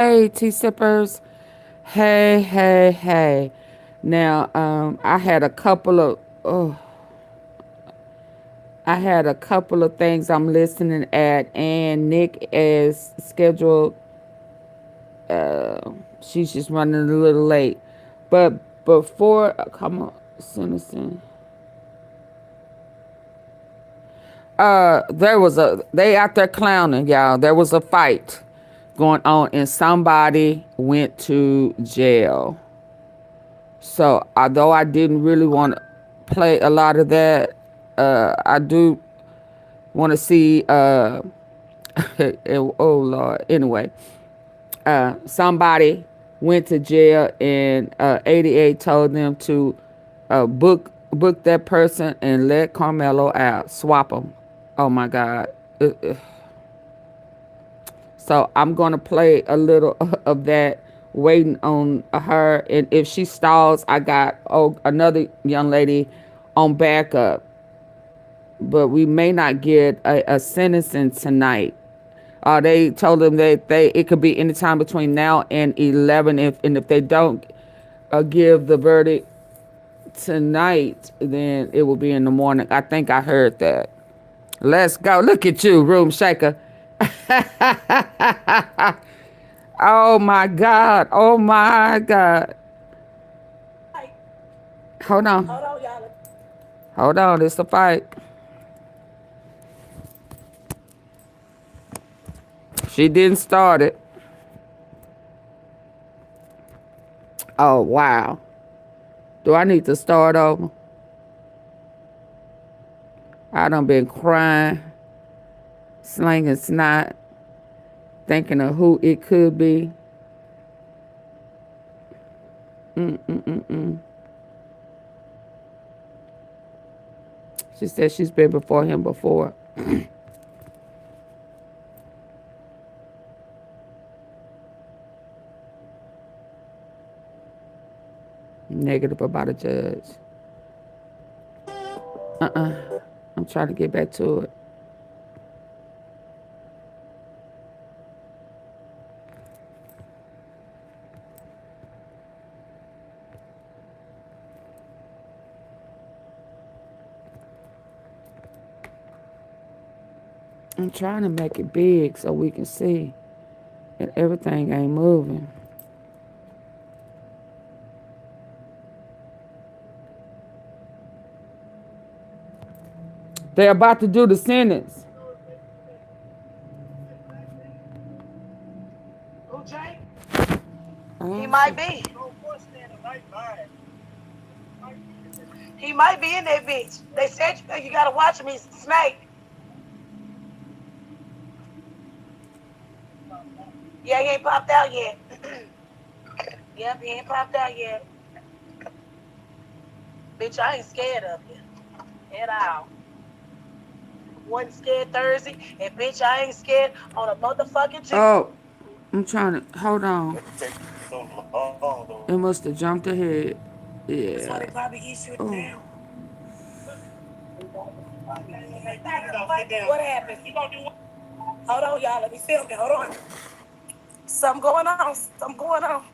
Hey, tea sippers. Hey, hey, hey. Now, I had a couple of things I'm listening at, and Nick is scheduled. She's just running a little late, but before, come on, citizen. There was they out there clowning, y'all. There was a fight going on, and somebody went to jail. So although I didn't really want to play a lot of that, I do want to see. Oh Lord. Anyway, somebody went to jail, and 88 told them to book that person and let Karmelo out, swap him. Oh my God. So I'm gonna play a little of that, waiting on her, and if she stalls, I got another young lady on backup. But we may not get a sentencing tonight. They told them that it could be any time between now and 11. If they don't give the verdict tonight, then it will be in the morning. I think I heard that. Let's go. Look at you, room shaker. Oh my God. Oh my God. Hold on. Hold on. It's a fight. She didn't start it. Oh wow. Do I need to start over? I done been crying, slinging snot, thinking of who it could be. She said she's been before him before. Negative about a judge. I'm trying to get back to it. I'm trying to make it big so we can see that everything ain't moving. They're about to do the sentence. He might be. He might be in that bitch. They said you gotta watch him. He's a snake. Yeah, he ain't popped out yet. Yep, he ain't popped out yet. Bitch, I ain't scared of you at all. Wasn't scared Thursday, and bitch, I ain't scared on a motherfucking Tuesday. Oh, I'm trying to hold on. It must have jumped ahead. That's why they Yeah. probably issued it Oh. now. What happened? Hold on, y'all. Let me film it. Hold on. Something going on. Something going on.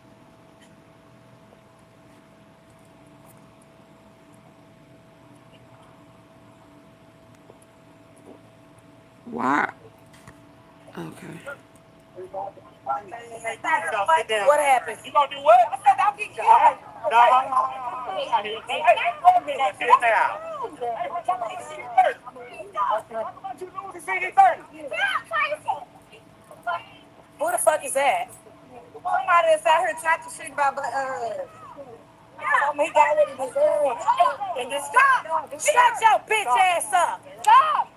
Why? Okay. What happened? You gonna do what? I said I'll get killed. No. Who the fuck is that? Somebody that's out here talking shit about he got what he deserved. And just stop! Shut your bitch ass up! Stop!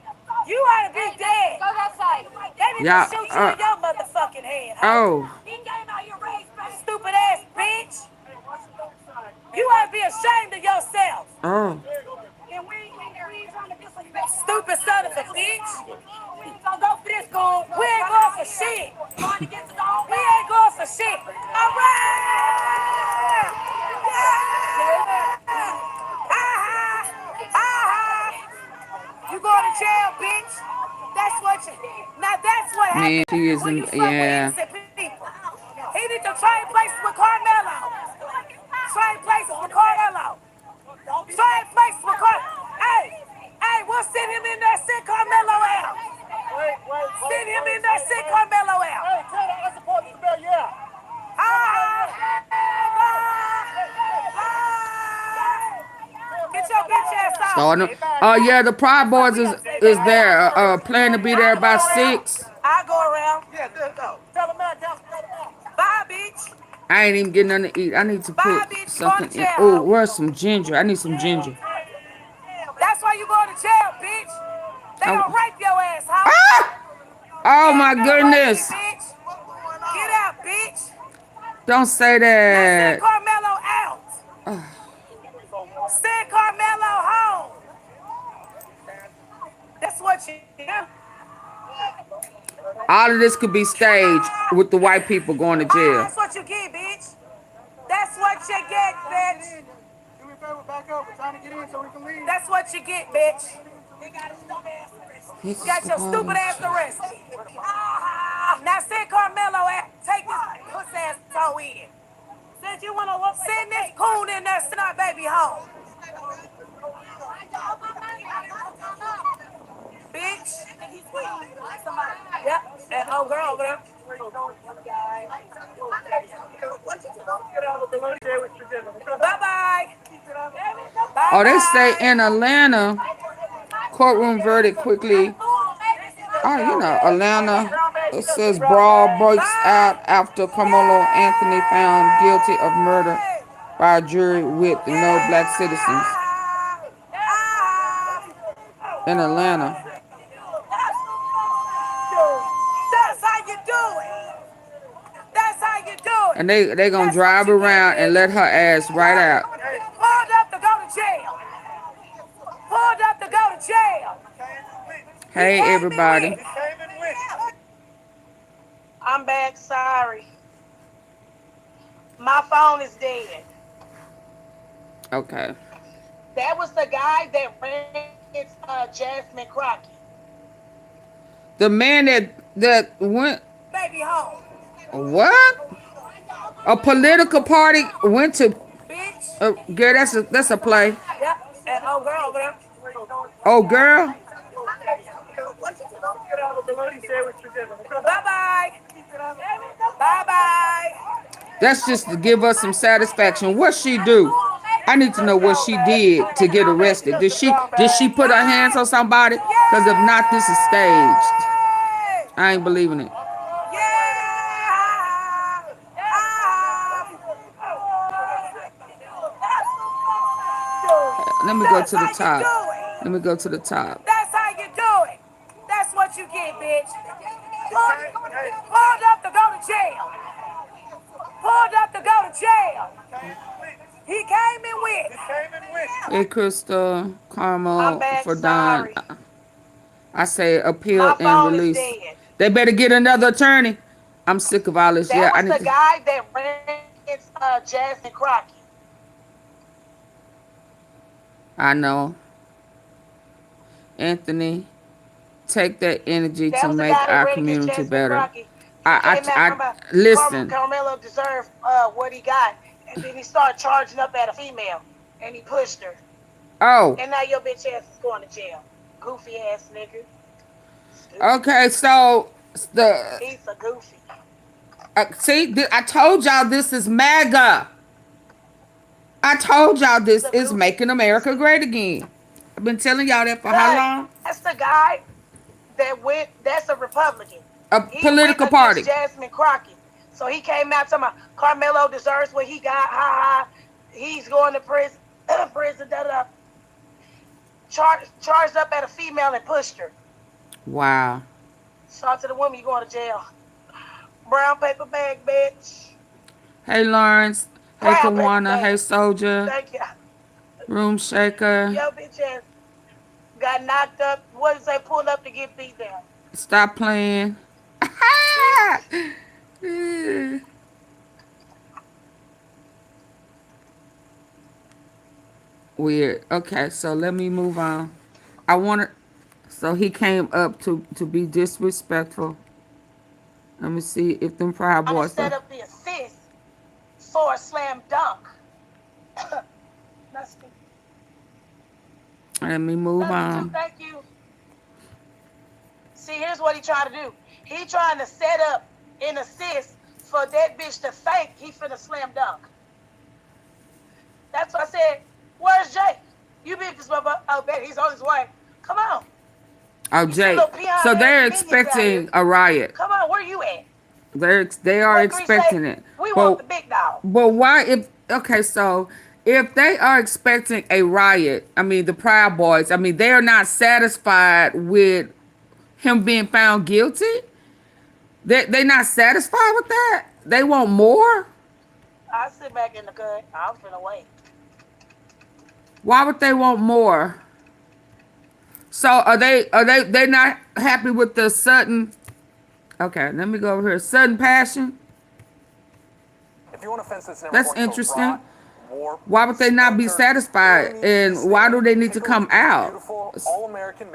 You ought to be dead. Go outside. They need to Yeah. shoot you in your motherfucking head, huh? Oh. He came out here raised by stupid ass bitch. You ought to be ashamed of yourself. Oh. And we ain't trying to get some stupid son of a bitch. We ain't gonna go for this school. We ain't going for shit. We ain't going for shit. All right! Yeah! You going to jail, bitch. That's what you. Now that's what Man, happens she when isn't. you fuck with Yeah. innocent people. Trade places with Karmelo. Trade places with Karmelo. Trade places with Karmelo. Hey, we'll send him in there, send Karmelo out. Send him in there, send Karmelo out. Hey, tell the other supporters about, yeah. Get your bitch ass out. Starting. Yeah, the Pride Boys is there. Plan to be there by 6. I go around. Yeah, good go. Tell them out, tell them out. Bye, bitch. I ain't even getting nothing to eat. I need to Bye, put bitch. You going something to in. Oh, jail. where's some ginger? I need some ginger. That's why you going to jail, bitch. They I, gonna rape your ass, hoe. ah! Oh Yeah, my you better rape me, goodness! bitch. Get out, bitch. Don't say Now send that. Karmelo out. Send Karmelo home. That's what you do. All of this could be staged with the white people going to jail. That's what you get, bitch. That's what you get, bitch. That's what you get, bitch. This is Got the your stupid bottom. ass arrested. Now send Karmelo out. Take this puss ass toe in. Since you wanna look, send this coon in there, send our baby home. Bitch. Yep. And oh girl over there. Bye bye. Bye Oh, they say bye. in Atlanta, courtroom verdict quickly. Oh, Atlanta. It says brawl breaks out after Carmelo Anthony found guilty of murder Bye. by a jury with no black citizens in Atlanta. That's how you do it. That's how you do it. And they gonna That's what drive you get, around and bitch. let her ass right out. Pulled up to go to jail. Pulled up to go to jail. He Hey came in everybody. with. I'm back. Sorry. My phone is dead. Okay. That was the guy that ran against Jasmine Crockett. The man that went Baby home. what? A political party went to Bitch. girl, that's a play. Yep. And oh girl over there. Oh girl. Bye bye. Bye bye. That's just to give us some satisfaction. What she do? I need to know what she did to get arrested. Did she put her hands on somebody? Because if not, this is staged. Yay! I ain't believing it. Yeah! Let me go That's to the how you top. do Let it. me go to the top. That's how you do it. That's what you get, bitch. Pulled up to go to jail. Pulled up to go to jail. He came in with. Hey, Crystal, I'm Carmel, back. for Don. Sorry. I say appeal My and phone is release. dead. They better get another attorney. I'm sick of all this. That Yeah, I was need the to. guy that ran against Jasmine Crockett. I know. Anthony, take that energy to That was the make guy that our ran against community Jasmine better. Crockett. He I, came out I, from I listen. Carmelo deserved what he got. And then he started charging up at a female. And he pushed her. Oh, And now your bitch ass is going to jail. Goofy ass nigga. Stupid. okay. So the He's a goofy. see, I told y'all this is MAGA. I told y'all He's this a is goofy. making America great again. I've been telling y'all that for how That's long? the guy that's a Republican. A He went political against party. Jasmine Crockett. So he came out talking about Carmelo deserves what he got. Ha ha. He's going to prison. Prison. Da da. Charged up at a female and pushed her. Wow. Shot to the woman, you going to jail. Brown paper bag, bitch. Hey Lawrence. Hey Brown paper Kawana. Hey bag. Soldier. Thank you. Room Shaker. Yo, bitch ass got knocked up. What is they pulled up to get beat down? Stop playing. Bitch. Weird. Okay, so let me move on. I wanted. So he came up to be disrespectful. Let me see if them Proud Trying to Boys set are. up the assist. for a slam dunk. Nothing, Let me move nothing to on. thank you. See, here's what he trying to do. He trying to set up an assist for that bitch to think he finna slam dunk. That's what I said. Where's Jake? You beat this motherfucker. Oh, baby, he's on his way. Come on. Oh, You two Jake. little peon So ass they're minions out here. expecting a riot. Come on, where you at? They are What three say? expecting it. We want But the big dog. why if okay, so if they are expecting a riot, I mean the Proud Boys, I mean they are not satisfied with him being found guilty. They not satisfied with that. They want more. I sit back in the cut. I'm finna wait. Why would they want more? So are they not happy with the sudden? Okay, let me go over here. Sudden passion. If you want to fence this in, we're That's going to interesting. rot, warp, Why would they not be splinter, whatever satisfied? it needs to be And why do stained. they need to Take a look come at this out? beautiful all-American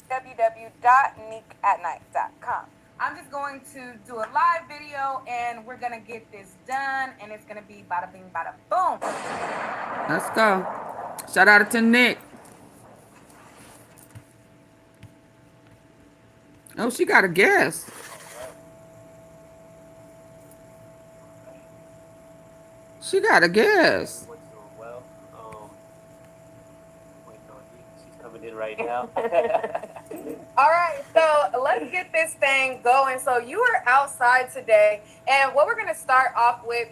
www.neekatnight.com. I'm just going to do a live video and we're gonna get this done and it's gonna be bada bing bada boom. Let's go. Shout out to Nick. Oh, she got a guest. She got a guest. Everyone's doing well. Waiting on you. She's coming in right now. All right, so let's get this thing going. So you were outside today, and what we're gonna start off with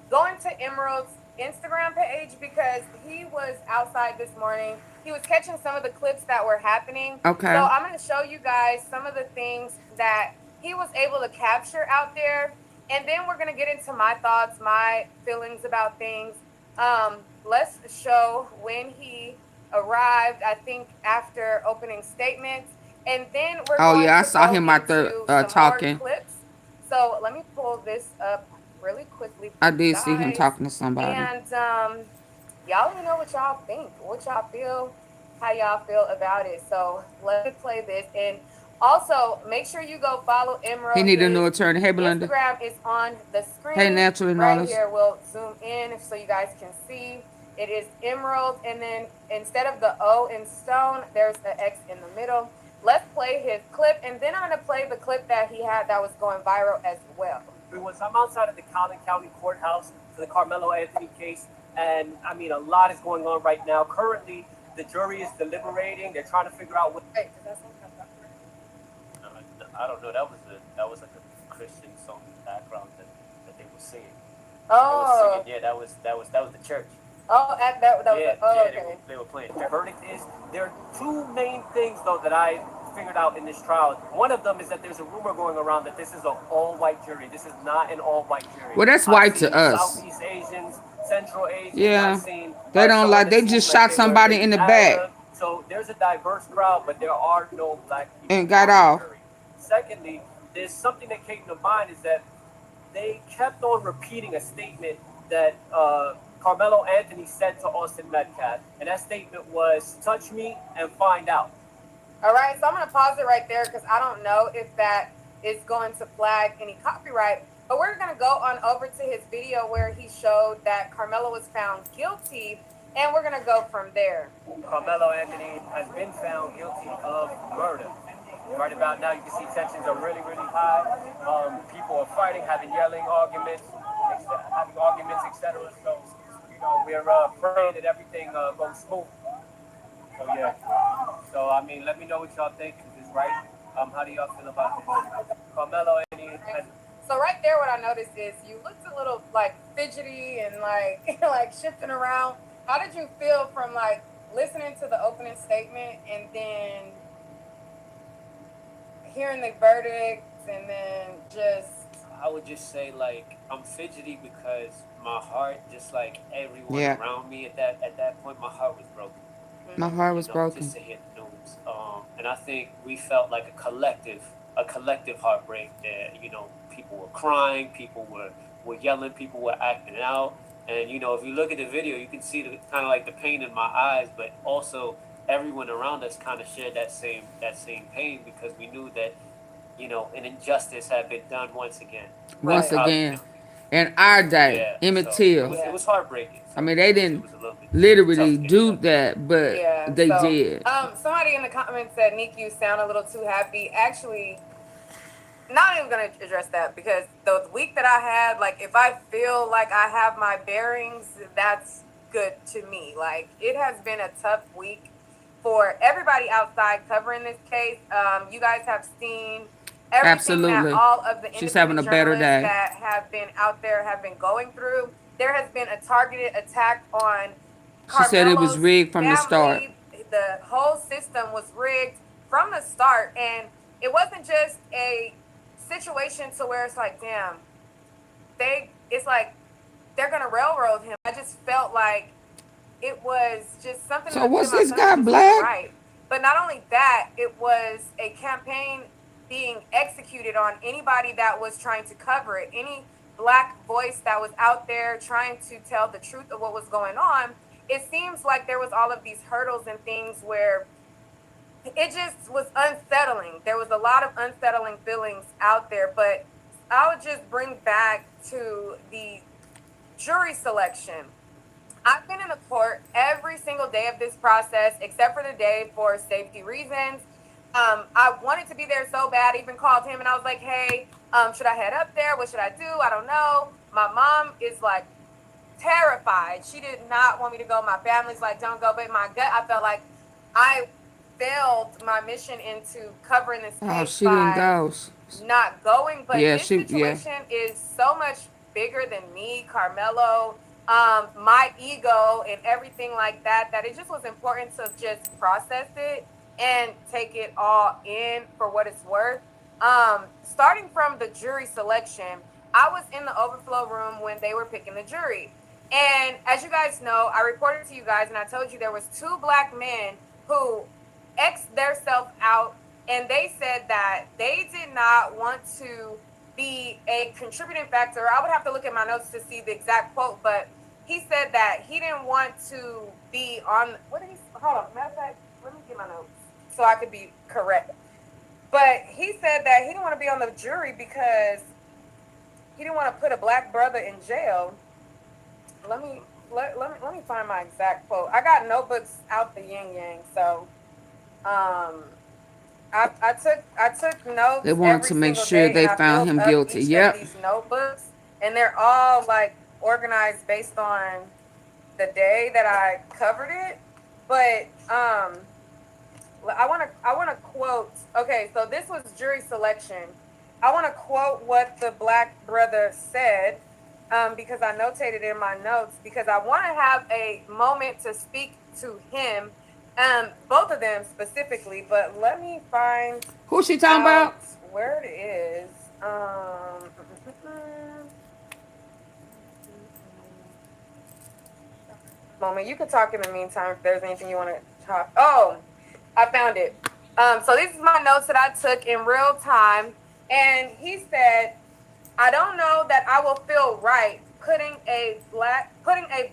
going to Emerald's Instagram page because he was outside this morning. He was catching some of the clips that were happening. Okay. So I'm gonna show you guys some of the things that he was able to capture out there, and then we're gonna get into my thoughts, my feelings about things. Let's show when he arrived. I think after opening statements. And then we're Oh, going yeah, I to saw go him out there into some talking. more clips. So let me pull this up really quickly for I you did see him guys. talking to somebody. And y'all let me know what y'all think, what y'all feel, how y'all feel about it. So let me play this. And also make sure you go follow Emerald. He need a His new attorney. Hey, Belinda. Instagram is on the screen Hey, Naturally right Knowledge. here. We'll zoom in so you guys can see. It is Emerald, and then instead of the O in stone, there's the X in the middle. Let's play his clip, and then I'm going to play the clip that he had that was going viral as well. I'm outside of the Collin County Courthouse for the Carmelo Anthony case, and I mean, a lot is going on right now. Currently, the jury is deliberating. They're trying to figure out what. Wait, does that song have copyright? I don't know. That was like a Christian song in the background that they were singing. Oh. Singing. Yeah, that was the church. Oh, that was Yeah, okay. they were playing. The verdict is there are two main things though that I figured out in this trial. One of them is that there's a rumor going around that this is an all-white jury. This is not an all-white jury. Well, that's white to us. Southeast Asians, Central Asians. Yeah. I've seen, They don't someone like- they that just seems like shot they somebody were in the Arab. back. So there's a diverse crowd, but there are no black people. And got on the off. jury. Secondly, there's something that came to mind is that they kept on repeating a statement that Carmelo Anthony said to Austin Metcalf, and that statement was, touch me and find out. All right, so I'm going to pause it right there because I don't know if that is going to flag any copyright. But we're going to go on over to his video where he showed that Carmelo was found guilty, and we're going to go from there. Carmelo Anthony has been found guilty of murder. Right about now, you can see tensions are really, really high. People are fighting, having yelling arguments, etc. So, we're praying that everything goes smooth. So, yeah. So, I mean, let me know what y'all think. Is this right? How do y'all feel about this? Carmelo Anthony has... So right there, what I noticed is you looked a little like fidgety and like like shifting around. How did you feel from like listening to the opening statement and then hearing the verdicts and then just... I would just say, like, I'm fidgety because my heart, just like everyone around me at that point, my heart was broken. My heart was broken. Just to hear the news. And I think we felt like a collective heartbreak there. People were crying, people were yelling, people were acting out. And, if you look at the video, you can see the kind of like the pain in my eyes, but also everyone around us kind of shared that same pain because we knew that, an injustice had been done once again. Once again. in our day, Yeah, Emmett so Till. it was heartbreaking. I So mean, they it didn't was a little bit tough literally to get it do done. that, but Yeah. they So, did. somebody in the comments said, "Nick, you sound a little too happy." Actually, not even gonna address that because the week that I had, like, if I feel like I have my bearings, that's good to me. Like, it has been a tough week for everybody outside covering this case. You guys have seen everything that Absolutely. all of the She's having independent a better journalists day. that have been out there have been going through. There has been a targeted attack on She said it was Karmelo's rigged from the start. family. The whole system was rigged from the start, and it wasn't just a situation to where it's like, damn, it's like they're gonna railroad him. I just felt like it was just something in So the pit was of my this stomach guy just wasn't black? right. But not only that, it was a campaign being executed on anybody that was trying to cover it. Any black voice that was out there trying to tell the truth of what was going on. It seems like there was all of these hurdles and things where it just was unsettling. There was a lot of unsettling feelings out there, but I would just bring back to the jury selection. I've been in the court every single day of this process, except for the day for safety reasons. I wanted to be there so bad. I even called him and I was like, "Hey, should I head up there? What should I do? I don't know." My mom is like terrified. She did not want me to go. My family's like, "Don't go." But in my gut, I felt like I failed my mission into covering this Oh, case she didn't by go. not going. But Yeah, this she, yeah. situation is so much bigger than me, Karmelo, my ego, and everything like that, that it just was important to just process it and take it all in for what it's worth. Starting from the jury selection, I was in the overflow room when they were picking the jury. And as you guys know, I reported to you guys and I told you there was two black men who X'd their self out, and they said that they did not want to be a contributing factor. I would have to look at my notes to see the exact quote, but he said that he didn't want to be on. What did he? Hold on, matter of fact, let me get my notes so I could be correct. But he said that he didn't want to be on the jury because he didn't want to put a black brother in jail. Let me find my exact quote. I got notebooks out the yin yang, so um I took They notes wanted every to make single sure day, and they I found filled him up guilty. each of Yep. these notebooks, and they're all like organized based on the day that I covered it. But I want to quote. Okay, so this was jury selection. I want to quote what the black brother said, because I notated in my notes, because I want to have a moment to speak to him, both of them specifically. But let me find Who she talking out about? where it is. Moment. You can talk in the meantime if there's anything you want to talk. Oh, I found it. So this is my notes that I took in real time, and he said, "I don't know that I will feel right putting a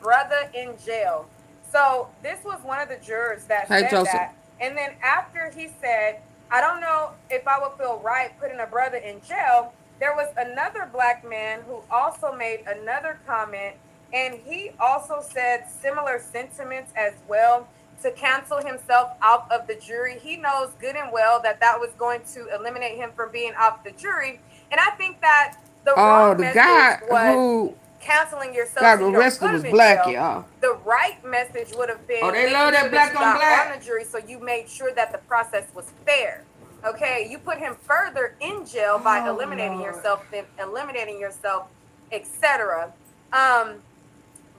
brother in jail." So this was one of the jurors that Hey, said Joseph. that. And then after he said, "I don't know if I will feel right putting a brother in jail," there was another black man who also made another comment, and he also said similar sentiments as well, to cancel himself out of the jury. He knows good and well that that was going to eliminate him from being off the jury. And I think that the Oh, wrong the message guy was who canceling yourself got so you don't arrested put was him in black, jail. y'all. The right message would have Oh, been they making love that sure that black you on got black. on the jury, so you made sure that the process was fair. Okay, you put him further in jail by eliminating yourself, then eliminating yourself, etc.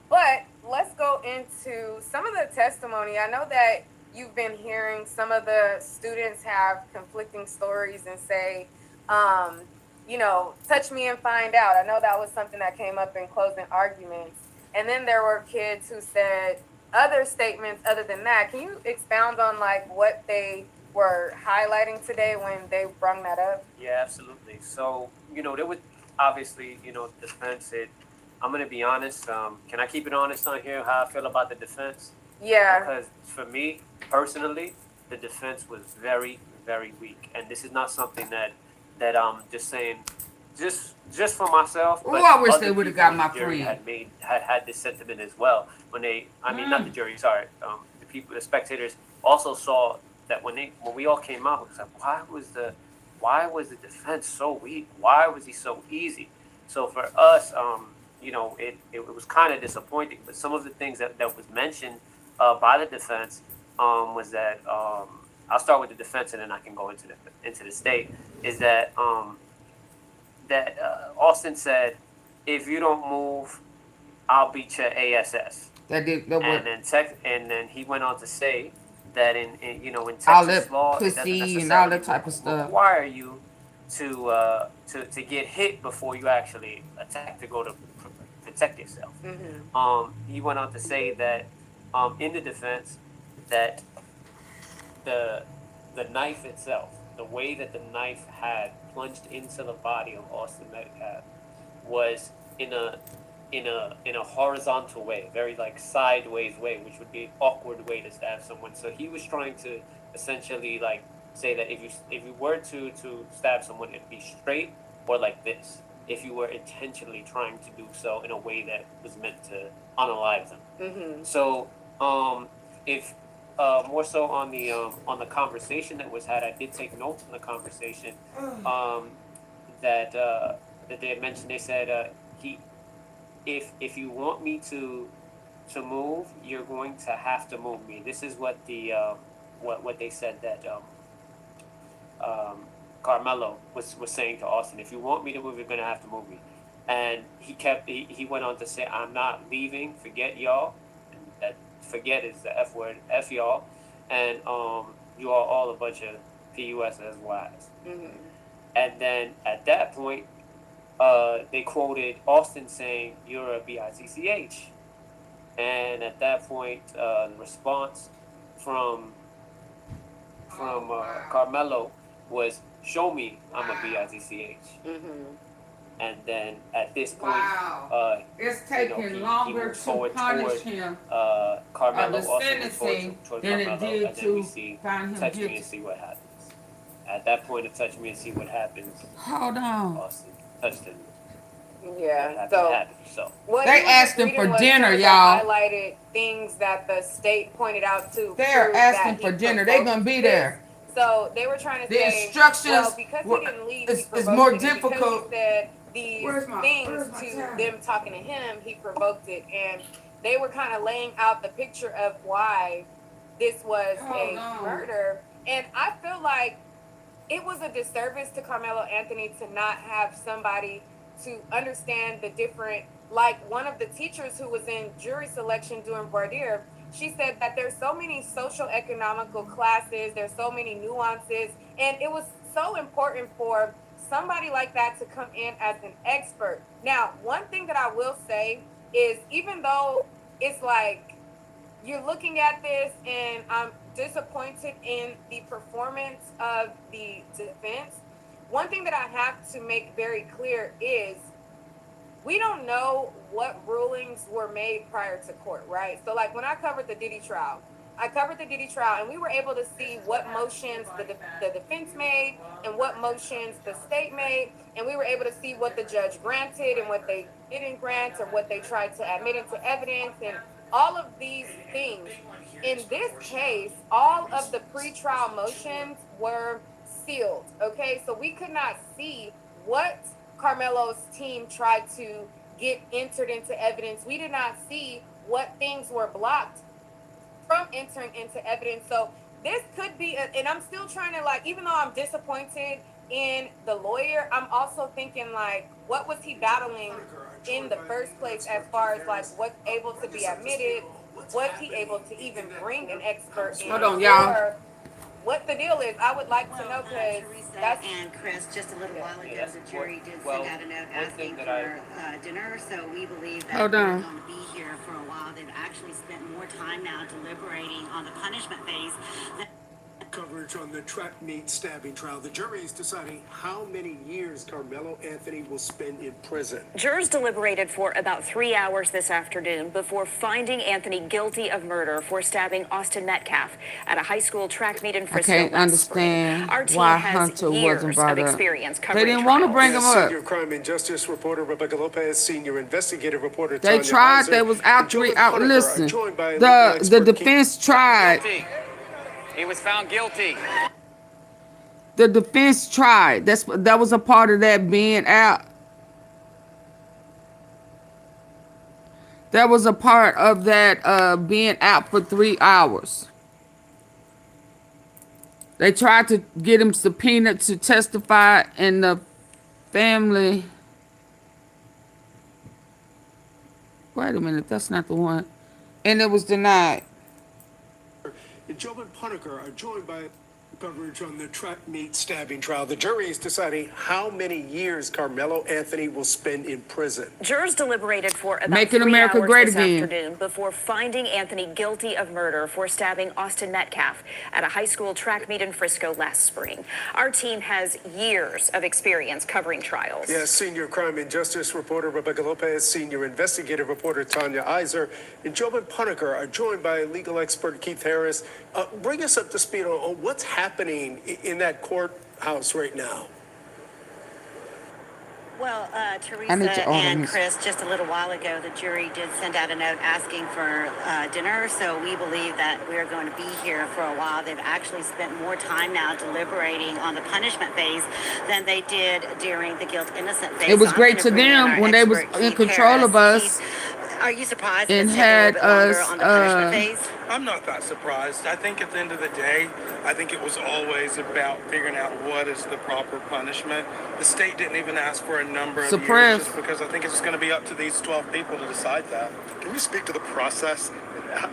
But let's go into some of the testimony. I know that you've been hearing some of the students have conflicting stories and say, touch me and find out. I know that was something that came up in closing arguments. And then there were kids who said other statements other than that. Can you expound on like what they were highlighting today when they brought that up? Yeah, absolutely. So, there was obviously, defense. I'm going to be honest. Can I keep it honest on here, how I feel about the defense? Yeah. Because for me, personally, the defense was very, very weak. And this is not something that I'm just saying just for myself, Oh, but I wish they other would have people got in the my jury friend. had this sentiment as well. When they, I mean, not the Mm. jury, sorry, the people, the spectators also saw that when we all came out, it was like, why was the defense so weak? Why was he so easy? So for us, it was kind of disappointing. But some of the things that was mentioned by the defense was that I'll start with the defense and then I can go into the state. Is that Austin said, "If you don't move, I'll beat your ass." That did that And what then he went on to say that in all Texas that law, it doesn't pussy and all necessarily that type of stuff. require you to get hit before you actually attack to go to protect yourself. Mm-hmm. He went on to say that in the defense that the the knife itself, the way that the knife had plunged into the body of Austin Metcalf, was in a horizontal way, very like sideways way, which would be an awkward way to stab someone. So he was trying to essentially like say that if you were to stab someone, it'd be straight or like this. If you were intentionally trying to do so in a way that was meant to unalive them. Mm-hmm. So if more so on the conversation that was had, I did take notes on the conversation um, that they had mentioned. They said he if you want me to move, you're going to have to move me. This is what what they said that um, Carmelo was saying to Austin. If you want me to move, you're going to have to move me. And he went on to say, "I'm not leaving. Forget y'all." And that forget is the F word. F y'all. And you are all a bunch of PUSSYs. Mm-hmm. And then at that point, they quoted Austin saying, "You're a bitch." And at that point, the response from Carmelo was, "Show me I'm a bitch." Mm-hmm. And then at this point, Wow. uh, It's taking he longer moves to forward punish toward him Carmelo. the Austin moves forward sentencing toward than it Carmelo, did and then we to see find him "Touch Me and guilty. See What Happens." At that point of "Touch Me and See What Happens," Hold on. Austin touched him. What Yeah. happened So happened. So what They he was just asked him for reading was dinner, some of the y'all. highlighted things that the state pointed out to They're prove that asking he for dinner. They provoked gonna be this. there. So they were trying to The say, well, instructions because he were didn't leave, he is provoked more it, and because he difficult. said these Where's things my to tablet? them talking to him, he provoked it, and they were kind of laying out the picture of why this was Hold a on. murder. And I feel like it was a disservice to Carmelo Anthony to not have somebody to understand the different, like one of the teachers who was in jury selection during voir dire, she said that there's so many social economical classes, there's so many nuances, and it was so important for somebody like that to come in as an expert. Now, one thing that I will say is even though it's like you're looking at this and I'm disappointed in the performance of the defense. One thing that I have to make very clear is we don't know what rulings were made prior to court, right? So, like when I covered the Diddy trial, I covered the Diddy trial, and we were able to see what motions the defense made and what motions the state made, and we were able to see what the judge granted and what they didn't grant, or what they tried to admit into evidence, and all of these things. In this case, all of the pretrial motions were sealed. Okay, so we could not see what Carmelo's team tried to get entered into evidence. We did not see what things were blocked from entering into evidence. So this could be, and I'm still trying to like, even though I'm disappointed in the lawyer, I'm also thinking like, what was he battling in the first place as far as like what's able to be admitted? Was he able to even bring an expert Hold in, on, y'all. or what the deal is? I would like to know because Teresa that's and Chris, just a little yeah. while ago, yes, the jury did well, send out a note one thing asking that for dinner, so we believe that Hold they're on. going to be here for a while. They've actually spent more time now deliberating on the punishment phase than Coverage on the track meet stabbing trial. The jury is deciding how many years Karmelo Anthony will spend in prison. Jurors deliberated for about 3 hours this afternoon before finding Anthony guilty of murder for stabbing Austin Metcalf at a high school track meet in I Frisco can't last spring. understand Our team why has Hunter wasn't years brought of up. experience They covering didn't want to trials. bring him up. Senior crime and justice reporter Rebecca Lopez, senior investigative reporter They Tanya tried. Iser, They was and out. Joe Out. Puneker are Listen, joined by legal the expert Keith- defense tried. Guilty. He was found guilty. The defense tried. That was a part of that being out. That was a part of that being out for 3 hours. They tried to get him subpoenaed to testify in the family. Wait a minute, that's not the one. And it was denied. and Joe Puneker are joined by coverage on the track meet stabbing trial. The jury is deciding how many years Karmelo Anthony will spend in prison. Jurors deliberated for about Making 3 America hours great this again. afternoon before finding Anthony guilty of murder for stabbing Austin Metcalf at a high school track meet in Frisco last spring. Our team has years of experience covering trials. Yes, senior crime and justice reporter Rebecca Lopez, senior investigative reporter Tanya Iser, and Joe Puneker are joined by legal expert Keith Harris. Bring us up to speed on what's happening in that courthouse right now. Well, I need to Teresa order and this. Chris, just a little while ago, the jury did send out a note asking for dinner, so we believe that we're going to be here for a while. They've actually spent more time now deliberating on the punishment phase than they did during the guilt-innocent phase. It was So I'm great gonna to bring in them our when they was expert, in Keith control of Harris. us. Keith, are you surprised And it's taking a had little bit longer us, on the punishment phase? I'm not that surprised. I think at the end of the day, I think it was always about figuring out what is the proper punishment. The state didn't even ask for a number of Suppress. years just because I think it's going to be up to these 12 people to decide that. Can you speak to the process,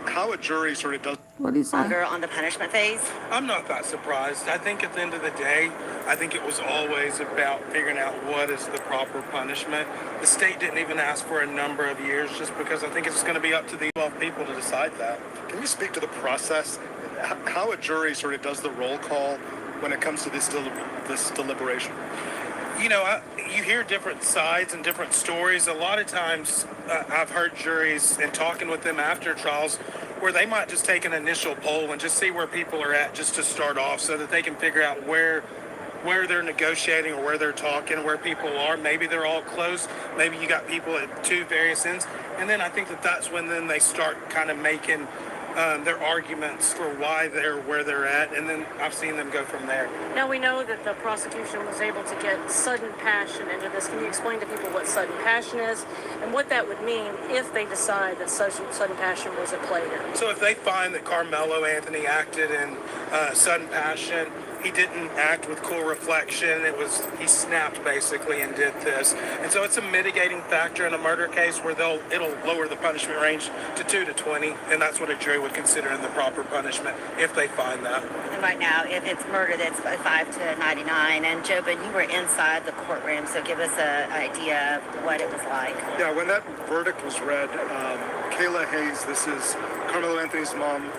how a jury sort of does? What did he say? Longer on the punishment phase? I'm not that surprised. I think at the end of the day, I think it was always about figuring out what is the proper punishment. The state didn't even ask for a number of years just because I think it's going to be up to these 12 people to decide that. Can you speak to the process, how a jury sort of does the roll call when it comes to this deliberation? You know, you hear different sides and different stories. A lot of times I've heard juries and talking with them after trials where they might just take an initial poll and just see where people are at just to start off so that they can figure out where they're negotiating or where they're talking, where people are. Maybe they're all close. Maybe you got people at two various ends. And then I think that's when then they start kind of making their arguments for why they're where they're at, and then I've seen them go from there. Now we know that the prosecution was able to get sudden passion into this. Can you explain to people what sudden passion is and what that would mean if they decide that sudden passion was at play here? So if they find that Karmelo Anthony acted in sudden passion, he didn't act with cool reflection. He snapped basically and did this. And so it's a mitigating factor in a murder case where it'll lower the punishment range to 2 to 20, and that's what a jury would consider in the proper punishment if they find that. And right now, if it's murder, that's 5 to 99. And Jobin, you were inside the courtroom, so give us an idea of what it was like. Yeah, when that verdict was read, Kayla Hayes, this is Karmelo Anthony's mom,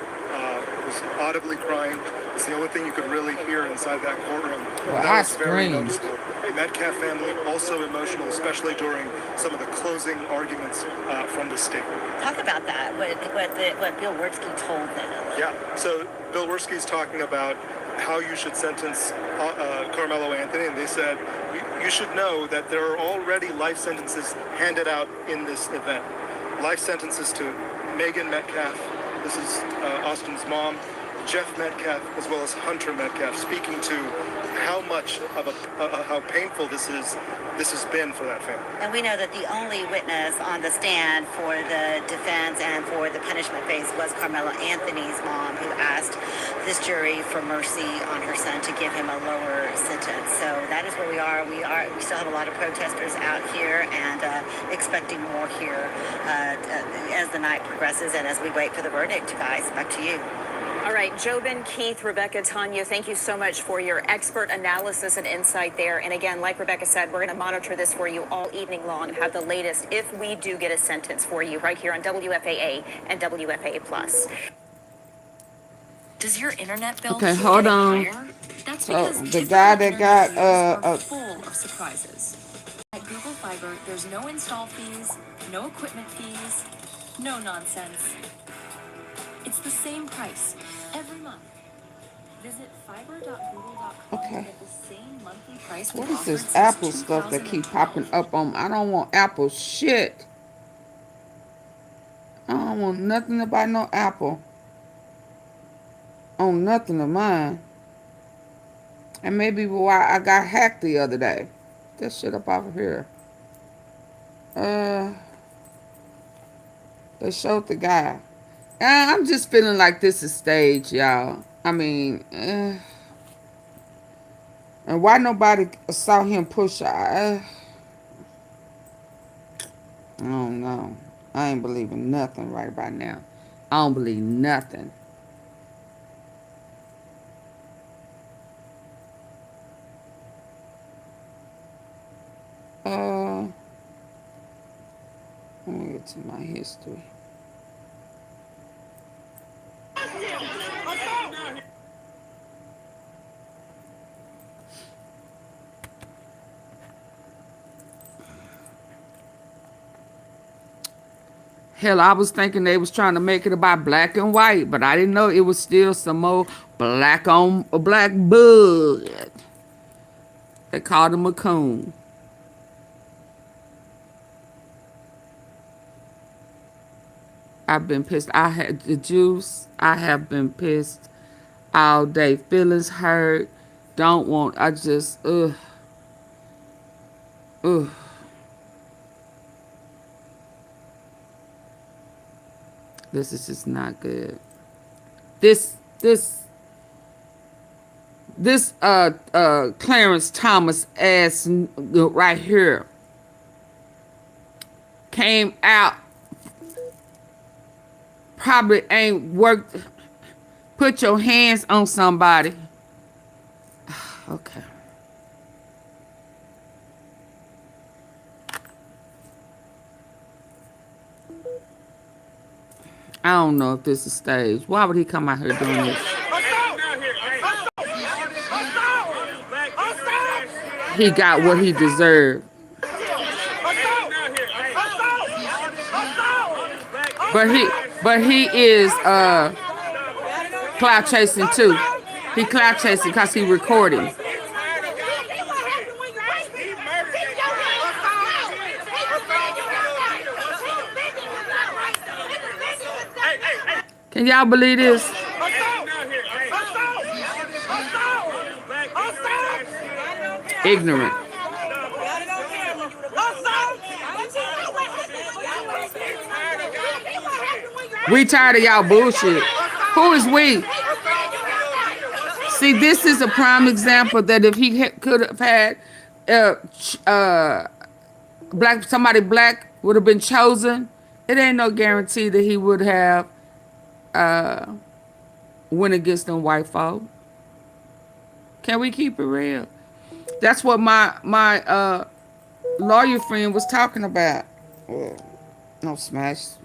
was audibly crying. It's the only thing you could really hear inside that courtroom. Well, that I was very screamed. noticeable. The Metcalf family also emotional, especially during some of the closing arguments from the state. Talk about that, what Bill Wirtz told them. Yeah, so Bill Wirtz talking about how you should sentence Karmelo Anthony, and they said, you should know that there are already life sentences handed out in this event. Life sentences to Megan Metcalf, this is Austin's mom, Jeff Metcalf, as well as Hunter Metcalf, speaking to how much of how painful this has been for that family. And we know that the only witness on the stand for the defense and for the punishment phase was Karmelo Anthony's mom, who asked this jury for mercy on her son to give him a lower sentence. So that is where we are. We still have a lot of protesters out here and expecting more here as the night progresses and as we wait for the verdict. Guys, back to you. All right, Jobin, Keith, Rebecca, Tanya, thank you so much for your expert analysis and insight there. And again, like Rebecca said, we're going to monitor this for you all evening long and have the latest if we do get a sentence for you right here on WFAA and WFAA Plus. Does your internet bill Okay, keep hold getting on. higher? That's So because the typical guy that internet got fees are full of surprises. At Google Fiber, there's no install fees, no equipment fees, no nonsense. It's the same price every month. Visit fiber.google.com okay. to get the same monthly price What we've is offered this since Apple stuff that keep popping 2012. up on? I don't want Apple shit. I don't want nothing about no Apple on nothing of mine. And maybe why I got hacked the other day. That shit up over here. They showed the guy. I'm just feeling like this is staged, y'all. I mean, and why nobody saw him push? I don't know. I ain't believing nothing right about now. I don't believe nothing. Let me get to my history. Hell, I was thinking they was trying to make it about black and white, but I didn't know it was still some more black on black blood. They called him a coon. I've been pissed. I had the juice. I have been pissed all day. Feelings hurt. Don't want. I just ugh. This is just not good. This Clarence Thomas ass right here came out. Probably ain't worked. Put your hands on somebody. Okay. I don't know if this is staged. Why would he come out here doing this? He got what he deserved. But he is clout chasing too. He clout chasing because he recording. Can y'all believe this? Ignorant. We tired of y'all bullshit. Who is we? See, this is a prime example that if he could have had somebody black would have been chosen, it ain't no guarantee that he would have went against them white folk. Can we keep it real? That's what my lawyer friend was talking about. No, smash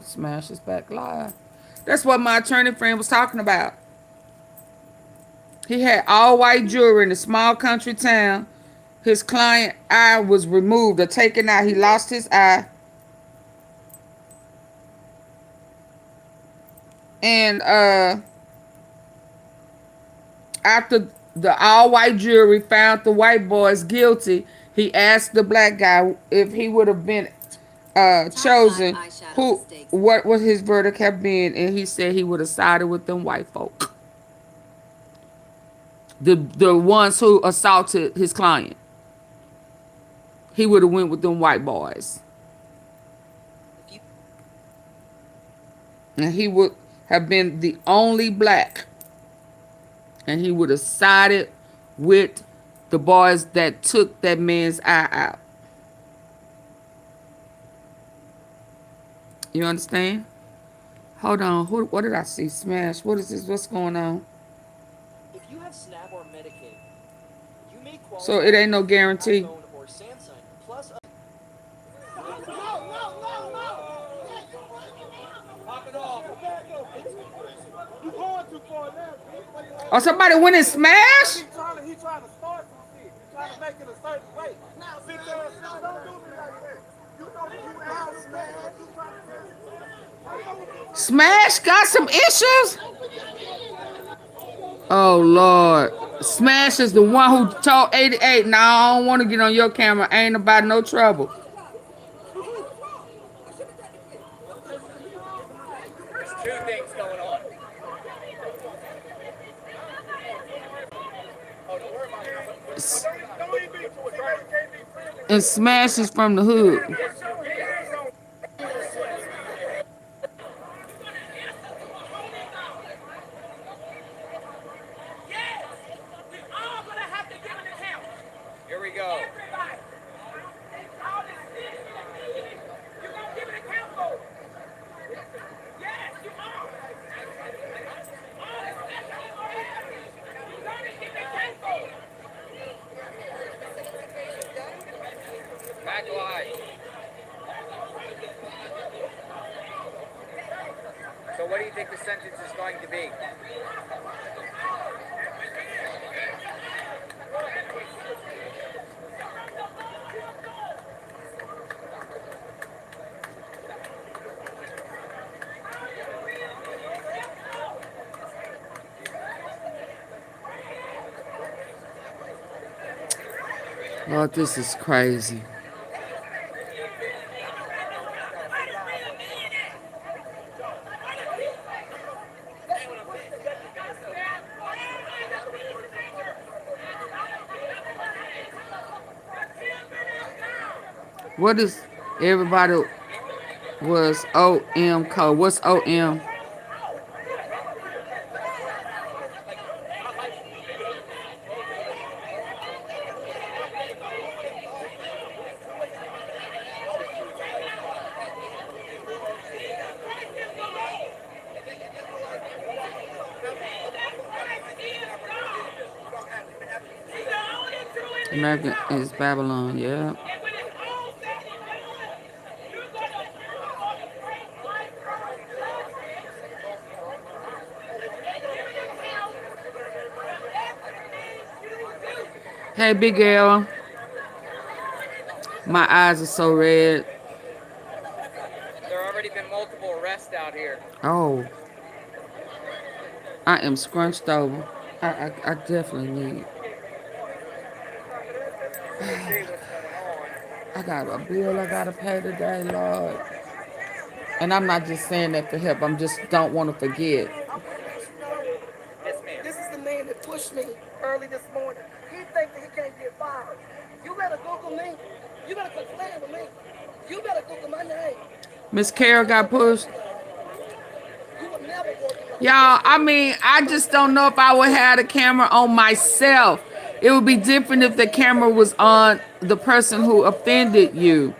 is back live. That's what my attorney friend was talking about. He had all white jewelry in a small country town. His client eye was removed or taken out. He lost his eye. And after the all white jury found the white boys guilty, he asked the black guy if he would have been chosen, what would his verdict have been, and he said he would have sided with them white folk. The ones who assaulted his client. He would have went with them white boys. And he would have been the only black. And he would have sided with the boys that took that man's eye out. You understand? Hold on. What did I see? Smash. What is this? What's going on? If you have SNAP or Medicaid, you may qualify. So it ain't no guarantee. iPhone or Samsung plus. Pop it off. You're going too far now. Oh, somebody went and smashed? He trying to start some shit. He trying to make it a certain way. Now, sit there and say, don't do me like that. You know that you asked, man. You trying to Smash got some issues? Oh, Lord. Smash is the one who told 88, nah, I don't want to get on your camera. Ain't about no trouble. There's two things going on. And Smash is from the hood. Here we go. Back live. So what do you think the sentence is going to be? Oh, this is crazy. What is everybody was OM code? What's OM? American is Babylon, yeah. Hey, big girl. My eyes are so red. There have already been multiple arrests out here. Oh, I am scrunched over. I definitely need. I got a bill I gotta pay today, Lord. And I'm not just saying that for help. I'm just don't want to forget. Yes, ma'am. This is the man that pushed me early this morning. He thinks that he can't get fired. You better Google me. You better quit playing with me. You better Google my name. Miss Carol got pushed. You will never work. Y'all, I mean, I just don't know if I would have the camera on myself. It would be different if the camera was on the person who offended you.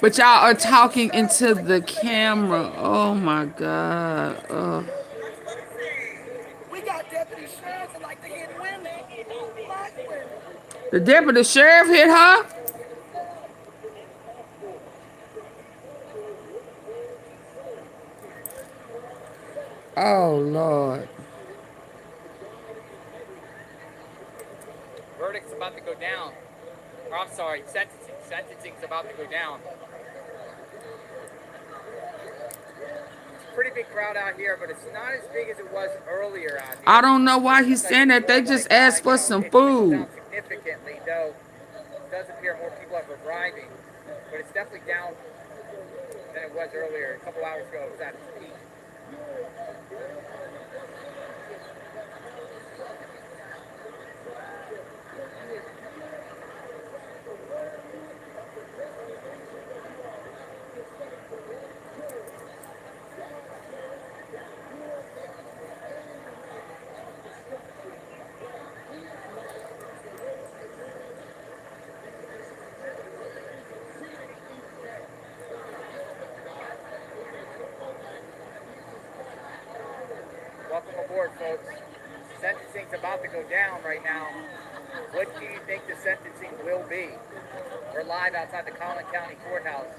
But y'all are talking into the camera. Oh my God. Oh. We got deputy sheriffs that like to hit women. Black women. The deputy sheriff hit her? Oh, Lord. Verdict's about to go down. Or I'm sorry, sentencing. Sentencing's about to go down. It's a pretty big crowd out here, but it's not as big as it was earlier out here. I don't know why he's saying that. They just asked for some food. Significantly, though, it does appear more people are arriving, but it's definitely down than it was earlier. A couple hours ago, it was at its peak. Welcome aboard, folks. Sentencing's about to go down right now. What do you think the sentencing will be? We're live outside the Collin County Courthouse.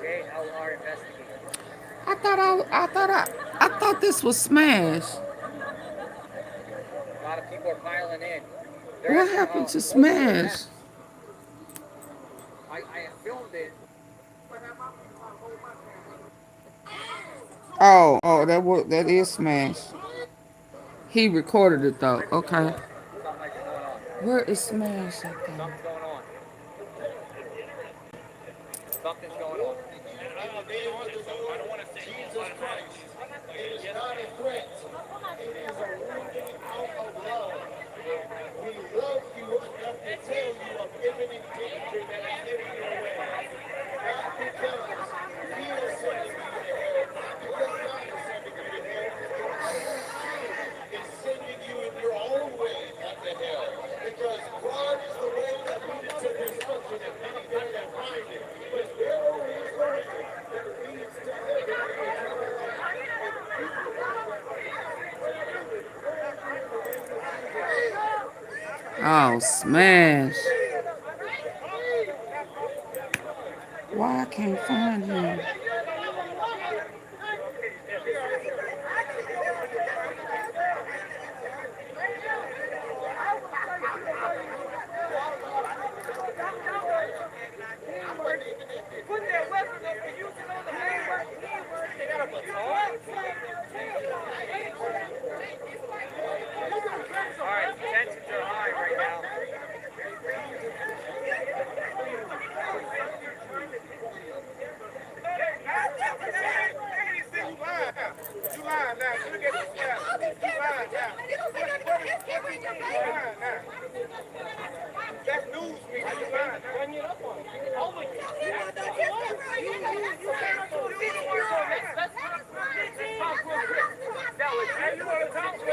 JLR investigating. I thought this was Smash. Live people are piling in. What happened to Smash? I filmed it. Oh, that is Smash. He recorded it though. Okay. Something like going on. Where is Smash at though? Something's going on. Something's going on. I don't want to say Jesus Christ. It is not a threat. It is a rooting out of love. We love you enough to tell you of imminent danger that is heading your way. Not because we are sending you there, not because God is sending you to hell, but because sin is sending you in your own way unto hell. Because God is the way that leads to destruction, and many there that find it. But narrow is the way that leads to heaven and eternal life. Oh, Smash. Why I can't find him? Put that weapon up and use it on the hammer. They got a baton. All right, tensions are high right now. You lying now. Look at this guy. You lying now. That's news to me. You lying now. Bring it up on me. Oh my God. You want to talk to us?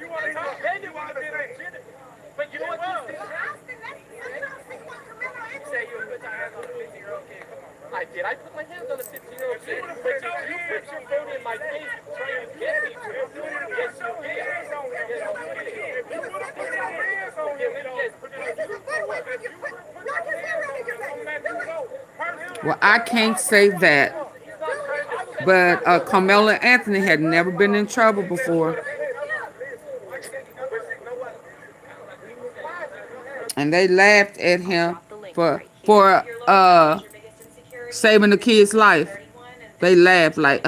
You want to talk? Then you want to be legitimate. But you know what? You say you put your hands on a 50-year-old kid. Come on, bro. I did. I put my hands on a 50-year-old kid. But you put your phone in my face trying to get me to. Yes, you did. Yes, you did. Yes, you did. Well, I can't say that. But Carmelo Anthony had never been in trouble before. And they laughed at him for saving the kid's life. They laughed like,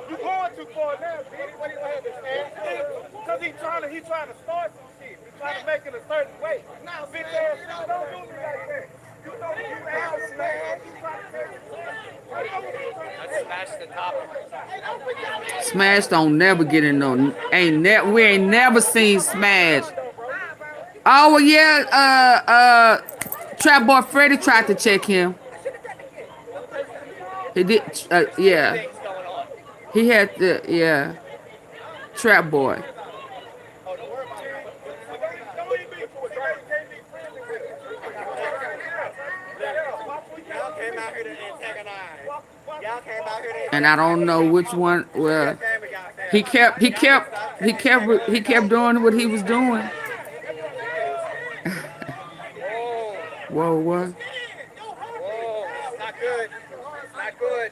You going too far now, bitch. What do you have to stand? Because he's trying to start some shit. He's trying to make it a certain way. Now, bitch ass, don't do me like that. You know you ass man. You trying to smash the top. Smash don't never get in no. We ain't never seen Smash. Oh well, yeah. Trap Boy Freddy tried to check him. He did. Yeah. He had the Trap Boy. And I don't know which one. Well, he kept doing what he was doing. Whoa, what? Not good. Not good.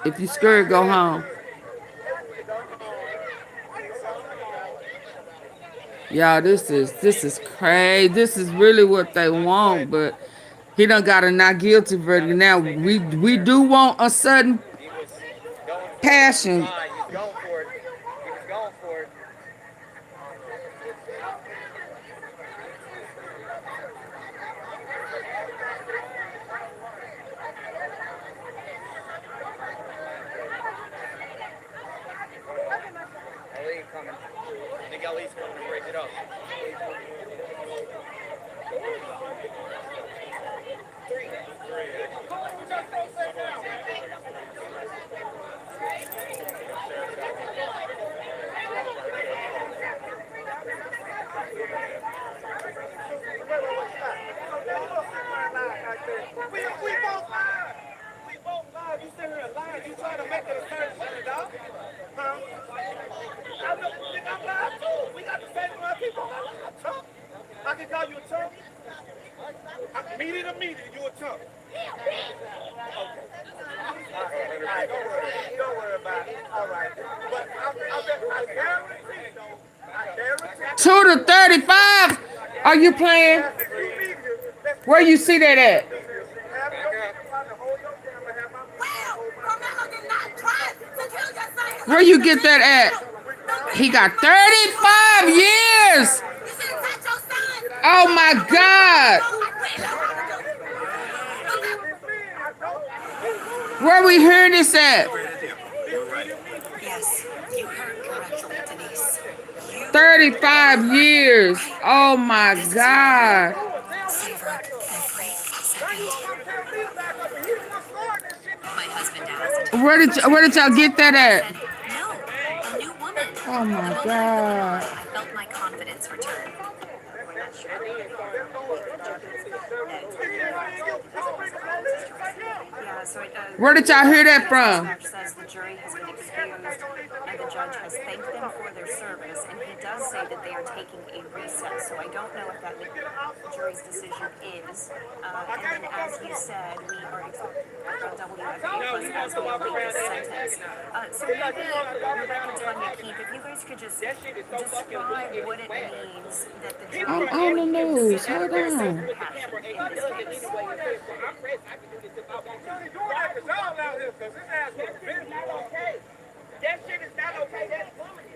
If you scared, go home. Y'all, this is crazy. This is really what they want, but he done got a not guilty verdict. Now we do want a sudden passion. He was going for it. He was going for it. Ali coming. I think Ali's coming to break it up. We both live. You sit here and lie You trying to make it a certain shit, dog? Huh? I'm live too. We got the same amount of people on live, Trump. I can call you a Trump. Media to media, you a Trump. All right, don't worry about it. All right. But I guarantee, though, I guarantee. 2 to 35? Are you playing? Where you see that at? Where you get that at? He got 35 years. Oh my God. Where we hearing this at? Yes, you heard correctly, Denise. 35 years. Oh my God. Savor every second. My husband asked. Where did y'all get that at? No, a new woman. Oh my The moment God. I felt my confidence return. Yeah, so Where did y'all hear that from? dispatch says the jury has been excused and the judge has thanked them for their service, and he does say that they are taking a recess. So I don't know if that the jury's decision is. And then, as you said, we are expecting WFA plus as we await this sentence. So maybe Rebecca and Tanya Keefe, if you guys could just describe what it means that the jury I'm on the news. Hold on. passion in this case. That shit is not okay. That's bullying.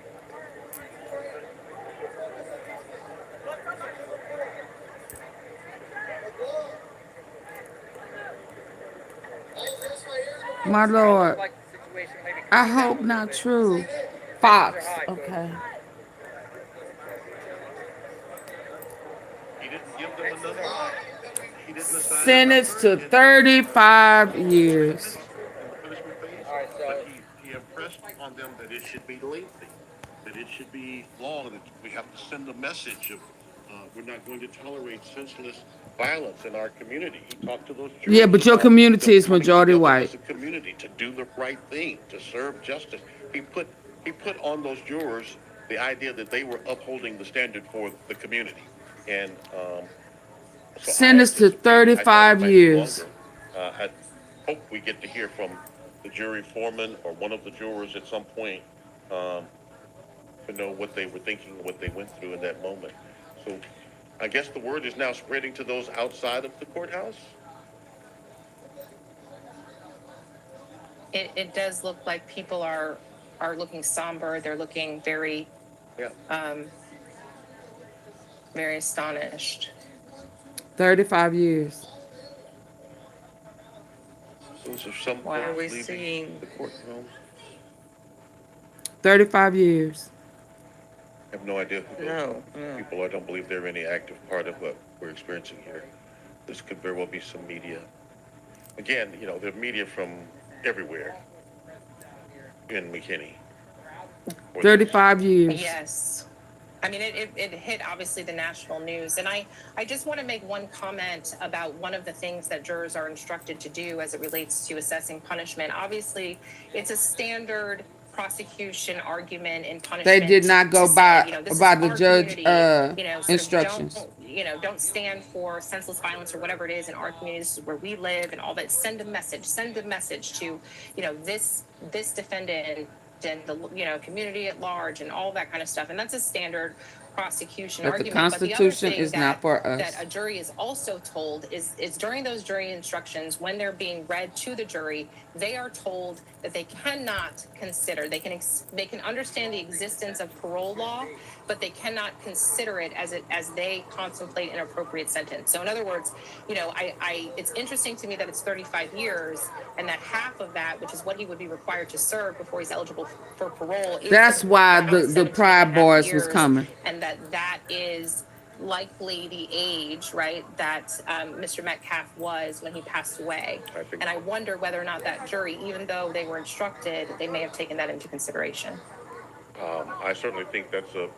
My Lord. I hope not true. Fox. Okay. He didn't give them another line. He didn't assign Sentenced to 35 years. but he impressed on them that it should be lengthy, that it should be long, that we have to send a message of we're not going to tolerate senseless violence in our community. He talked to those jurors. Yeah, but your community is coming majority together white. as a community to do the right thing, to serve justice. He put on those jurors the idea that they were upholding the standard for the community, and so Sentenced to 35 years. I hope we get to hear from the jury foreman or one of the jurors at some point to know what they were thinking, what they went through in that moment. So I guess the word is now spreading to those outside of the courthouse. It does look like people are looking somber. They're looking very, very astonished. 35 years. Those are some Why are we leaving seeing the courtroom. 35 years. I have no idea who those people are. I don't believe they're any active part of what we're experiencing here. This could very well be some media. Again, you know, there's media from everywhere in McKinney. 35 years. Yes. I mean, it hit obviously the national news. And I just want to make one comment about one of the things that jurors are instructed to do as it relates to assessing punishment. Obviously, it's a standard prosecution argument in punishment. They did not go by the judge instructions. Don't stand for senseless violence or whatever it is in our community. This is where we live and all that. Send a message to, this defendant and the community at large and all that kind of stuff. And that's a standard prosecution argument. The Constitution is not for us. That a jury is also told is during those jury instructions, when they're being read to the jury, they are told that they cannot consider, they can understand the existence of parole law, but they cannot consider it as they contemplate an appropriate sentence. So in other words, it's interesting to me that it's 35 years and that half of that, which is what he would be required to serve before he's eligible for parole. That's why the Pride Boys was coming. And that is likely the age, right, that Mr. Metcalf was when he passed away. And I wonder whether or not that jury, even though they were instructed, they may have taken that into consideration. I certainly think that's a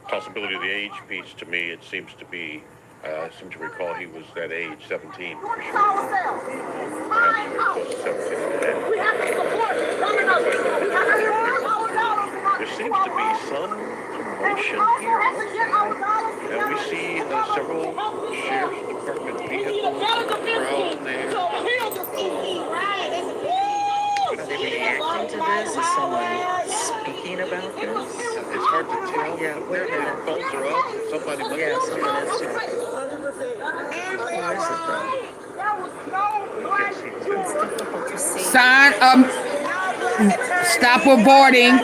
possibility of the age piece. To me, it seems to be I seem to recall he was that age, 17 for sure. Perhaps 17 and a half. There seems to be some commotion here outside. And we see several sheriff's department vehicles, crowds there. Are they reacting to this? Is someone speaking about this? It's hard to tell. Yeah, where Their phones are up. Somebody must yeah, have someone is too. Who is it though? It's difficult to see. Sign stop aborting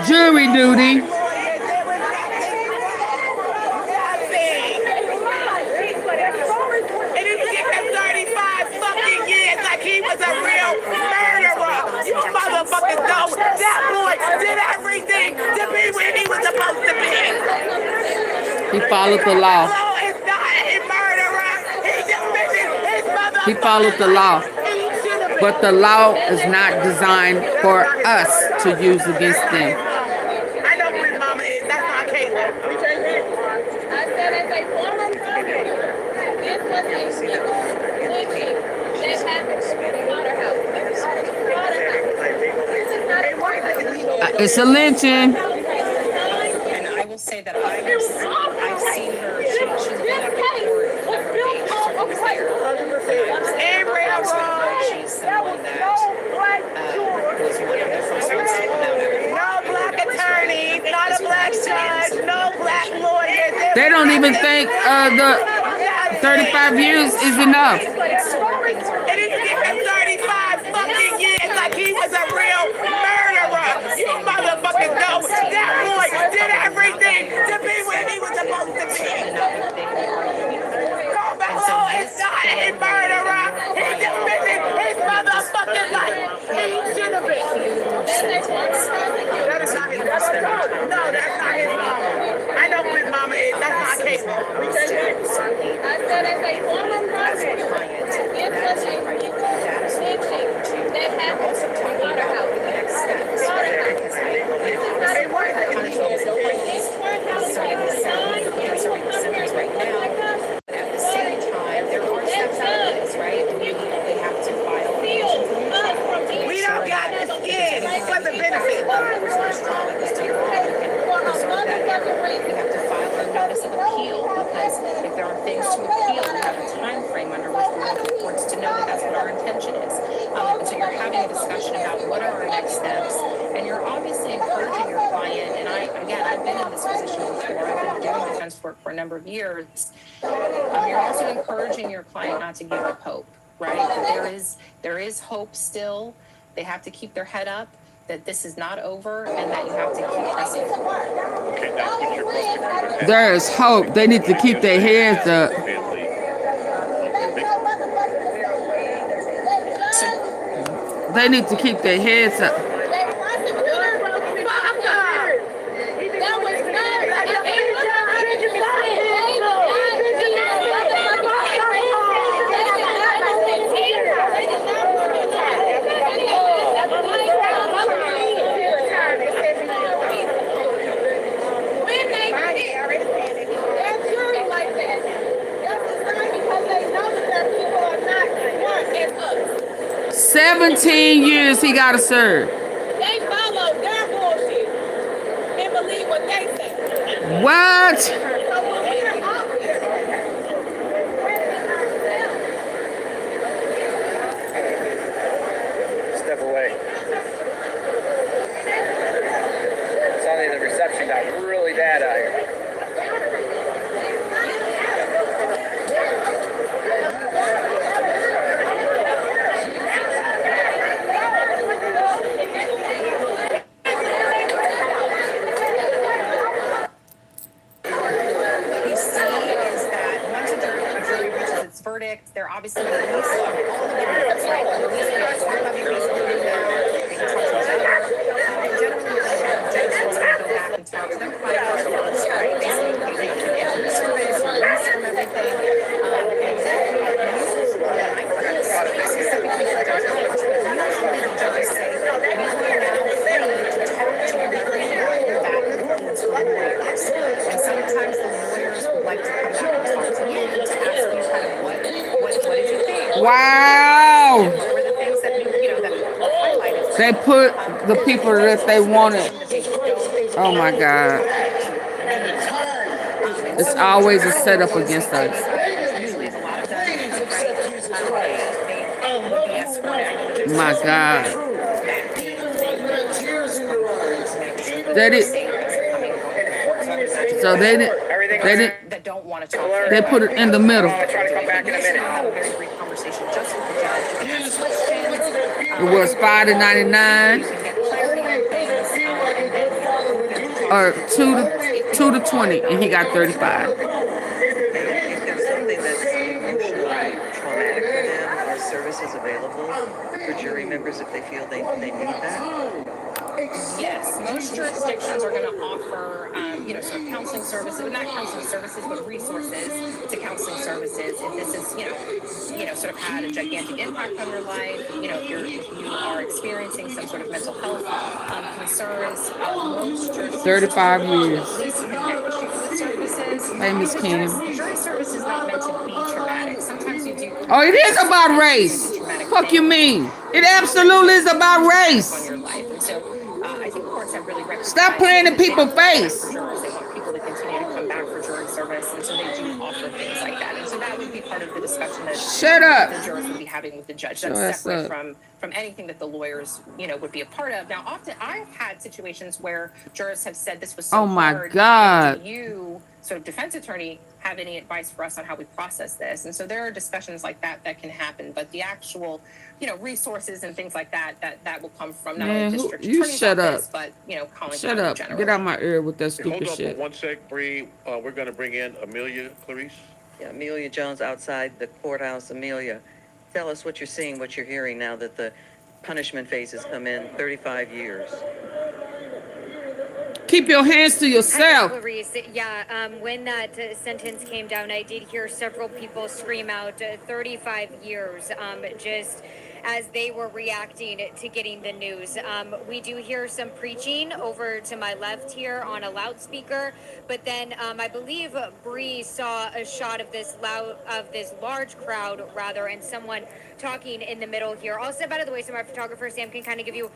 jury duty. And he get him 35 fucking years like he was a real murderer. You motherfuckers know that boy did everything to be where he was supposed to be. He followed the law. Karmelo is not a murderer. He defended his motherfucking He followed the law. But the law is not designed for us to use against them. I know who his mama is. That's not Kayla. I said as a former mother, this was a lynching that happened in the slaughterhouse. It's a lynching. And I will say that I've seen her. She's been at the court a number of days. She's always there. She's someone that was one of the first ones to come out. No black attorneys, not a black judge, no black lawyers. They don't even think the 35 years is enough. And he gave him 35 fucking years like he was a real murderer. You motherfuckers know that boy did everything to be where he was supposed to be. Karmelo is not a murderer. He defended his motherfucking life. He should have been. That is not his mama. No, that's not his mama. I know who his mama is. That's not Kayla. I said as a former mother, it was a lynching that happened in the slaughterhouse. Right now, but at the same time, there are steps out of this, right? They have to file a motion to retrial. We don't got this skin for the benefit. We have to file a notice of appeal because if there are things to appeal, we have a time frame under which we want the courts to know that that's what our intention is. And so you're having a discussion about what are our next steps, and you're obviously encouraging your client. And I've been in this position before. I've been doing defense work for a number of years. You're also encouraging your client not to give up hope, right? That there is hope still. They have to keep their head up, that this is not over, and that you have to keep pressing forward. Okay, that's what you're supposed to do. There is hope. They need to keep their heads up. They need to keep their heads up. When they that people are not smart as us. 17 years he got to serve. They follow their bullshit and believe what they say. What? So when we're out here, Step away. Suddenly the reception got really bad out here. What you see is that once a jury reaches its verdict, they're obviously released on all of the evidence, right? They're released on all of the evidence that they know. They can talk to each other. Generally, the judge will go back and talk to their clients, right? Basically, they can get the surveys, release from everything. And usually, I couldn't speak specifically for Judge Lynch, but usually the judges say, we will allow you to talk to everybody about your back and forth to the lawyers. And sometimes the lawyers would like to come back and talk to you to Wow. Those were the things that that were highlighted. They put the people that they wanted. Oh my God. It's always a setup against us. Usually is a lot of them, right? They would be escorted. My God. They They did. So they didn't. They didn't. that don't want to talk. They put it in the middle. Try to come back in a minute. Have a very brief conversation just with the judge. It was $5 to $99 or two to 20, and he got 35. If there's something that's emotionally traumatic for them, are services available for jury members if they feel they need that? Yes, most jurisdictions are going to offer, sort of counseling services, not counseling services, but resources to counseling services. If this is, sort of had a gigantic impact on your life, if you are experiencing some sort of mental health concerns, most jurisdictions 35 years. at least connect you with services. Hey, Miss Kim. Jury service is not meant to be traumatic. Sometimes you do. Oh, it is about race. Fuck you mean? It absolutely is about race. On your life. And so I think courts have really recognized. Stop playing in people's face. They want people to continue to come back for jury service, and so they do offer things like that. And so that would be part of the discussion that Shut up. the jurors would be having with the judge. That's separate from anything that the lawyers, would be a part of. Now, often I've had situations where jurors have said this was so Oh my hard. God. Do you, sort of defense attorney, have any advice for us on how we process this? And so there are discussions like that that can happen, but the actual, resources and things like that will come from not only district attorney's shut office, up. but Collin Shut County up. in general. Get out my ear with that Hold stupid on shit. for one sec, Bree. We're going to bring in Amelia Clarice. Yeah, Amelia Jones outside the courthouse. Amelia, tell us what you're seeing, what you're hearing now that the punishment phase has come in 35 years. Keep your hands to yourself. Clarice, when that sentence came down, I did hear several people scream out 35 years, just as they were reacting to getting the news. We do hear some preaching over to my left here on a loudspeaker, but then I believe Bree saw a shot of this large crowd, and someone talking in the middle here. I'll step out of the way so my photographer Sam can kind of give you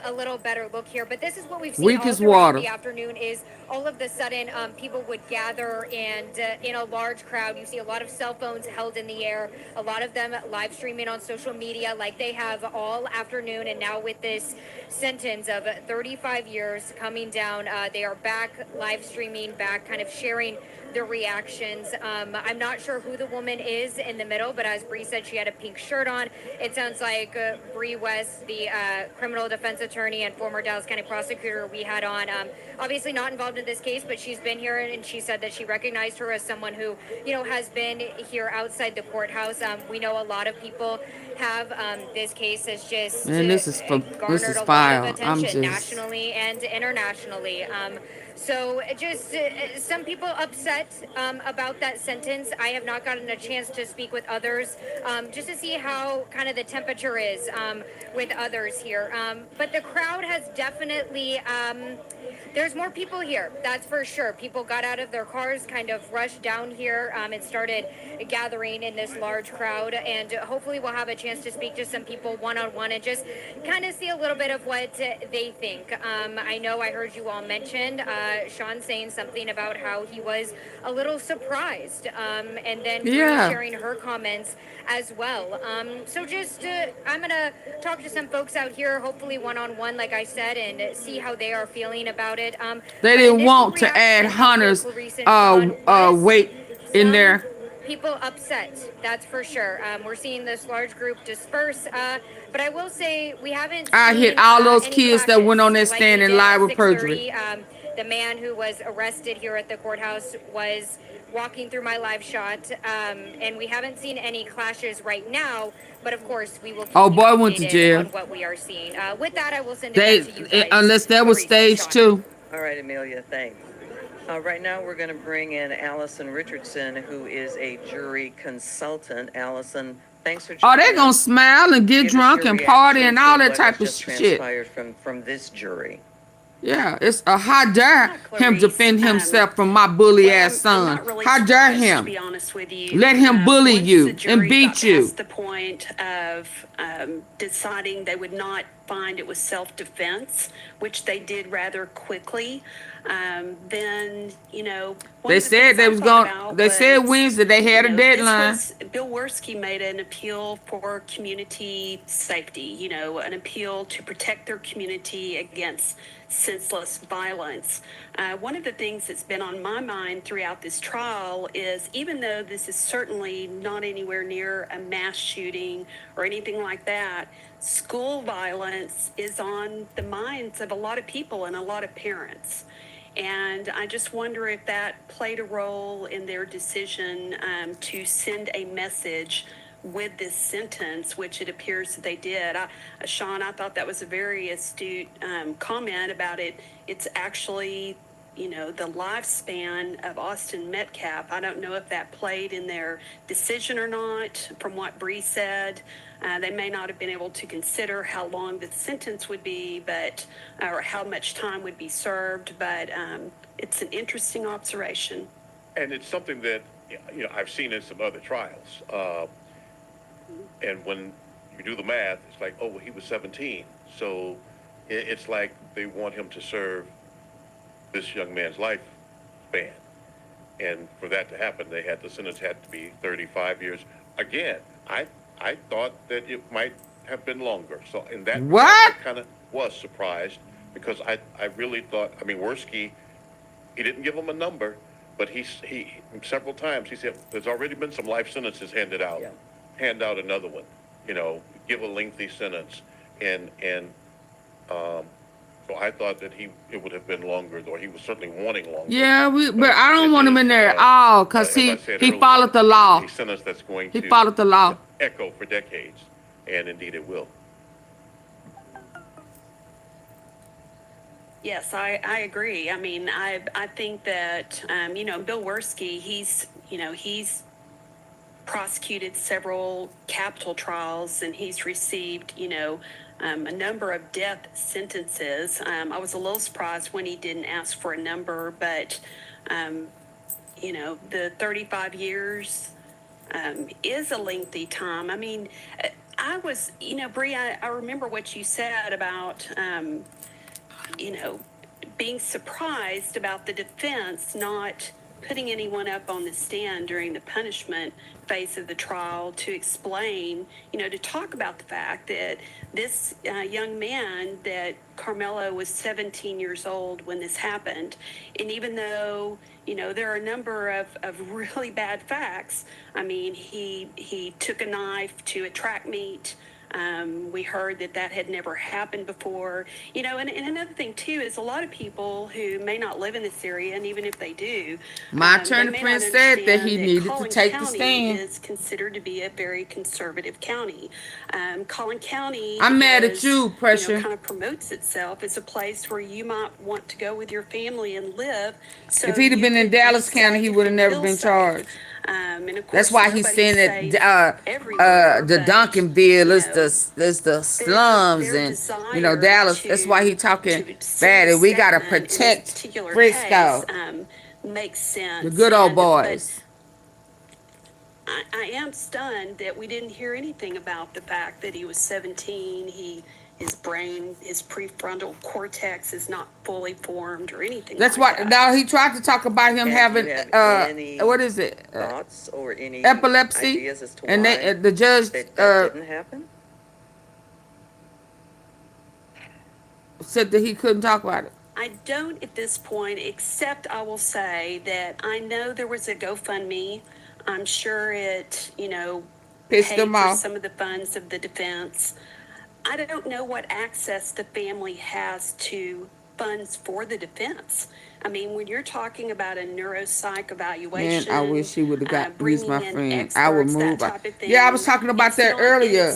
a little better look here. But this is what we've seen Weak all as throughout water. the afternoon is all of the sudden people would gather and in a large crowd. You see a lot of cell phones held in the air, a lot of them live streaming on social media like they have all afternoon. And now with this sentence of 35 years coming down, they are back live streaming, back kind of sharing the reactions. I'm not sure who the woman is in the middle, but as Bree said, she had a pink shirt on. It sounds like Bree West, the criminal defense attorney and former Dallas County prosecutor we had on, obviously not involved in this case, but she's been here, and she said that she recognized her as someone who, has been here outside the courthouse. We know a lot of people have. This case has just This is garnered a fire. lot of attention nationally and internationally. So just some people upset about that sentence. I have not gotten a chance to speak with others just to see how kind of the temperature is with others here. But the crowd has definitely, there's more people here, that's for sure. People got out of their cars, kind of rushed down here and started gathering in this large crowd. And hopefully we'll have a chance to speak to some people one-on-one and just kind of see a little bit of what they think. I know I heard you all mention Sean saying something about how he was a little surprised, and then sharing her comments as well. So just, I'm going to talk to some folks out here, hopefully one-on-one, like I said, and see how they are feeling about it. They didn't want to add Hunter's weight in there. People upset, that's for sure. We're seeing this large group disperse, but I will say we haven't I hit all those kids that went on that stand and lied with perjury. The man who was arrested here at the courthouse was walking through my live shot, and we haven't seen any clashes right now, but of course we will keep you went to updated jail. on what we are seeing. With that, I will send it back to you guys. Unless that was stage 2. All right, Amelia, thanks. Right now, we're going to bring in Allison Richardson, who is a jury consultant. Allison, thanks for joining they're going to smile and get drunk and party and all that type of shit. Transpired from this jury. Yeah, it's a how dare Hi, him Clarice. defend himself from my bully Well, ass I'm son. not really How dare surprised, to him? be honest with you. Let him bully Once the you and jury got beat you. past the point of deciding they would not find it was self-defense, which they did rather quickly, then, you know, one They of the said things they I was thought going. about They said was, Wednesday they had you a know, deadline. Bill Worski made an appeal for community safety, you know, an appeal to protect their community against senseless violence. One of the things that's been on my mind throughout this trial is, even though this is certainly not anywhere near a mass shooting or anything like that, school violence is on the minds of a lot of people and a lot of parents. And I just wonder if that played a role in their decision to send a message with this sentence, which it appears that they did. Sean, I thought that was a very astute comment about it. It's actually, you know, the lifespan of Austin Metcalf. I don't know if that played in their decision or not. From what Bree said, they may not have been able to consider how long the sentence would be, but or how much time would be served. But it's an interesting observation. And it's something that, you know, I've seen in some other trials. And when you do the math, it's like, oh, well, he was 17. So it's like they want him to serve this young man's life span. And for that to happen, the sentence had to be 35 years. Again, I thought that it might have been longer. So in that What? I kind of was surprised, because I really thought, I mean, Worski, he didn't give him a number, but he several times he said there's already been some life sentences handed out. Yeah. Hand out another one, you know, give a lengthy sentence, and so I thought that it would have been longer, or he was certainly wanting longer. Yeah, but I don't want him in there at all, because he followed the law. A sentence that's going He to followed the law. echo for decades, and indeed it will. Yes, I agree. I mean, I think that, you know, Bill Worski, he's prosecuted several capital trials, and he's received, you know, a number of death sentences. I was a little surprised when he didn't ask for a number, but, you know, the 35 years is a lengthy time. I mean, I was, you know, Bree, I remember what you said about, you know, being surprised about the defense not putting anyone up on the stand during the punishment phase of the trial to explain, you know, to talk about the fact that this young man, that Karmelo was 17 years old when this happened. And even though, you know, there are a number of really bad facts. I mean, he took a knife to a track meet. We heard that had never happened before. You know, and another thing, too, is a lot of people who may not live in this area, and even if they do, my attorney friend said that he needed to take the stand. Is considered to be a very conservative county. Collin County, I'm mad at you, Pressure. You know, kind of promotes itself as a place where you might want to go with your family and live. So if he'd have been in Dallas County, he would have never been charged. And of course, that's why he's saying that the Duncanville is the slums, and you know, Dallas. That's why he's talking bad, and we gotta protect Frisco. Makes sense. The good old boys. I am stunned that we didn't hear anything about the fact that he was 17. His brain, his prefrontal cortex is not fully formed or anything. That's like why. that. Now he tried to talk about him having what is it? Thoughts or any epilepsy, ideas as to and why the judge that didn't happen? Said that he couldn't talk about it. I don't at this point, except I will say that I know there was a GoFundMe. I'm sure it, you know, pissed paid them for off. some of the funds of the defense. I don't know what access the family has to funds for the defense. I mean, when you're talking about a neuropsych evaluation, man, I wish he would have got used my friend. Experts, I would move. Yeah, I was talking about that earlier.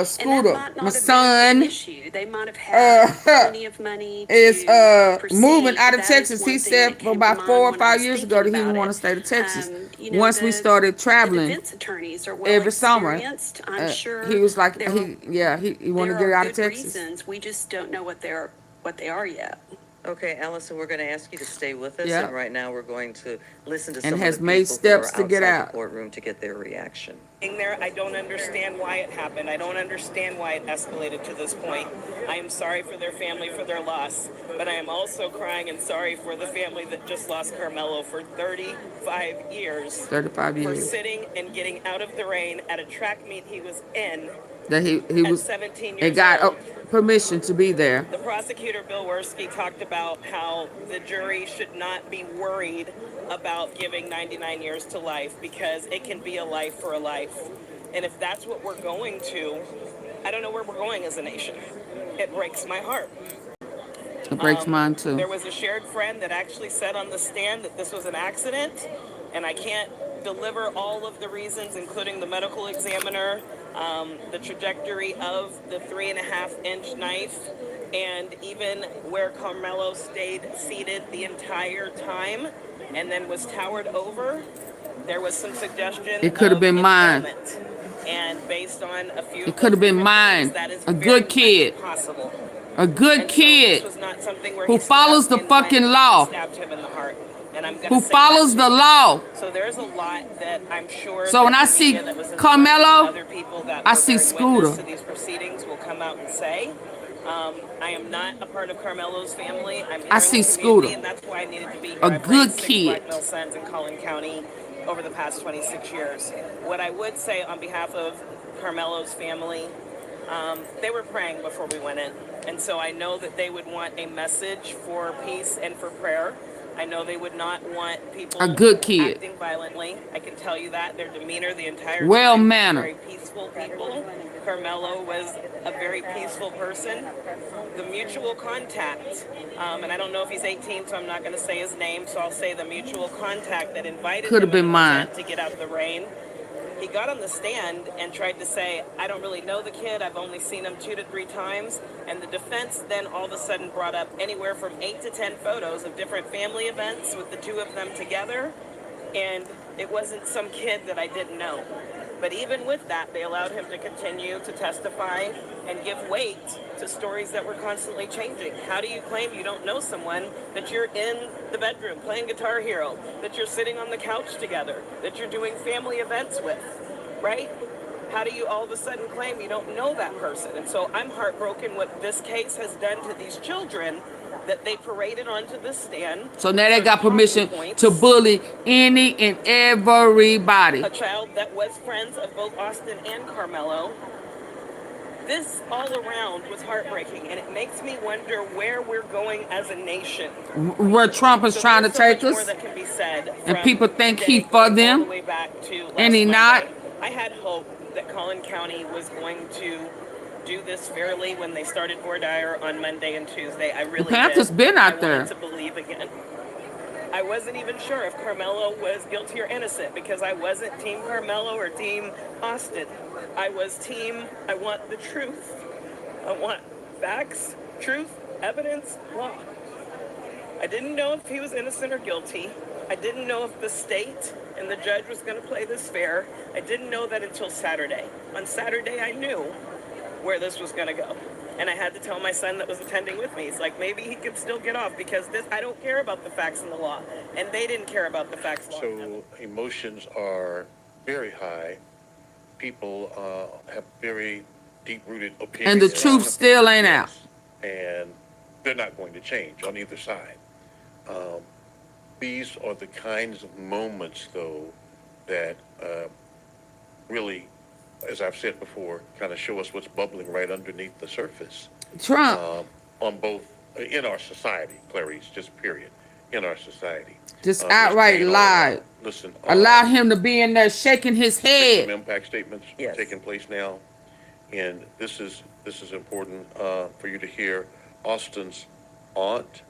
Scooter, my son, they might have had plenty of money is proceed, moving out of but Texas. He said for about 4 or 5 years ago that he didn't want to stay to Texas. You know, once we started traveling defense attorneys are well every summer, I'm sure he was like he wanted to get out of Texas. Reasons. We just don't know what they are yet. Okay, Allison, we're going to ask you to stay with us, Yeah. and right now we're going to listen to And some has of the made people who steps are to get outside out. the courtroom to get their reaction. There, I don't understand why it happened. I don't understand why it escalated to this point. I am sorry for their family for their loss, but I am also crying and sorry for the family that just lost Karmelo for 35 years. 35 For years. sitting and getting out of the rain at a track meet he was in That he at was 17 and years got old. permission to be there. The prosecutor, Bill Werski, talked about how the jury should not be worried about giving 99 years to life because it can be a life for a life. And if that's what we're going to, I don't know where we're going as a nation. It breaks my heart. It breaks mine too. There was a shared friend that actually said on the stand that this was an accident, and I can't deliver all of the reasons, including the medical examiner, the trajectory of the 3.5-inch knife, and even where Karmelo stayed seated the entire time and then was towered over. There was some suggestion It could have of been mine. impalement. And based on a few It could have been mine. that is A very good much kid. possible. A good And so kid this was not something where who he stood follows up the and fucking went law. and stabbed him in the heart. And I'm gonna Who say follows that the law. So there's a lot that I'm sure So when that I the see media that was in Karmelo, other people that I were see bearing witness Scooter. to these proceedings will come out and say. I am not a part of Karmelo's family. I'm here I in see the community, Scooter. and that's why I needed to be here. A I've good raised 6 kid. black male sons in Collin County over the past 26 years. What I would say on behalf of Karmelo's family, they were praying before we went in. And so I know that they would want a message for peace and for prayer. I know they would not want people A good kid. acting violently. I can tell you that. Their demeanor the entire Well time was mannered. very peaceful people. Karmelo was a very peaceful person. The mutual contact, and I don't know if he's 18, so I'm not going to say his name, so I'll say the mutual contact that invited Could him have been in an mine. event to get out of the rain. He got on the stand and tried to say, I don't really know the kid. I've only seen him 2 to 3 times. And the defense then all of a sudden brought up anywhere from 8 to 10 photos of different family events with the 2 of them together. And it wasn't some kid that I didn't know. But even with that, they allowed him to continue to testify and give weight to stories that were constantly changing. How do you claim you don't know someone that you're in the bedroom playing Guitar Hero, that you're sitting on the couch together, that you're doing family events with, right? How do you all of a sudden claim you don't know that person? And so I'm heartbroken what this case has done to these children that they paraded onto the stand. So now they for got permission talking points. to bully any and everybody. A child that was friends of both Austin and Karmelo. This all around was heartbreaking, and it makes me wonder where we're going as a nation. Where Trump is trying to there's so take much more us. that can be said And from people think today he for going all them. the way back to And he last not. Monday. I had hope that Collin County was going to do this fairly when they started voir dire on Monday and Tuesday. I really The Panthers did. been out I there. wanted to believe again. I wasn't even sure if Karmelo was guilty or innocent because I wasn't team Karmelo or team Austin. I was team, I want the truth. I want facts, truth, evidence, law. I didn't know if he was innocent or guilty. I didn't know if the state and the judge was going to play this fair. I didn't know that until Saturday. On Saturday, I knew where this was going to go. And I had to tell my son that was attending with me. It's like, maybe he could still get off because this, I don't care about the facts and the law. And they didn't care about the facts and the law. So emotions are very high. People have very deep-rooted opinions. And the truth still ain't out. And they're not going to change on either side. These are the kinds of moments, though, that really, as I've said before, kind of show us what's bubbling right underneath the surface. Trump. On both, in our society, Clarice, just period, in our society. Just outright lied. Listen. Allow him to be in there shaking his head. Some impact statements taking place now, and this is important for you to hear. Austin's aunt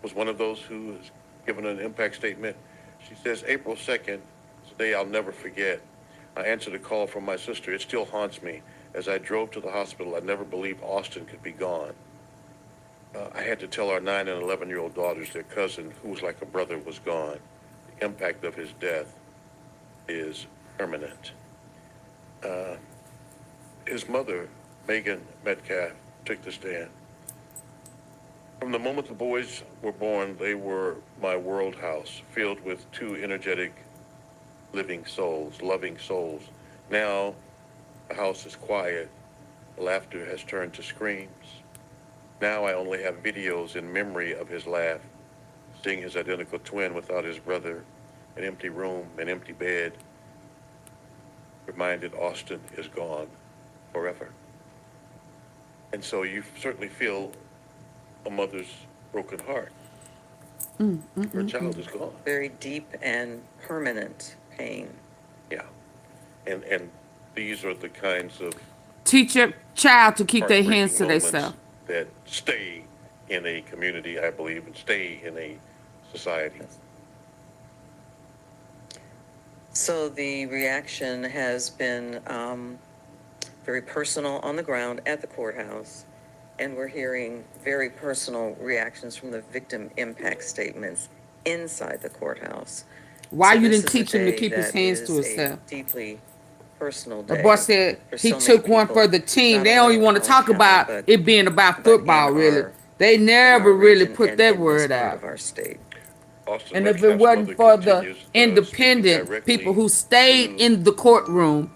was one of those who has given an impact statement. She says, April 2nd is a day I'll never forget. I answered a call from my sister. It still haunts me. As I drove to the hospital, I never believed Austin could be gone. I had to tell our 9 and 11-year-old daughters their cousin, who was like a brother, was gone. The impact of his death is permanent. His mother, Megan Metcalf, took the stand. From the moment the boys were born, they were my world house, filled with two energetic, living souls, loving souls. Now, the house is quiet. Laughter has turned to screams. Now I only have videos in memory of his laugh, seeing his identical twin without his brother, an empty room, an empty bed, reminded Austin is gone forever. And so you certainly feel a mother's broken heart. Her child is gone. Very deep and permanent pain. Yeah. And these are the kinds of Teach your child to keep their hands to heartbreaking themselves. moments that stay in a community, I believe, and stay in a society. So the reaction has been very personal on the ground at the courthouse, and we're hearing very personal reactions from the victim impact statements inside the courthouse. Why So you this didn't is a teach him to day keep his that hands to is a himself? deeply personal The day. boy said for he so many took one people, for the team. not They don't only even want to in talk our about county, it being about but football, in really. our- They in never our really region put and that in this word part out. of our state. Austin And if it Metcalf's wasn't mother for the continues, speaking independent directly people who stayed to in the courtroom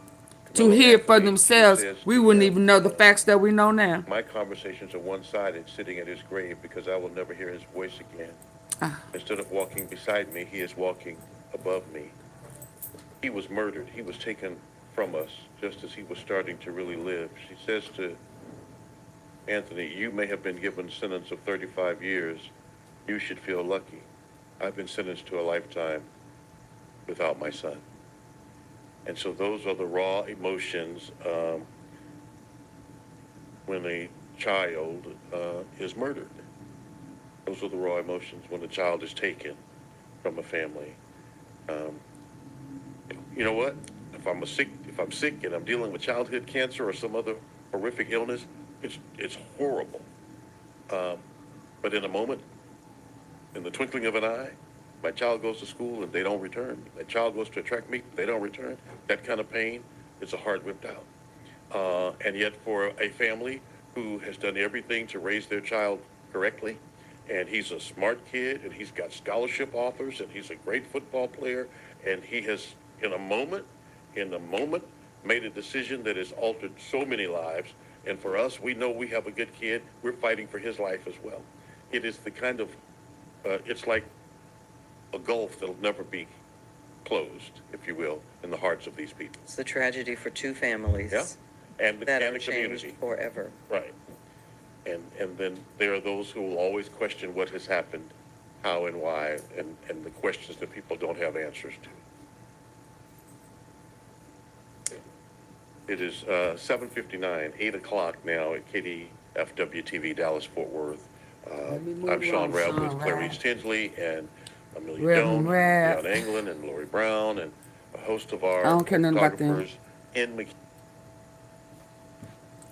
to Karmelo hear for Anthony. She themselves, says we to wouldn't him, even know the facts that we know now. my conversations are one-sided, sitting at his grave, because I will never hear his voice again. Instead of walking beside me, he is walking above me. He was murdered. He was taken from us just as he was starting to really live. She says to Anthony, you may have been given a sentence of 35 years. You should feel lucky. I've been sentenced to a lifetime without my son. And so those are the raw emotions when a child is murdered. Those are the raw emotions when a child is taken from a family. You know what? If I'm sick and I'm dealing with childhood cancer or some other horrific illness, it's horrible. But in a moment, in the twinkling of an eye, my child goes to school and they don't return. My child goes to a track meet, they don't return. That kind of pain is a heart ripped out. And yet for a family who has done everything to raise their child correctly, and he's a smart kid, and he's got scholarship offers, and he's a great football player, and he has, in a moment, made a decision that has altered so many lives. And for us, we know we have a good kid. We're fighting for his life as well. It is the kind of, it's like a gulf that'll never be closed, if you will, in the hearts of these people. It's the tragedy for two families. Yeah, and that the are community. changed forever. Right. And then there are those who will always question what has happened, how and why, and the questions that people don't have answers to. It is 7:59, 8 o'clock now at KDFW TV, Dallas-Fort Worth. I'm Sean Rabb with Clarice Tinsley and Amelia Reverend Doan, Rabb. Leon England, and Lori Brown, and a host of our I don't care nothing about them. photographers in McKinney.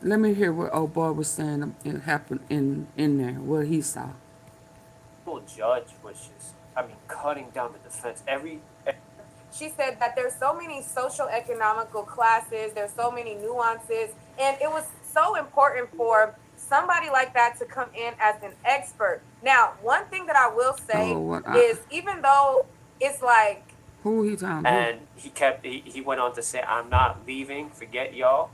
Let me hear what old boy was saying it happened in there, what he saw. Judge was just, cutting down the defense. She said that there's so many social economical classes, there's so many nuances, and it was so important for somebody like that to come in as an expert. Now, one thing that I will say is even though it's like... Who he talking And he went on to say, I'm not leaving, forget y'all.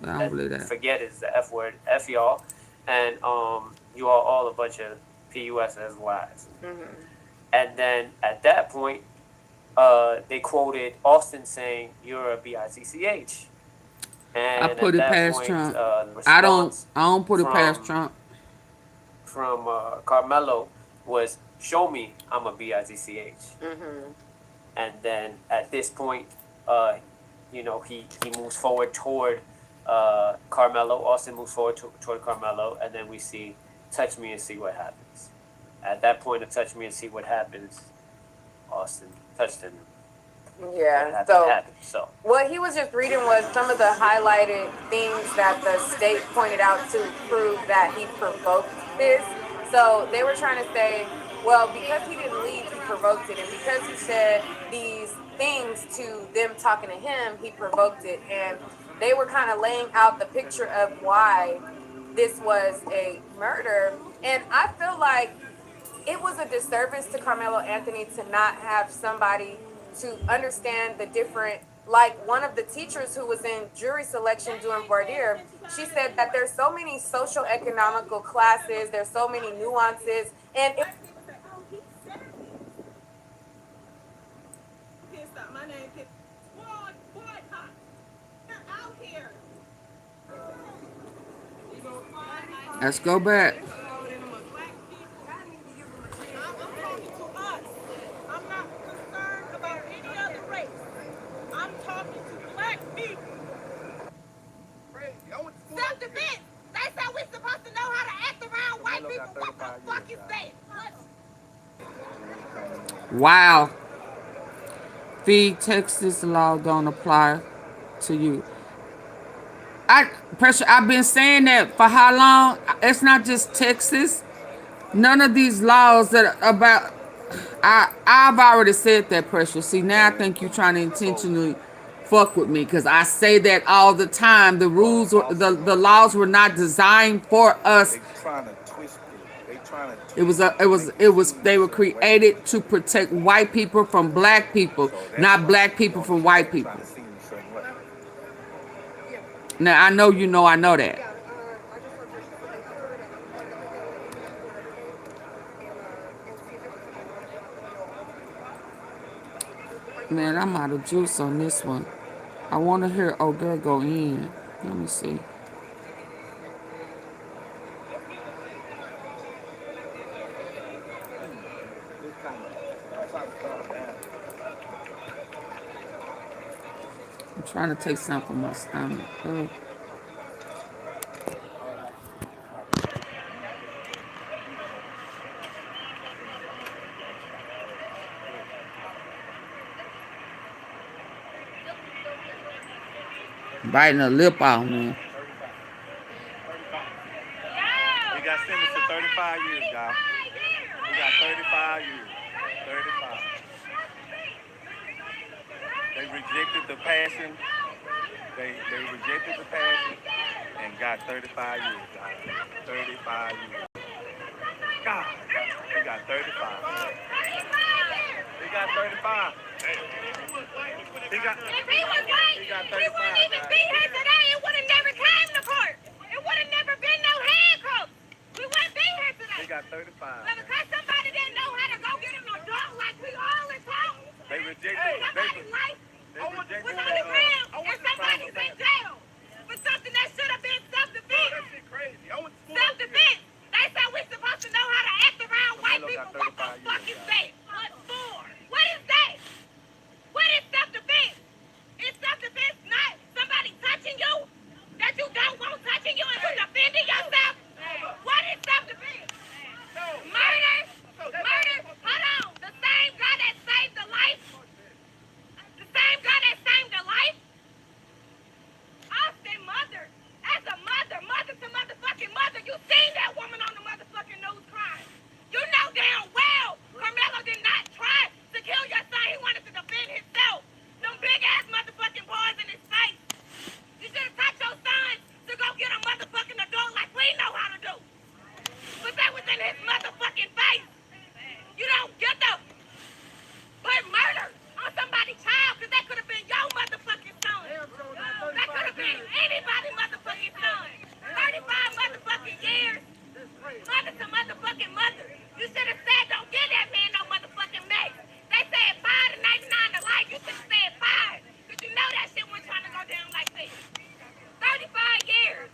I don't believe that. Forget is the F word, F y'all. And you are all a bunch of PUSs wives. And then at that point, they quoted Austin saying, you're a BICCH. And I put it at that past point, Trump. the I don't response put it past Trump. from Karmelo was, show me I'm a BICCH. And then at this point, he moves forward toward Karmelo. Austin moves forward toward Karmelo, and then we see touch me and see what happens. At that point of touch me and see what happens, Austin touched him. Yeah, so what he was just reading was some of the highlighted things that the state pointed out to prove that he provoked this. So they were trying to say, well, because he didn't leave, he provoked it. And because he said these things to them talking to him, he provoked it. And they were kind of laying out the picture of why this was a murder. And I feel like it was a disservice to Carmelo Anthony to not have somebody to understand the different, like one of the teachers who was in jury selection doing voir dire, she said that there's so many social economical classes, there's so many nuances, and it Let's go back. Self-defense. They said we're supposed to know how to act around white people. What the fuck is that? Wow. The Texas law don't apply to you. I've been saying that for how long? It's not just Texas. None of these laws that are about I've already said that, Pressure. See, now I think you're trying to intentionally fuck with me because I say that all the time. The rules, the laws were not designed for us. They were created to protect white people from black people, not black people from white people. Now, I know I know that. Man, I'm out of juice on this one. I want to hear old girl go in. Let me see. I'm trying to take something from my stomach. Biting a lip off, man. We got sentenced to 35 years, guys. We got 35 years. 35. They rejected the passion. They rejected the passion and got 35 years, guys. 35 years. God, we got 35. We got 35. If he was white, we wouldn't even be here today. It would have never came to court. It would have never been no handcuffs. We wouldn't be here today. We got 35. But because somebody didn't know how to go get him a dog like we all the time. They rejected somebody's life was on the ground and somebody's in jail for something that should have been self-defense. That shit crazy. Self-defense. They said we're supposed to know how to act around white people. What the fuck is that? What for? What is that? What is self-defense? Is self-defense not somebody touching you that you don't want touching you and you defending yourself? What is self-defense? Murder? Murder? Hold on. The same guy that saved the life? The same guy that saved the life? Austin mother. As a mother, mother to motherfucking mother, you seen that woman on the motherfucking news crying. You know damn well Karmelo did not try to kill your son. He wanted to defend himself. Them big ass motherfucking boys in his face. You should have taught your son to go get a motherfucking adult like we know how to do. But that was in his motherfucking face. You don't get to put murder on somebody's child because that could have been your motherfucking son. That could have been anybody's motherfucking son. 35 motherfucking years. Mother to motherfucking mother. You should have said don't give that man no motherfucking mess. They said 5 to 99 to life. You should have said 5. Because you know that shit wasn't trying to go down like this. 35 years.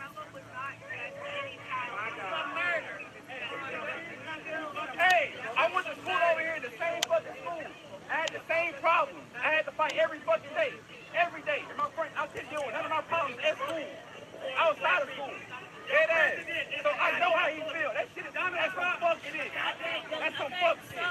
For murder. Hey, I went to school over here in the same fucking school. I had the same problems. I had to fight every fucking day. Every day. And my friend, I couldn't deal with none of my problems at school. Outside of school. Dead ass. So I know how he feel. That shit is that's some fuck it is. That's some fuck shit.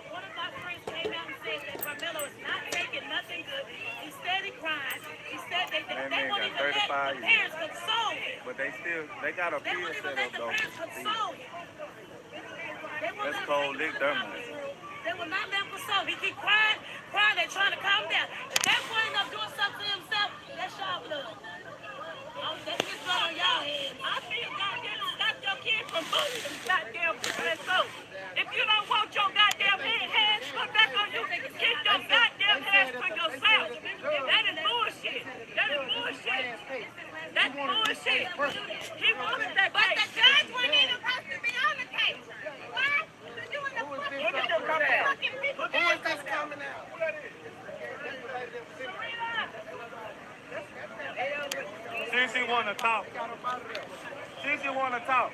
One of my friends came out and said that Karmelo is not taking nothing good. He said he cried. He said they won't even let the parents console him. But they got a appeal set up though. That's cold lick their mind. They will not let him console. He keep crying. They're trying to calm down. If that boy ain't up doing something to himself, that's y'all blood. That's his blood on y'all head. I feel God from bullying them goddamn people that so. If you don't want your goddamn hands put back on you, keep your goddamn hands for yourself. That is bullshit. That is bullshit. That's bullshit. He wanted that case. But the judge wasn't even supposed to be on the case. Why? You in the fucking people. Who is this coming out? She want to talk. She want to talk.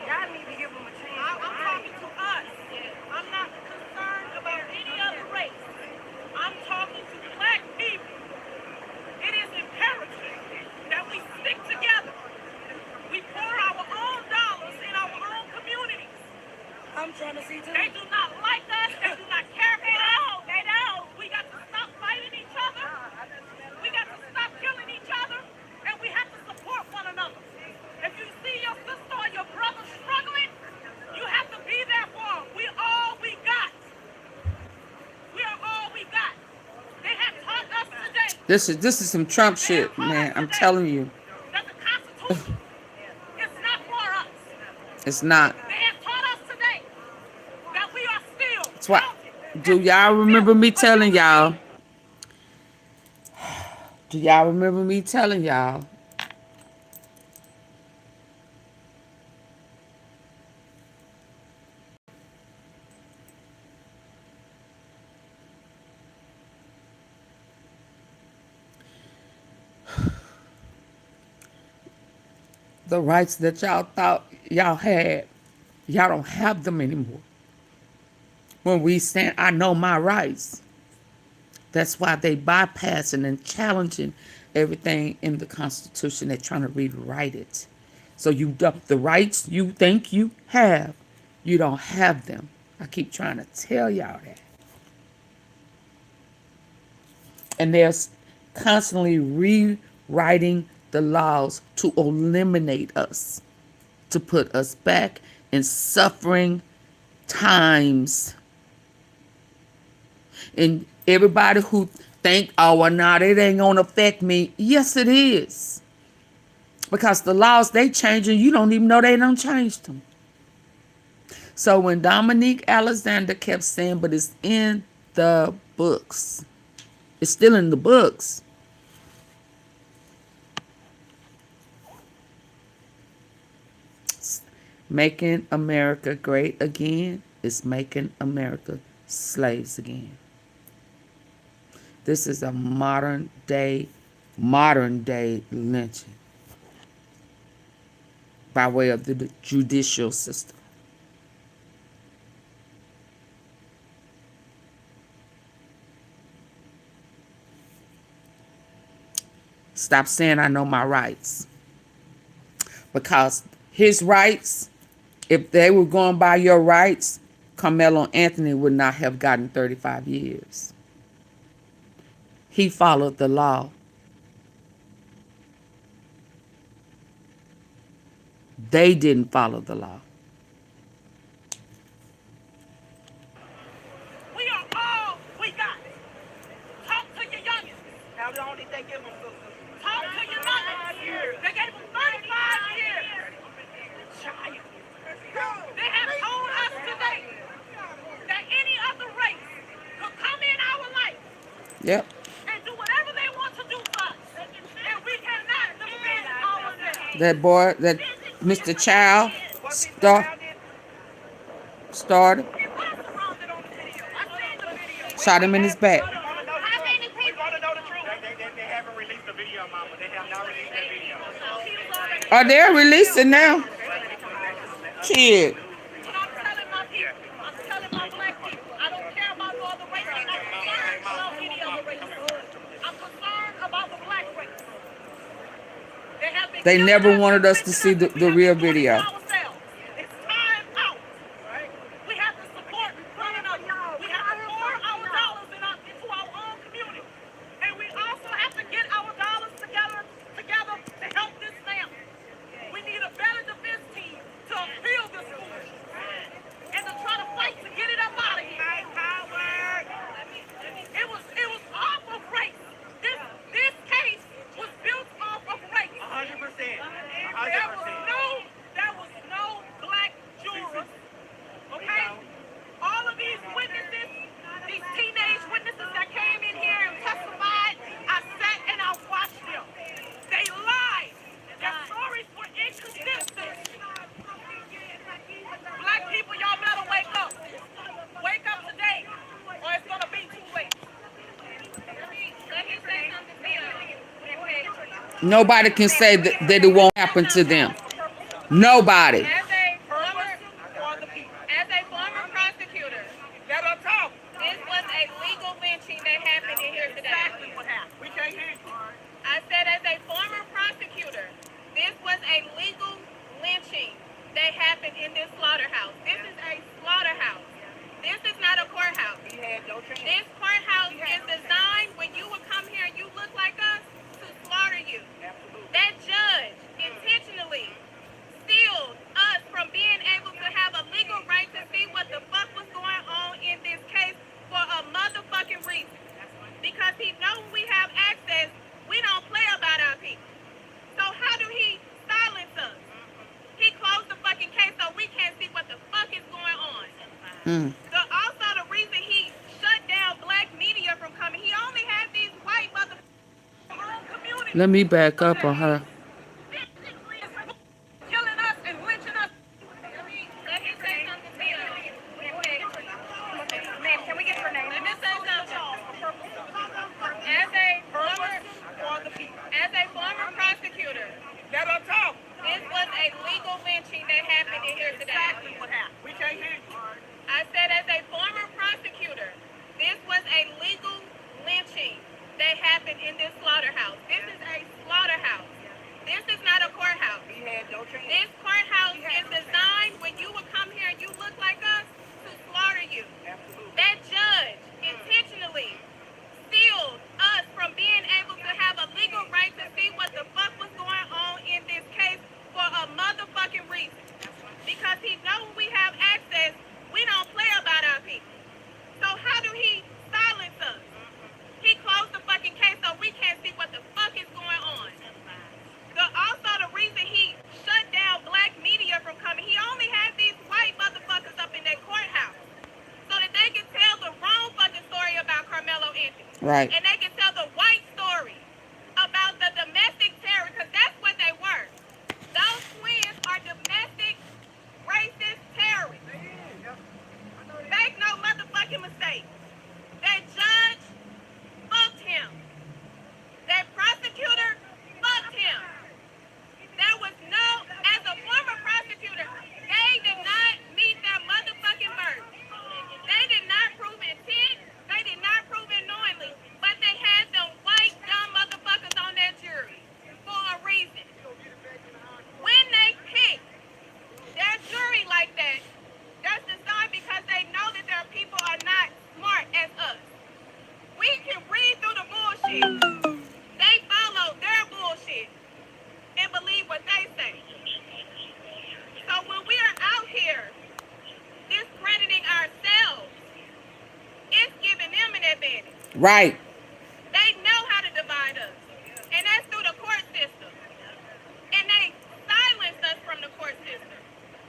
Y'all need to give them a chance. I'm talking to us. I'm not concerned about any other race. I'm talking to black people. It is imperative that we stick together. We pour our own dollars in our own communities. I'm trying to see too. They do not like us. They do not care for us. They don't. We got to stop fighting each other. We got to stop killing each other. And we have to support one another. If you see your sister or your brother struggling, you have to be there for them. We all we got. We are all we got. They have taught us today This is some Trump shit, man. I'm telling you. that the Constitution is not for us. It's not. They have taught us today that we are still. That's why. Do y'all remember me telling y'all? Do y'all remember me telling y'all? The rights that y'all thought y'all had, y'all don't have them anymore. When we stand, I know my rights. That's why they bypassing and challenging everything in the Constitution. They're trying to rewrite it. So you don't, the rights you think you have, you don't have them. I keep trying to tell y'all that. And they're constantly rewriting the laws to eliminate us, to put us back in suffering times. And everybody who think, oh, well, nah, it ain't gonna affect me. Yes, it is. Because the laws they changing, you don't even know they don't change them. So when Dominique Alexander kept saying, but it's in the books. It's still in the books. Making America great again is making America slaves again. This is a modern day lynching by way of the judicial system. Stop saying I know my rights. Because his rights, if they were going by your rights, Karmelo Anthony would not have gotten 35 years. He followed the law. They didn't follow the law. We are all we got. Talk to your youngins. How long did they give them, sisters? Talk to your youngins. They gave them 35 years. Child. They have told us today that any other race could come in our life Yep. and do whatever they want to do to us. And we cannot defend ourselves. That boy, that Mr. Child started. Shot him in his back. They haven't released the video, Mama. They have not released that video. Oh, they're releasing now. Kid. I'm telling my people, I'm telling my black people, I don't care about no other race, I'm not concerned about any other race. I'm concerned about the black race. They never wanted us to see the real video. It's time out. Nobody can say that it won't happen to them. Nobody. As a former prosecutor, that don't talk. This was a legal lynching that happened in here today. Exactly what happened. We can't hear you. I said, as a former prosecutor, this was a legal lynching that happened in this slaughterhouse. This is a slaughterhouse. This is not a courthouse. This courthouse is designed when you would come here and you look like us to slaughter you. That judge intentionally sealed us from being able to have a legal right to see what the fuck was going on in this case for a motherfucking reason. Because he knows we have access, we don't play about our people. So how do he silence us? He closed the fucking case so we can't see what the fuck is going on. Also the reason he shut down black media from coming, he only had these white motherfucking communities. Let me back up on her. Killing us and lynching us. Let me say something to you. Ma'am, can we get your name? Let me say something. As a former prosecutor, that don't talk. This was a legal lynching that happened in here today. Exactly what happened. We can't hear you. I said, as a former prosecutor, this was a legal lynching that happened in this slaughterhouse. This is a slaughterhouse. This is not a courthouse. This courthouse is designed when you would come here and you look like us to slaughter you. That judge intentionally sealed us from being able to have a legal right to see what the fuck was going on in this case for a motherfucking reason. Because he knows we have access, we don't play about our people. So how do he silence us? He closed the fucking case so we can't see what the fuck is going on. Also the reason he shut down black media from coming, he only had these white motherfuckers up in that courthouse so that they can tell the wrong fucking story about Karmelo Anthony. Right. And they can tell the white story about the domestic terror, because that's what they were. Those twins are domestic racist terrorists. Make no motherfucking mistake. That judge fucked him. That prosecutor fucked him. There was no, as a former prosecutor, they did not meet their motherfucking burden. They did not prove intent. They did not prove it knowingly. But they had them white, dumb motherfuckers on their jury for a reason. When they pick their jury like that, that's designed because they know that their people are not smart as us. We can read through the bullshit. They follow their bullshit and believe what they say. So when we are out here discrediting ourselves, it's giving them an advantage. Right. They know how to divide us. And that's through the court system. And they silence us from the court system.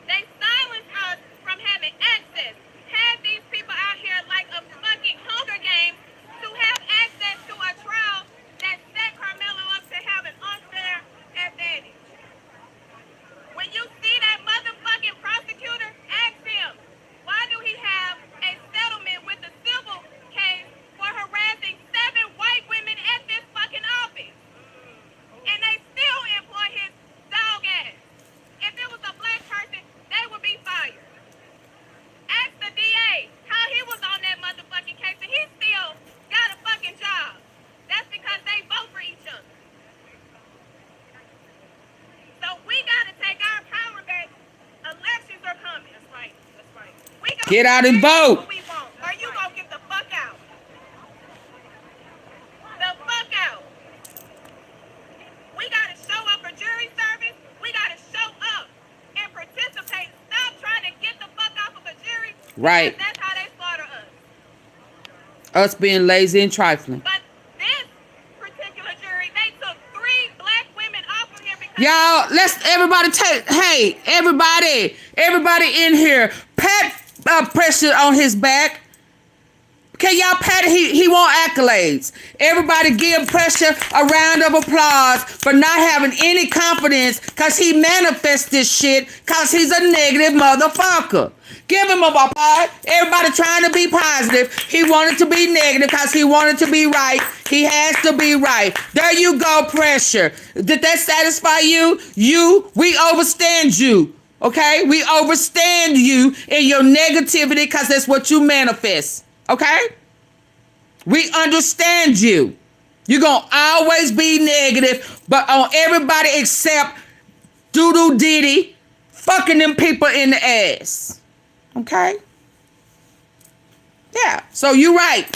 They silence us from having access. Have these people out here like a fucking Hunger Games to have access to a trial that set Karmelo up to have an unfair advantage. When you see that motherfucking prosecutor, ask him, why do he have a settlement with the civil case for harassing 7 white women at this fucking office? And they still employ his dog ass. If it was a black person, they would be fired. Ask the DA how he was on that motherfucking case and he still got a fucking job. That's because they vote for each other. So we gotta take our power back. Elections are coming. That's right. That's right. We gonna Get out and vote. what we want, or you gonna get the fuck out. The fuck out. We gotta show up for jury service. We gotta show up and participate. Stop trying to get the fuck off of a jury. Right. That's how they slaughter us. Us being lazy and trifling. But this particular jury, they took 3 black women off of here because Y'all, let's everybody take, hey, everybody in here, pat pressure on his back. Can y'all pat it? He want accolades. Everybody give Pressure a round of applause for not having any confidence because he manifests this shit because he's a negative motherfucker. Give him a applause. Everybody trying to be positive. He wanted to be negative because he wanted to be right. He has to be right. There you go, Pressure. Did that satisfy you? We overstand you. Okay? We overstand you in your negativity because that's what you manifest. Okay? We understand you. You're going to always be negative, but on everybody except Doodoo Diddy fucking them people in the ass. Okay? Yeah, so you're right.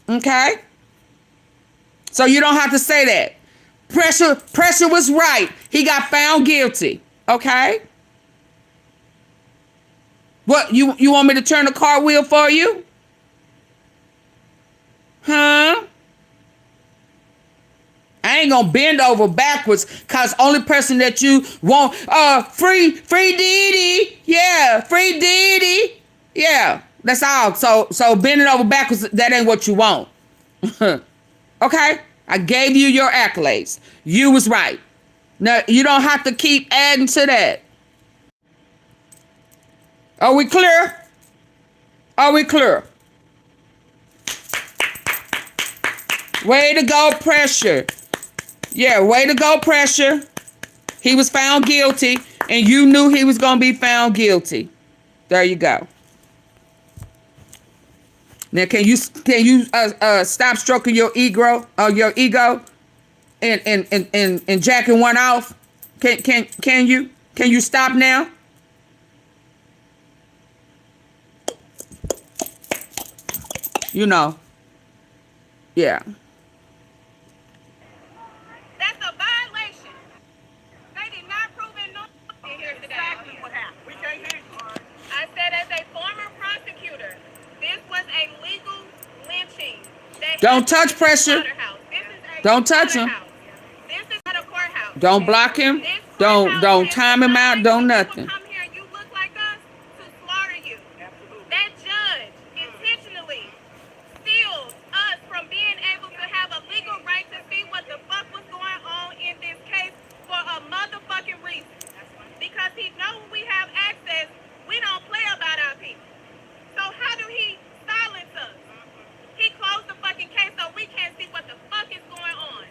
Okay? So you don't have to say that. Pressure was right. He got found guilty. Okay? What, you want me to turn the cartwheel for you? Huh? I ain't gonna bend over backwards cause only person that you want, free Diddy. Yeah, free Diddy. Yeah, that's all. So bending over backwards, that ain't what you want. Okay? I gave you your accolades. You was right. Now, you don't have to keep adding to that. Are we clear? Are we clear? Way to go, Pressure. Yeah, way to go, Pressure. He was found guilty, and you knew he was going to be found guilty. There you go. Now, can you stop stroking your ego, and jacking one off? Can you stop now? You know. Yeah. That's a violation. They did not prove it no here today. Exactly what happened. We can't hear you. I said as a former prosecutor, this was a legal lynching. Don't touch Pressure. Don't touch him. This is not a courthouse. Don't block him. Don't time him out. Don't nothing. Come here, you look like us to slaughter you. That judge intentionally steals us from being able to have a legal right to see what the fuck was going on in this case for a motherfucking reason. Because he knows we have access, we don't play about our people. So how do he silence us? He closed the fucking case so we can't see what the fuck is going on.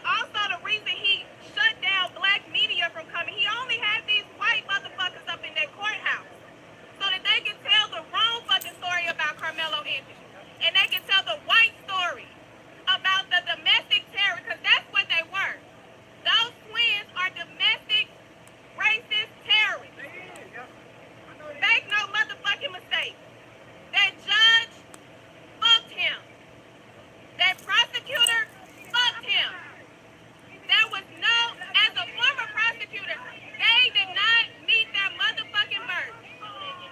Also the reason he shut down black media from coming, he only had these white motherfuckers up in that courthouse so that they can tell the wrong fucking story about Karmelo Anthony. And they can tell the white story about the domestic terror, because that's what they were. Those twins are domestic racist terrorists. Make no motherfucking mistake. That judge fucked him. That prosecutor fucked him. There was no, as a former prosecutor, they did not meet their motherfucking burden.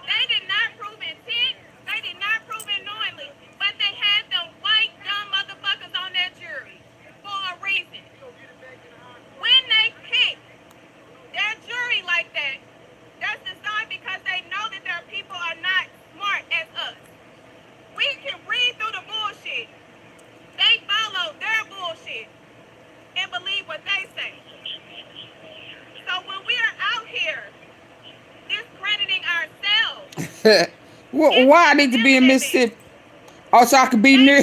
They did not prove intent. They did not prove it knowingly. But they had them white, dumb motherfuckers on their jury for a reason. When they pick their jury like that, that's designed because they know that their people are not smart as us. We can read through the bullshit. They follow their bullshit and believe what they say. So when we are out here discrediting ourselves, why I need to be in Mississippi? Oh, so I could be near.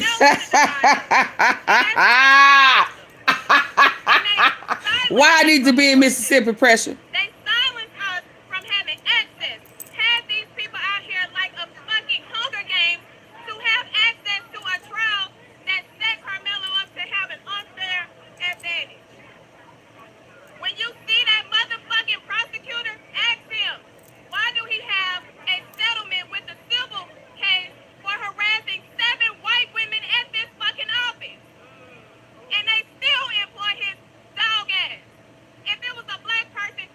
Why I need to be in Mississippi, Pressure? they silence us from having access. Have these people out here like a fucking Hunger Games to have access to a trial that set Karmelo up to have an unfair advantage. When you see that motherfucking prosecutor, ask him, why do he have a settlement with the civil case for harassing 7 white women at this fucking office? And they still employ his dog ass. If it was a black person,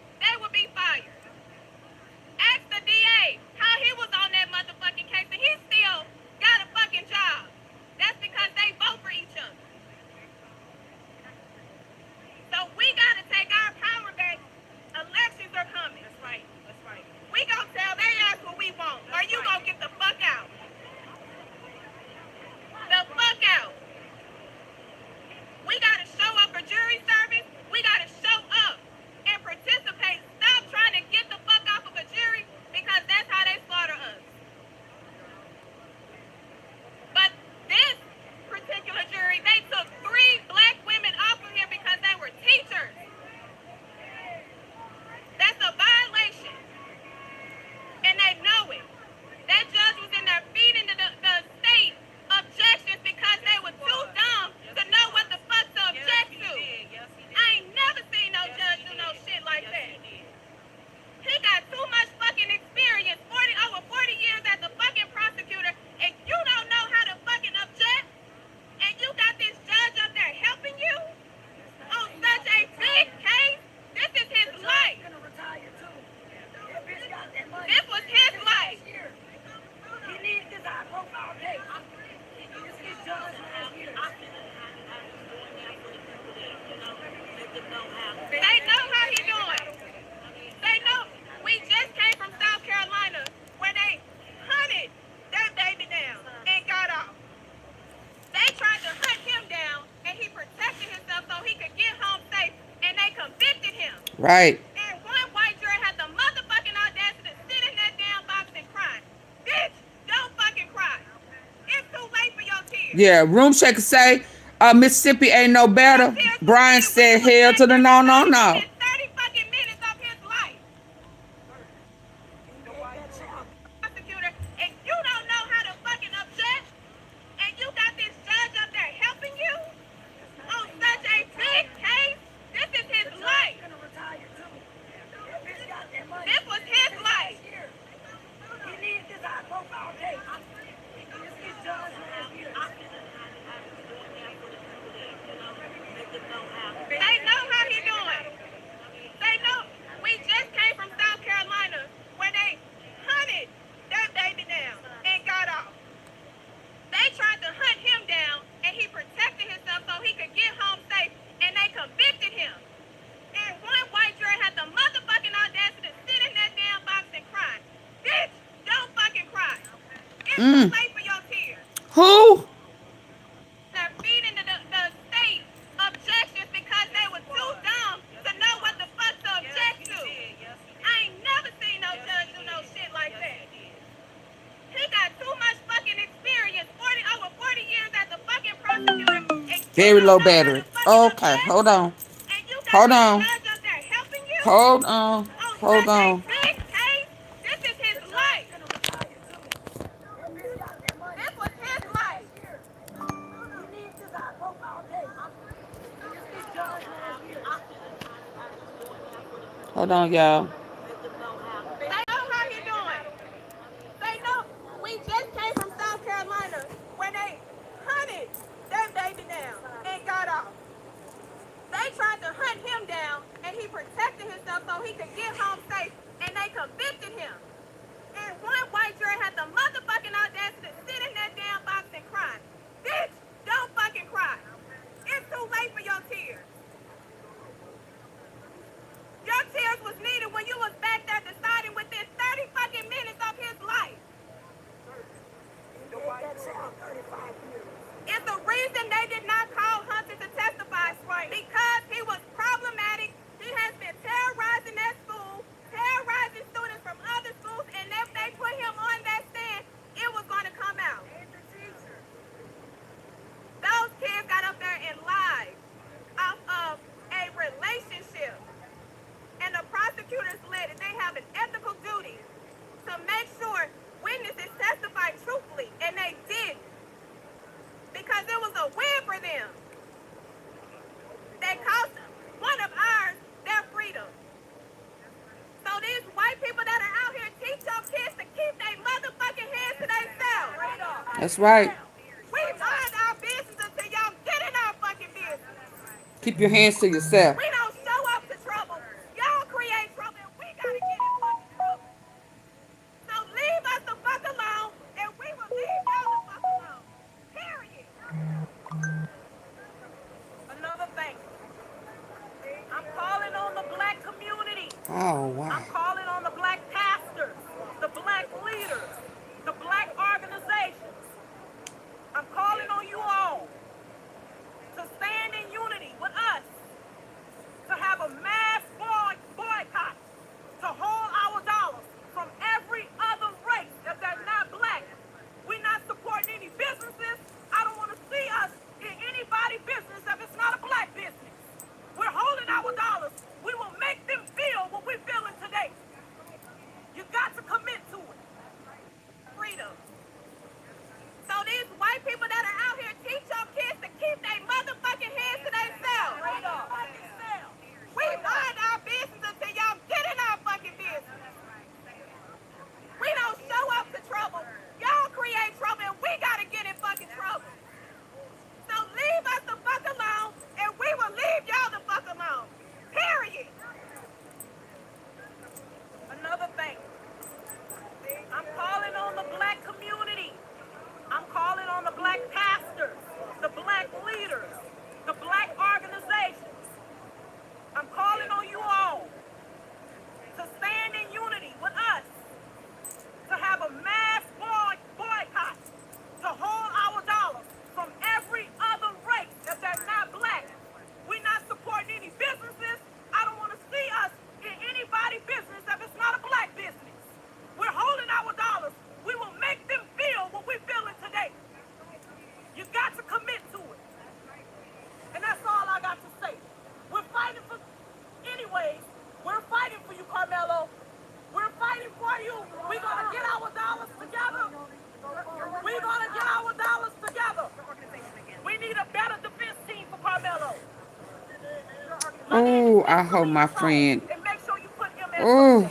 Right. And one white jury had the motherfucking audacity to sit in that damn box and cry. Bitch, don't fucking cry. It's too late for your tears. Yeah, Room Shaker say Mississippi ain't no better. Brian said hell to the no, no, no. 30 fucking minutes of his life. Prosecutor, and you don't know how to fucking object, and you got this judge up there helping you on such a big case. This is his life. This was his life. He needs this IDOLPH all day. They know how he doing. They know. We just came from South Carolina where they hunted that baby down and got off. They tried to hunt him down and he protected himself so he could get home safe, and they convicted him. And one white jury had the motherfucking audacity to sit in that damn box and cry. Bitch, don't fucking cry. It's too late for your tears. Who? They're feeding the state objections because they were too dumb to know what the fuck to object to. I ain't never seen no judge do no shit like that. He got too much fucking experience, over 40 years as a fucking prosecutor. Very low battery. Okay, hold on. Hold on. Hold on. Hold on. Big case, this is his life. This was his life. Hold on, y'all. They know how he doing. They know. We just came from South Carolina where they hunted that baby down and got off. They tried to hunt him down and he protected himself so he could get home safe, and they convicted him. And one white jury had the motherfucking audacity to sit in that damn box and cry. Bitch, don't fucking cry. It's too late for your tears. Your tears was needed when you was back there deciding within 30 fucking minutes of his life. It's the reason they did not call Hunter to testify, because he was problematic. He has been terrorizing that school, terrorizing students from other schools, and if they put him on that stand, it was going to come out. Those kids got up there and lied off of a relationship. And the prosecutors led it. They have an ethical duty to make sure witnesses testify truthfully, and they did, because it was a win for them. They cost one of ours their freedom. So these white people that are out here, teach your kids to keep their motherfucking hands to themselves. That's right. We mind our business until y'all get in our fucking business. Keep your hands to yourself. We don't show up to trouble. Y'all create trouble, and we gotta get in fucking trouble. So leave us the fuck alone, and we will leave y'all the fuck alone. Period. Another thing. I'm calling on the black community. Oh, wow. I'm calling on the black pastors, the black leaders, the black organizations. I'm calling on you all to stand in unity with us Oh, I hope my friend. Oh,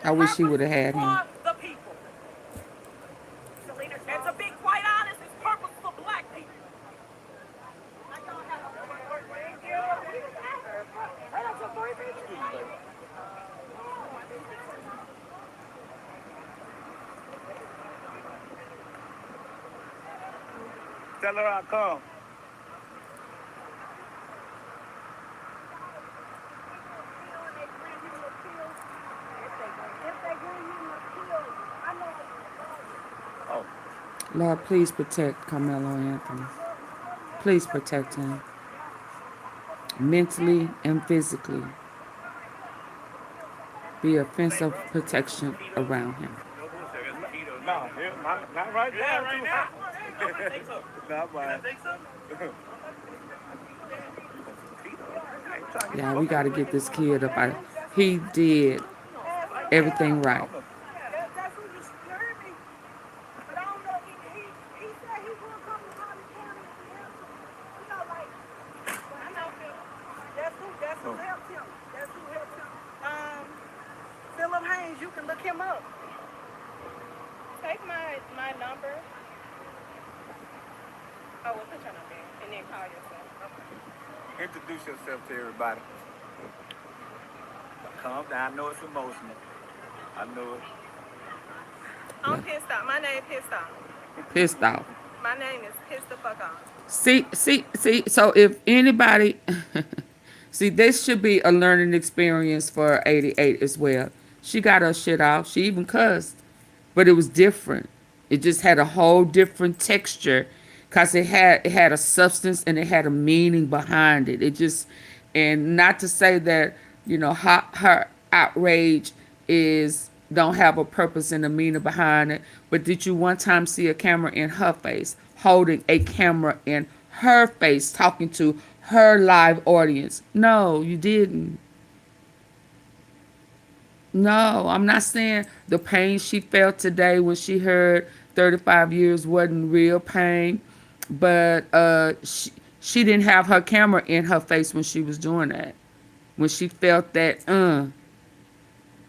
I wish he would have had him. The people. And to be quite honest, it's purpose for black people. Tell her I come. Lord, please protect Karmelo Anthony. Please protect him. Mentally and physically. Be a fence of protection around him. No, not right now. Right now. Not right. Yeah, we got to get this kid up. He did everything right. Philip Haynes, you can look him up. Take my number. Oh, we'll put your number in and then call yourself. Okay. Introduce yourself to everybody. Calm down. I know it's emotional. I know it. I'm pissed off. My name pissed off. Pissed off. My name is pissed the fuck off. See. So if anybody, see, this should be a learning experience for 88 as well. She got her shit off. She even cussed, but it was different. It just had a whole different texture, cause it had a substance and it had a meaning behind it. It just, and not to say that her outrage don't have a purpose and a meaning behind it. But did you one time see a camera in her face, holding a camera in her face, talking to her live audience? No, you didn't. No, I'm not saying the pain she felt today when she heard 35 years wasn't real pain, but she didn't have her camera in her face when she was doing that, when she felt that.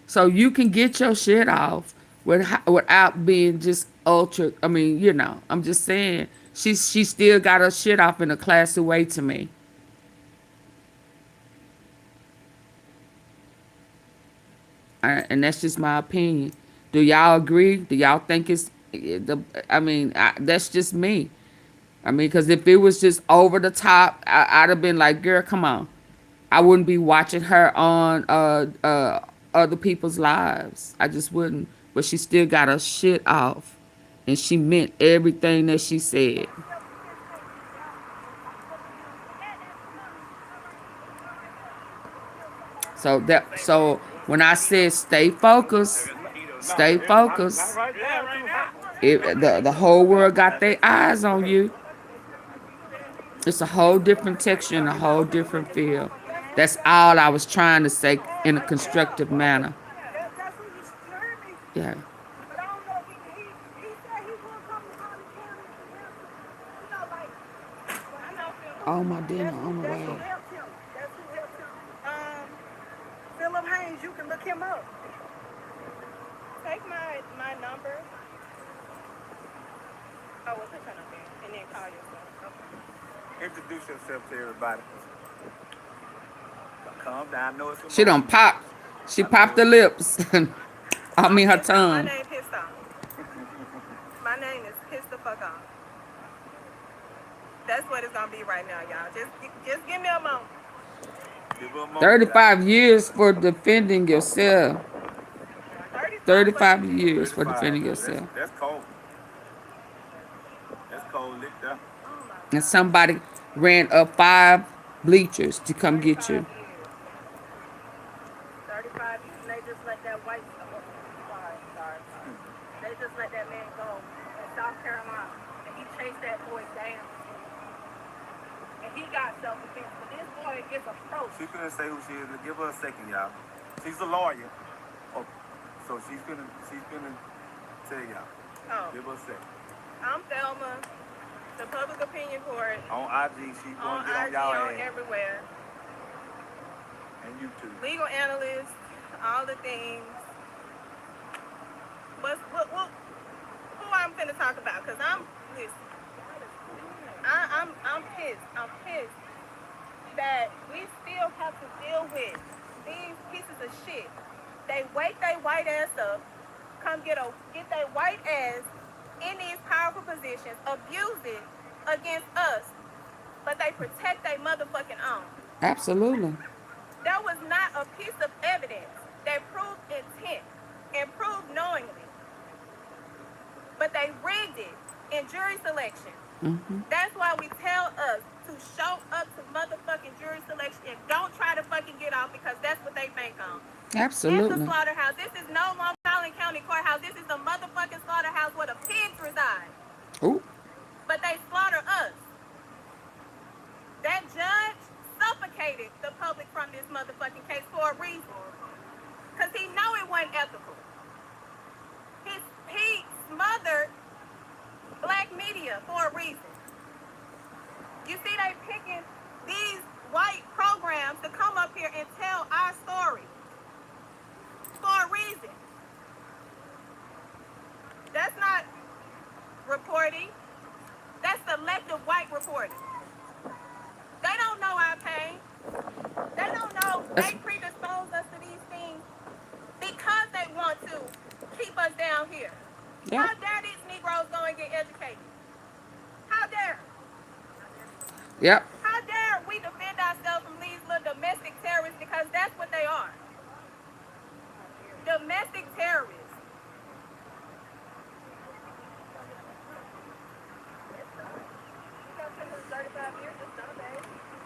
So you can get your shit off without being just ultra. I mean, I'm just saying she still got her shit off in a classy way to me. And that's just my opinion. Do y'all agree? Do y'all think it's that's just me. I mean, because if it was just over the top, I'd have been like, girl, come on. I wouldn't be watching her on other people's lives. I just wouldn't. But she still got her shit off. And she meant everything that she said. So when I said stay focused, the whole world got their eyes on you. It's a whole different texture and a whole different feel. That's all I was trying to say in a constructive manner. Yeah. Oh, my dinner on the way. Philip Haynes, you can look him up. Take my number. Oh, we'll put your number in and then call yourself. Okay. Introduce yourself to everybody. Calm down. I know it's emotional. She done pop. She popped the lips. I mean her tongue. My name pissed off. My name is pissed the fuck off. That's what it's gonna be right now, y'all. Just give me a moment. 35 years for defending yourself. 35 years for defending yourself. That's cold. That's cold licked up. And somebody ran up 5 bleachers to come get you. 35 years, and they just let that white. Sorry. They just let that man go in South Carolina, and he chased that boy down. And he got self-defense, but this boy gets approached. She's gonna say who she is. Give her a second, y'all. She's a lawyer. Oh, so she's gonna tell y'all. Oh. Give her a second. I'm Thelma, the public opinion court. On IG, she's gonna get on IG, y'all on ass. everywhere. And you too. Legal analyst, all the things. Who I'm finna talk about? Cause listen, I'm pissed. I'm pissed that we still have to deal with these pieces of shit. They wake their white ass up, come get their white ass in these powerful positions, abuse it against us, but they protect their motherfucking own. Absolutely. There was not a piece of evidence that proved intent and proved knowingly, but they rigged it in jury selection. Mm-hmm. That's why we tell us to show up to motherfucking jury selection and don't try to fucking get off because that's what they bank on. Absolutely. It's a slaughterhouse. This is no longer Allen County Courthouse. This is the motherfucking slaughterhouse where the pigs reside. Ooh. But they slaughter us. That judge suffocated the public from this motherfucking case for a reason. Because he know it wasn't ethical. He smothered black media for a reason. You see, they picking these white programs to come up here and tell our story for a reason. That's not reporting. That's selective white reporting. They don't know our pain. They don't know. They predispose us to these things because they want to keep us down here. Yep. How dare these Negroes go and get educated? How dare? Yep. How dare we defend ourselves from these little domestic terrorists because that's what they are. Domestic terrorists.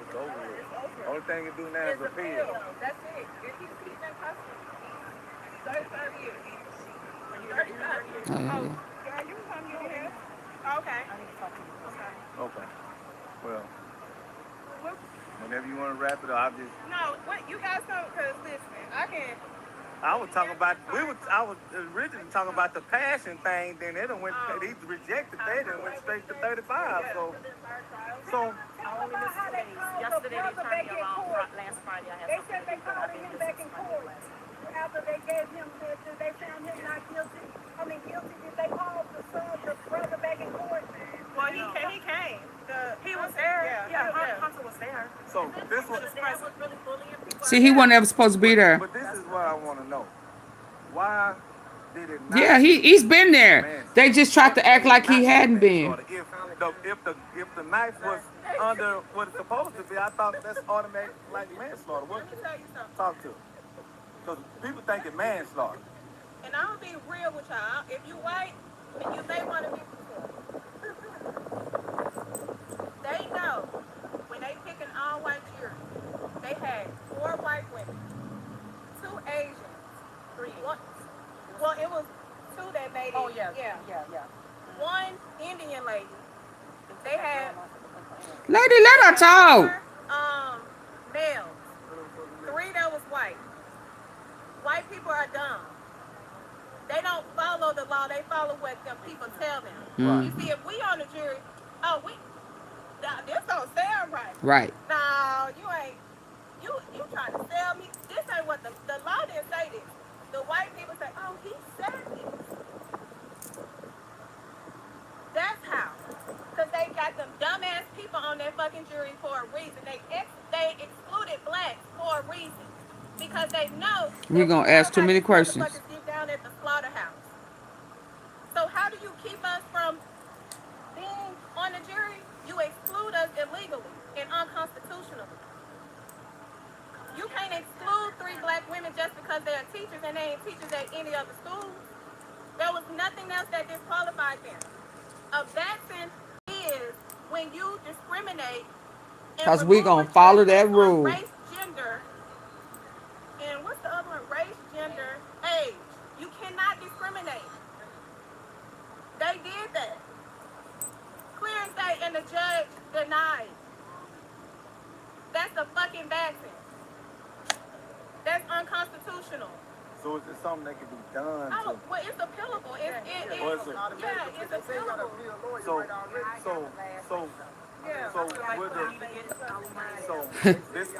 It's over with. Only thing you do now is appeal. That's it. If he's in custody, 35 years. 35 years. Oh, yeah. Girl, you can come here. Okay. Okay. Well, whenever you want to wrap it up, No, what you guys know? Cause listen, I was talking about, I was originally talking about the passion thing, then it went, he rejected that and went straight to 35, so. Yesterday they turned him out. Last Friday I had They said they called him back in court after they gave him, they found him not guilty. I mean guilty. Did they call the brother back in court? Well, he came. He was there. Yeah, Hunter was there. So this was really bullying people. See, he wasn't ever supposed to be there. But this is what I want to know. Why did it not? Yeah, he's been there. They just tried to act like he hadn't been. If the knife was under what it's supposed to be, I thought that's automatic like manslaughter. What? Let me tell you something. Talk to him. Because people think it's manslaughter. And I'm gonna be real with y'all. If you white and you may want to be they know when they pick an all-white jury, they had 4 white women, 2 Asians, 3. Well, it was 2 that made it. Oh yeah. 1 Indian lady. They had Lady, let her talk. males. 3 that was white. White people are dumb. They don't follow the law. They follow what the people tell them. Mm. You see, if we on the jury, this don't sound right. Right. No, you ain't. You trying to sell me? This ain't what the law didn't say this. The white people say, oh, he said this. That's how. Because they got them dumbass people on their fucking jury for a reason. They excluded blacks for a reason. Because they know We're going to ask too many questions. Get down at the slaughterhouse. So how do you keep us from being on the jury? You exclude us illegally and unconstitutionally. You can't exclude 3 black women just because they're teachers and they ain't teachers at any other schools. There was nothing else that disqualified them. A vaccine is when you discriminate. Because we're going to follow that rule. Race, gender, and what's the other one? Race, gender, age. You cannot discriminate. They did that. Clear and say, and the judge denied. That's a fucking vaccine. That's unconstitutional. So is it something that can be done? Oh, well, it's appealable. It's appealable. So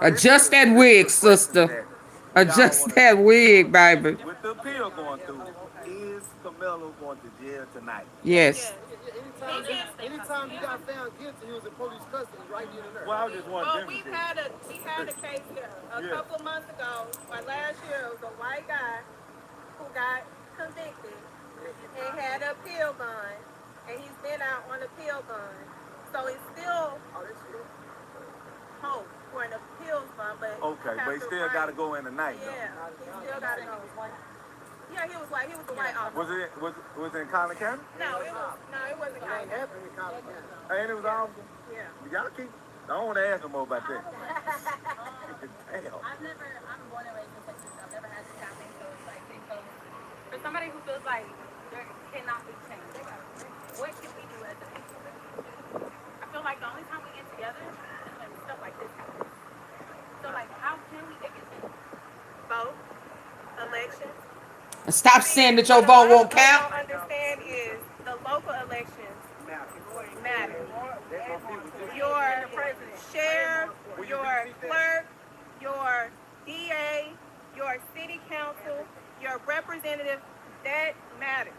Adjust that wig, sister. Adjust that wig, baby. With the appeal going through, is Karmelo going to jail tonight? Yes. Anytime he got found guilty, he was in police custody right then and there. Well, I was just wondering. Well, we had a case here a couple of months ago, or last year. It was a white guy who got convicted and had an appeal bond, and he's been out on appeal bond. So it's still hope for an appeals bond, but Okay, but he still got to go in tonight. Yeah, he still got to go. Yeah, he was white. He was a white officer. Was it in Collin County? No, it wasn't. And it was officer? Yeah. Y'all keep. I don't want to ask no more about that. Damn. I'm born and raised in Texas. I've never had this happen. So it's like, for somebody who feels like there cannot be change, what can we do as a people? I feel like the only time we get together is when stuff like this happens. So like, how can we make it change? Vote, elections. Stop saying that your vote won't count. What I don't understand is the local elections matter. Your sheriff, your clerk, your DA, your city council, your representative, that matters.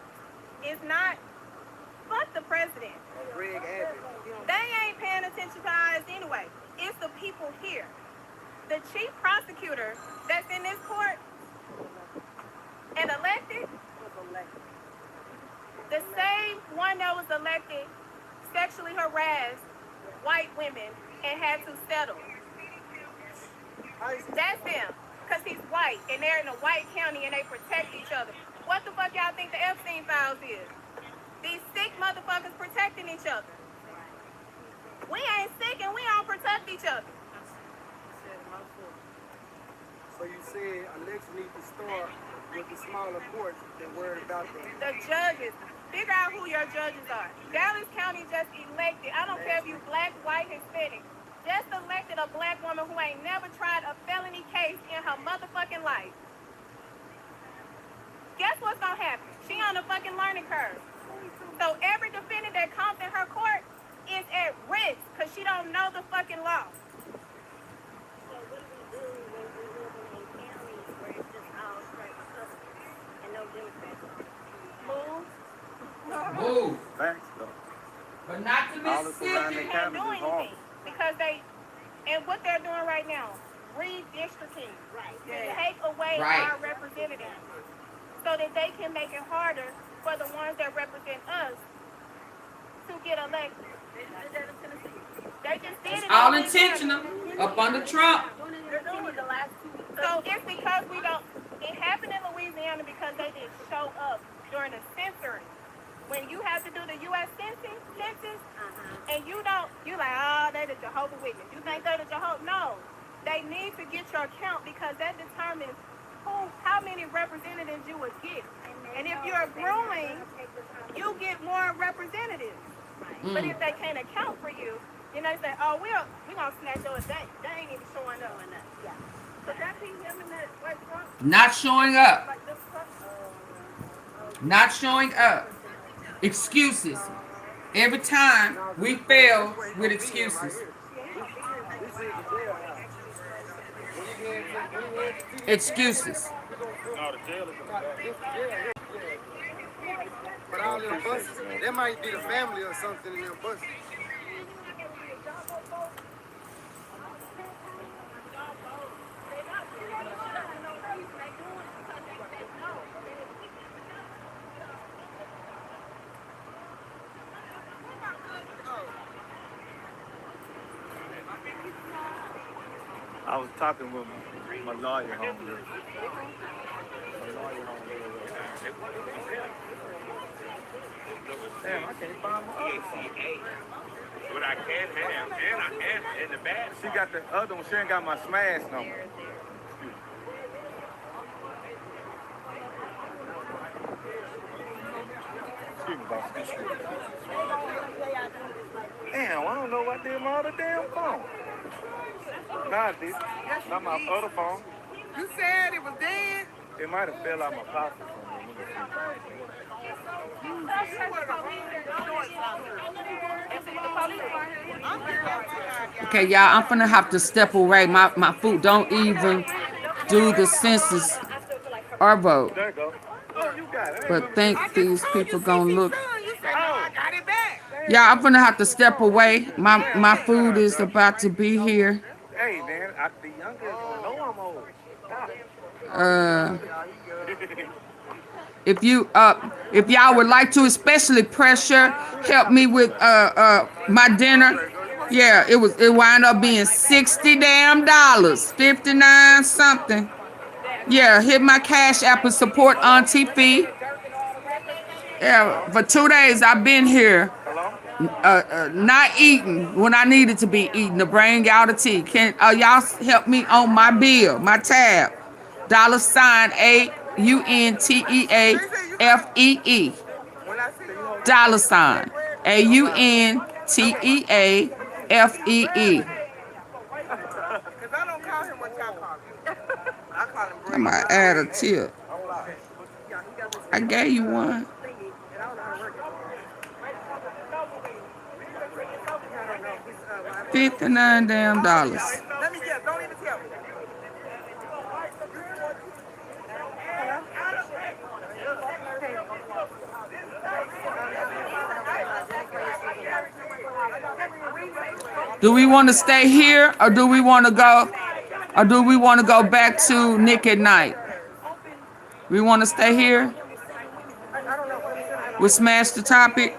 It's not, fuck the president. They ain't paying attention to us anyway. It's the people here. The chief prosecutor that's in this court and elected, the same one that was elected sexually harassed white women and had to settle. That's him, because he's white and they're in a white county and they protect each other. What the fuck y'all think the Epstein files is? These sick motherfuckers protecting each other. We ain't sick and we don't protect each other. So you said election needs to start with the smaller courts that worried about the judges. Figure out who your judges are. Dallas County just elected, I don't care if you black, white, Hispanic, just elected a black woman who ain't never tried a felony case in her motherfucking life. Guess what's gonna happen? She on a fucking learning curve. So every defendant that comes in her court is at risk because she don't know the fucking law. Move. Thanks, though. But not to All the surrounding They can't counties do is hard. anything because and what they're doing right now, redistricting, to take away our representatives so that they can make it harder for the ones that represent us to get elected. They just did it. All intentional. Up under Trump. They're doing it the last 2 weeks. So it's because we don't. It happened in Louisiana because they didn't show up during the censoring. When you have to do the U.S. census, and you don't, you like, oh, they the Jehovah's Witness. You think they're the Jehovah? No. They need to get your count because that determines how many representatives you would get. And if you're growing, you get more representatives. But if they can't account for you, then they say, oh, we're going to snatch yours. They ain't even showing up. Yeah. So that be him in that white truck? Not showing up. Not showing up. Excuses. Every time we fail with excuses. Excuses. But all them buses, there might be the family or something in them buses. I was talking with my lawyer home here. Damn, I can't find my other phone. But I can have, and I can in the bag. She got the other one. She ain't got my smash number. Excuse me, boss. Damn, I don't know what did my other damn phone. Nah, I did. Not my other phone. You said it was dead? It might have fell out my pocket somewhere. I'm here Okay, y'all, I'm finna have to step away. My food don't even do the census or vote. There you go. Oh, you got it. But think these people gonna look. You said, no, I got it back. Yeah, I'm gonna have to step away. My food is about to be here. Hey, man, the youngest know I'm old. Uh, if y'all would like to, especially pressure, help me with my dinner. Yeah, it wound up being $60 damn, 59 something. Yeah, hit my Cash App and support Auntie Fee. Yeah, for 2 days I've been here, not eating when I needed to be eating to bring y'all the tea. Can y'all help me on my bill, my tab? $AUNTEAFEE. $AUNTEAFEE. I might add a tip. I gave you one. $59 damn. Do we want to stay here or do we want to go back to Nick at Night? We want to stay here? We smash the topic.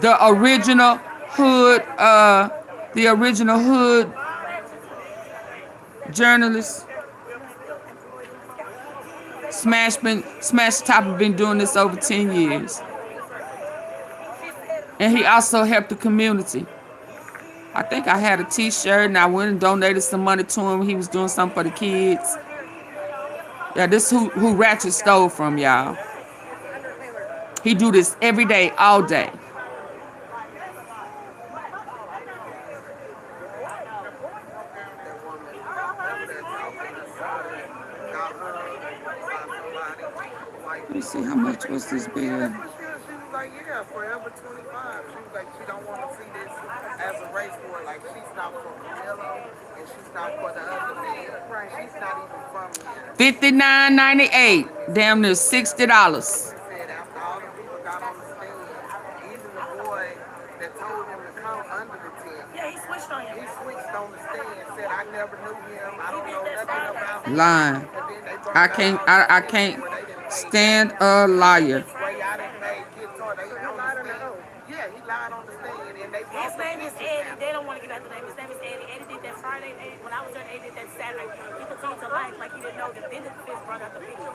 The original hood journalist. Smash the topic been doing this over 10 years. And he also helped the community. I think I had a t-shirt and I went and donated some money to him. He was doing something for the kids. Yeah, this who Ratchet stole from, y'all. He do this every day, all day. Let me see, how much was this bill? She was like, yeah, forever 25. She was like, she don't want to see this as a race war. Like, she's not for Melo and she's not for the other man. She's not even from here. $59.98. Damn near $60. She said after all the people got on the stand, even the boy that told him to come under the tent. Yeah, he switched on him. He switched on the stand and said, I never knew him. I don't know nothing about him. Lying. I can't stand a liar. Yeah, he lied on the stand. And his name is Eddie. They don't want to get out the name. His name is Eddie. Eddie did that Friday. When I was there, Eddie did that Saturday. He continued to lie like he didn't know that then the fifth brought out the video.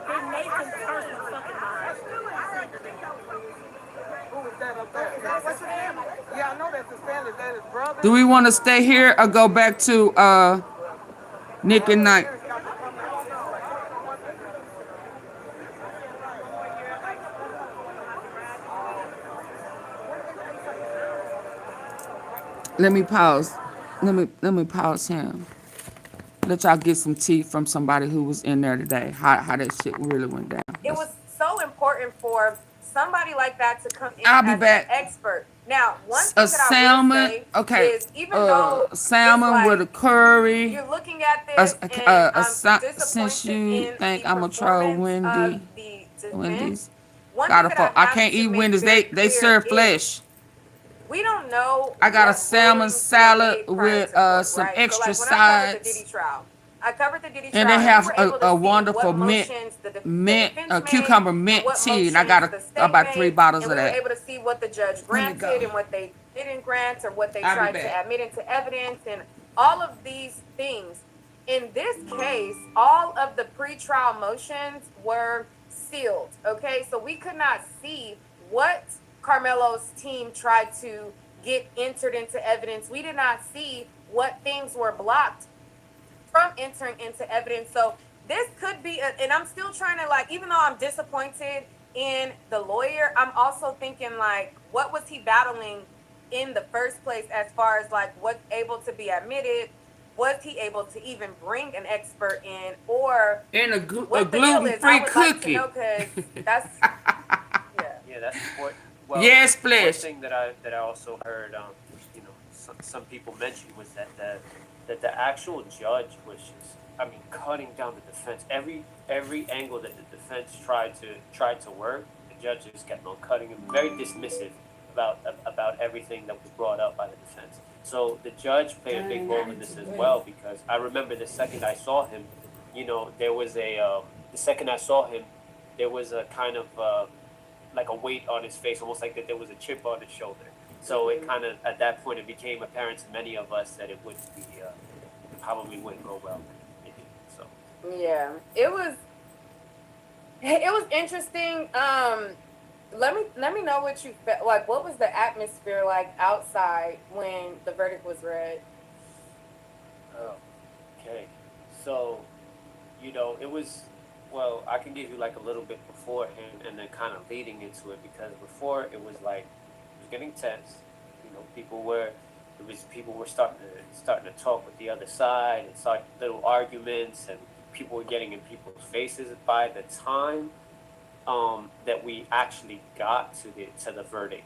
Then Nathan the first one fucking lied. Who was that up there? Yeah, I know that's his family. That's his brother. Do we want to stay here or go back to Nick and Night? Let me pause. Let me pause him. Let y'all get some tea from somebody who was in there today. How that shit really went down. It was so important for somebody like that to come in I'll be as back. an expert. Now, one thing A that I salmon, will say okay. is even though Salmon it's like, with a curry. you're looking at this and Since you think I'm gonna try Wendy's, one gotta thing that I can't eat Wendy's. They serve flesh. We don't know. I got a what salmon rulings were salad made prior with to court, some right? extra so like when I covered the sides. Diddy trial, I covered the Diddy And trial, they have we were able to a see wonderful what mint, motions the defense made, cucumber mint what tea, and I motions got the state about 3 made, bottles and of we were that. able to see what the judge Let me granted go. and what they didn't grant, or what they I'll be tried back. to admit into evidence, and all of these things. In this case, all of the pretrial motions were sealed. Okay, so we could not see what Karmelo's team tried to get entered into evidence. We did not see what things were blocked from entering into evidence. So this could be, and I'm still trying to like, even though I'm disappointed in the lawyer, I'm also thinking like, what was he battling in the first place as far as like what's able to be admitted? Was he able to even bring an expert in, or And a what the deal is? gluten-free I would like to cookie. know, because that's Yeah, that's important. Well, Yes, one Flesh. thing that I also heard, you know, some people mention was that the actual judge was just, I mean, cutting down the defense. Every angle that the defense tried to work, the judge just kept on cutting him. Very dismissive about everything that was brought up by the defense. So the judge played a big role in this as well, because I remember the second I saw him, you know, there was the second I saw him, there was a kind of like a weight on his face, almost like that there was a chip on his shoulder. So it kind of, at that point, it became apparent to many of us that it wouldn't be, probably wouldn't go well. So Yeah, it was interesting. Let me know what you felt like. What was the atmosphere like outside when the verdict was read? Oh, okay. So, you know, it was, well, I can give you like a little bit beforehand and then kind of leading into it, because before it was like, it was getting tense. You know, people were starting to talk with the other side and start little arguments, and people were getting in people's faces. By the time that we actually got to the verdict,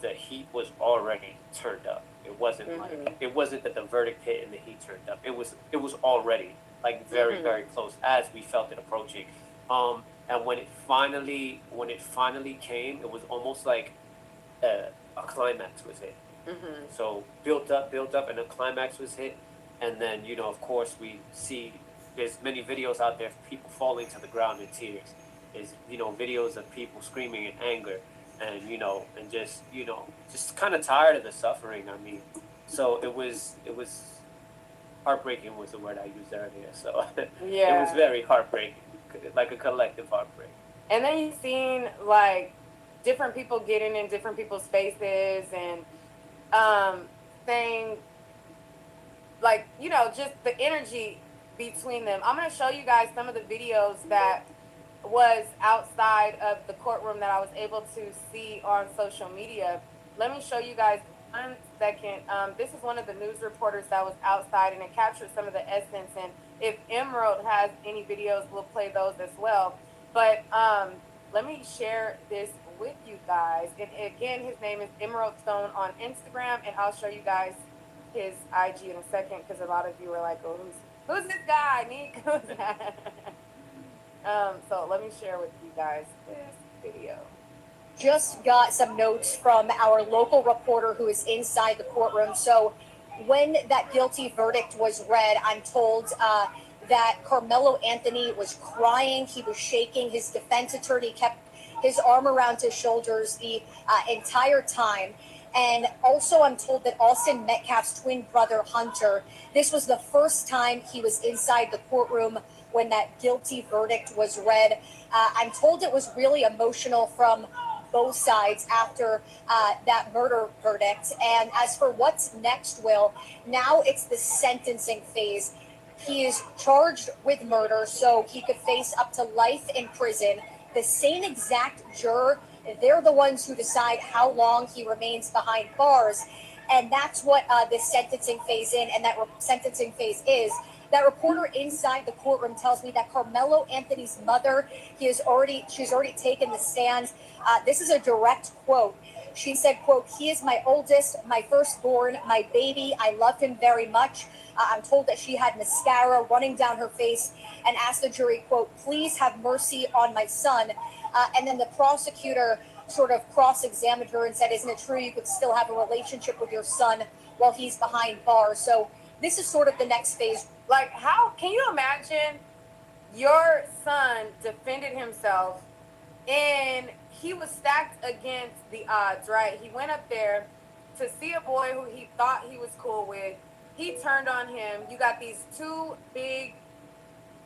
the heat was already turned up. It wasn't like, it wasn't that the verdict hit and the heat turned up. It was already like very close as we felt it approaching. And when it finally came, it was almost like a climax was hit. So built up, and a climax was hit, and then, you know, of course, we see there's many videos out there of people falling to the ground in tears. Is, you know, videos of people screaming in anger, and, you know, and just, you know, just kind of tired of the suffering. I mean, so it was heartbreaking was the word I used earlier. So Yeah. it was very heartbreaking, like a collective heartbreak. And then you've seen like different people getting in different people's faces and saying, like, you know, just the energy between them. I'm going to show you guys some of the videos that was outside of the courtroom that I was able to see on social media. Let me show you guys 1 second. This is one of the news reporters that was outside, and it captured some of the essence. And if Emerald has any videos, we'll play those as well. But let me share this with you guys. And again, his name is Emerald Stone on Instagram, and I'll show you guys his IG in a second, because a lot of you were like, "Oh, who's this guy, Nick?" Who's that? So let me share with you guys this video. Just got some notes from our local reporter who is inside the courtroom. So when that guilty verdict was read, I'm told that Karmelo Anthony was crying. He was shaking. His defense attorney kept his arm around his shoulders the entire time. And also I'm told that Austin Metcalf's twin brother, Hunter, this was the first time he was inside the courtroom when that guilty verdict was read. I'm told it was really emotional from both sides after that murder verdict. And as for what's next, Will, now it's the sentencing phase. He is charged with murder, so he could face up to life in prison. The same exact juror, they're the ones who decide how long he remains behind bars. And that's what this sentencing phase sentencing phase is. That reporter inside the courtroom tells me that Karmelo Anthony's mother, she's already taken the stand. This is a direct quote. She said, quote, "He is my oldest, my firstborn, my baby. I love him very much." I'm told that she had mascara running down her face and asked the jury, quote, "Please have mercy on my son." And then the prosecutor sort of cross-examined her and said, "Isn't it true you could still have a relationship with your son while he's behind bars?" So this is sort of the next phase. Like, how can you imagine your son defended himself and he was stacked against the odds, right? He went up there to see a boy who he thought he was cool with. He turned on him. You got these two big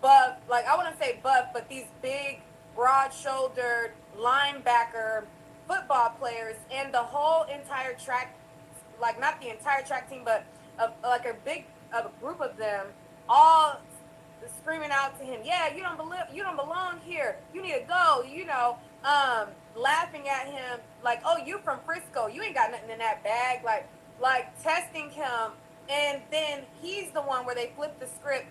buff, like, I wouldn't say buff, but these big, broad-shouldered linebacker football players, and the whole entire track, like, not the entire track team, but like a group of them, all screaming out to him, "Yeah, you don't belong here. You need to go," laughing at him like, "Oh, you from Frisco. You ain't got nothing in that bag." Like testing him. And then he's the one where they flip the script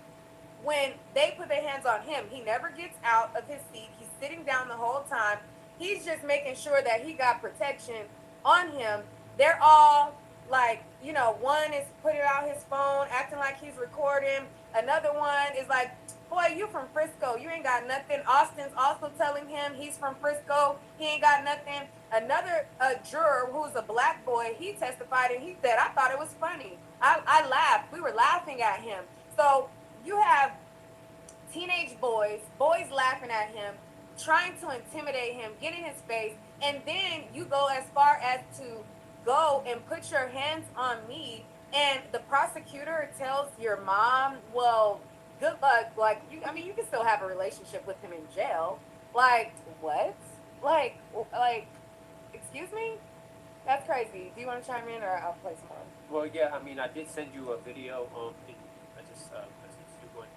when they put their hands on him. He never gets out of his seat. He's sitting down the whole time. He's just making sure that he got protection on him. They're all like, you know, one is putting out his phone, acting like he's recording. Another one is like, boy, you from Frisco. You ain't got nothing. Austin's also telling him he's from Frisco. He ain't got nothing. Another juror who's a black boy, he testified and he said, I thought it was funny. I laughed. We were laughing at him. So you have teenage boys laughing at him, trying to intimidate him, get in his face, and then you go as far as to go and put your hands on me, and the prosecutor tells your mom, well, good luck. Like, you, I mean, you can still have a relationship with him in jail. Like, what? Like, excuse me? That's crazy. Do you want to chime in, or I'll play some more? Well, yeah, I mean, I did send you a video. I just messaged you one,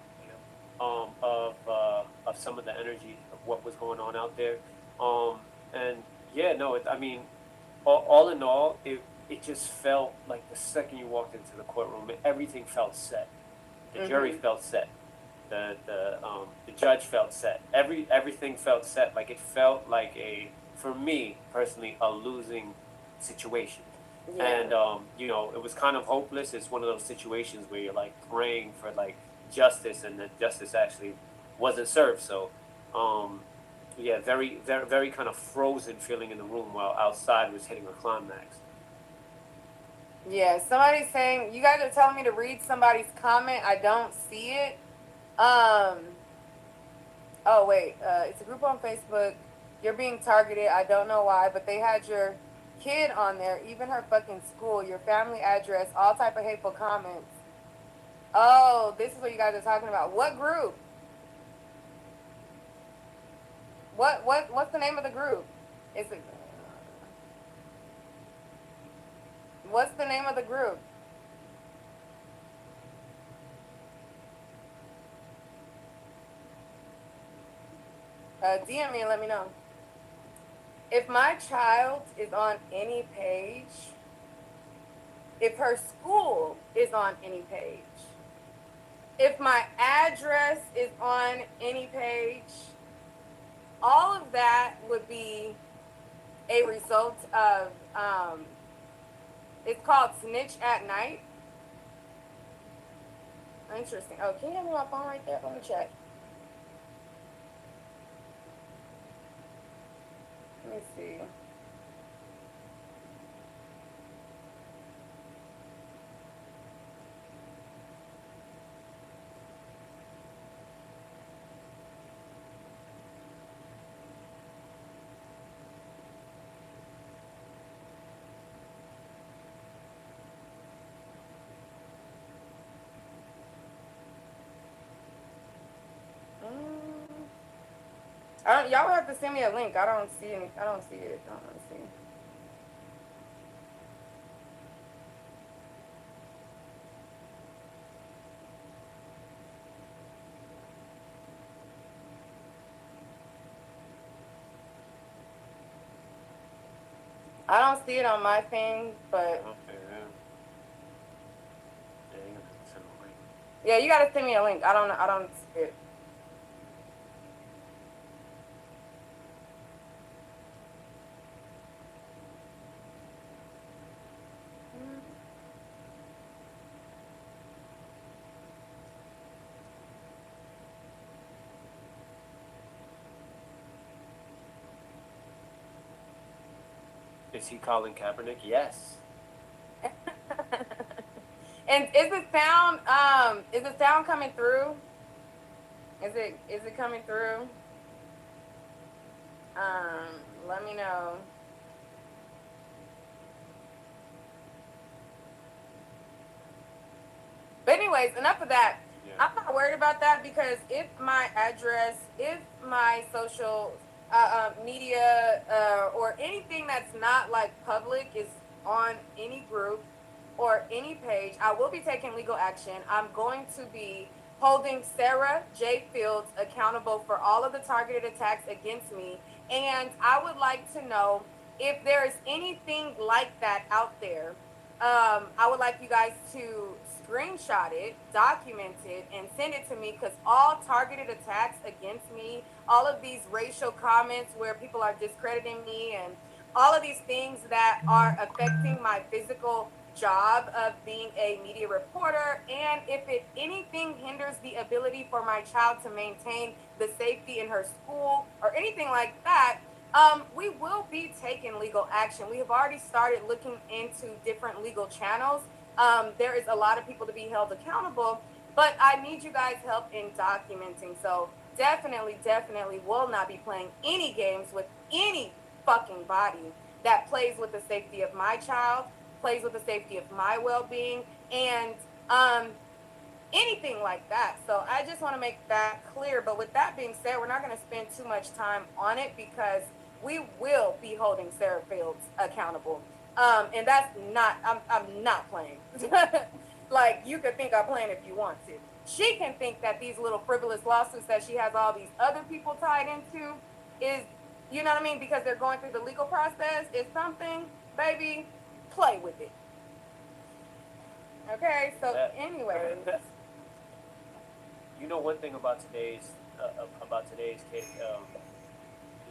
of some of the energy of what was going on out there. And yeah, no, I mean, all in all, it just felt like the second you walked into the courtroom, everything felt set. The jury felt set. The judge felt set. Everything felt set. Like it felt like for me personally, a losing situation. Yeah. And you know, it was kind of hopeless. It's one of those situations where you're like praying for like justice, and that justice actually wasn't served. So yeah, very, very, very kind of frozen feeling in the room while outside was hitting a climax. Yeah, somebody's saying, you guys are telling me to read somebody's comment. I don't see it. Oh wait, it's a group on Facebook. You're being targeted. I don't know why, but they had your kid on there, even her fucking school, your family address, all type of hateful comments. Oh, this is what you guys are talking about. What group? What's the name of the group? Is it? What's the name of the group? DM me and let me know. If my child is on any page, if her school is on any page, if my address is on any page, all of that would be a result of, it's called Snitch at Night. Interesting. Oh, can you have me my phone right there? Let me check. Let me see. Y'all would have to send me a link. I don't see any. I don't see it. I don't see. I don't see it on my thing, but yeah, you gotta send me a link. I don't see it. Is he calling Kaepernick? Yes. And is the sound coming through? Is it coming through? Let me know. But anyways, enough of that. Yeah. I'm not worried about that, because if my address, if my social media or anything that's not like public is on any group or any page, I will be taking legal action. I'm going to be holding Sarah J. Fields accountable for all of the targeted attacks against me. And I would like to know if there is anything like that out there I would like you guys to screenshot it, document it, and send it to me, because all targeted attacks against me, all of these racial comments where people are discrediting me, and all of these things that are affecting my physical job of being a media reporter, and if it anything hinders the ability for my child to maintain the safety in her school or anything like that, we will be taking legal action. We have already started looking into different legal channels. There is a lot of people to be held accountable, but I need you guys' help in documenting. So definitely will not be playing any games with any fucking body that plays with the safety of my child, plays with the safety of my well-being, and anything like that. So I just want to make that clear. But with that being said, we're not going to spend too much time on it, because we will be holding Sarah Fields accountable. And that's not, I'm not playing. Like, you could think I'm playing if you want to. She can think that these little frivolous lawsuits that she has all these other people tied into is, you know what I mean, because they're going through the legal process, is something, baby, play with it. Okay, so anyway. You know, one thing about today's case,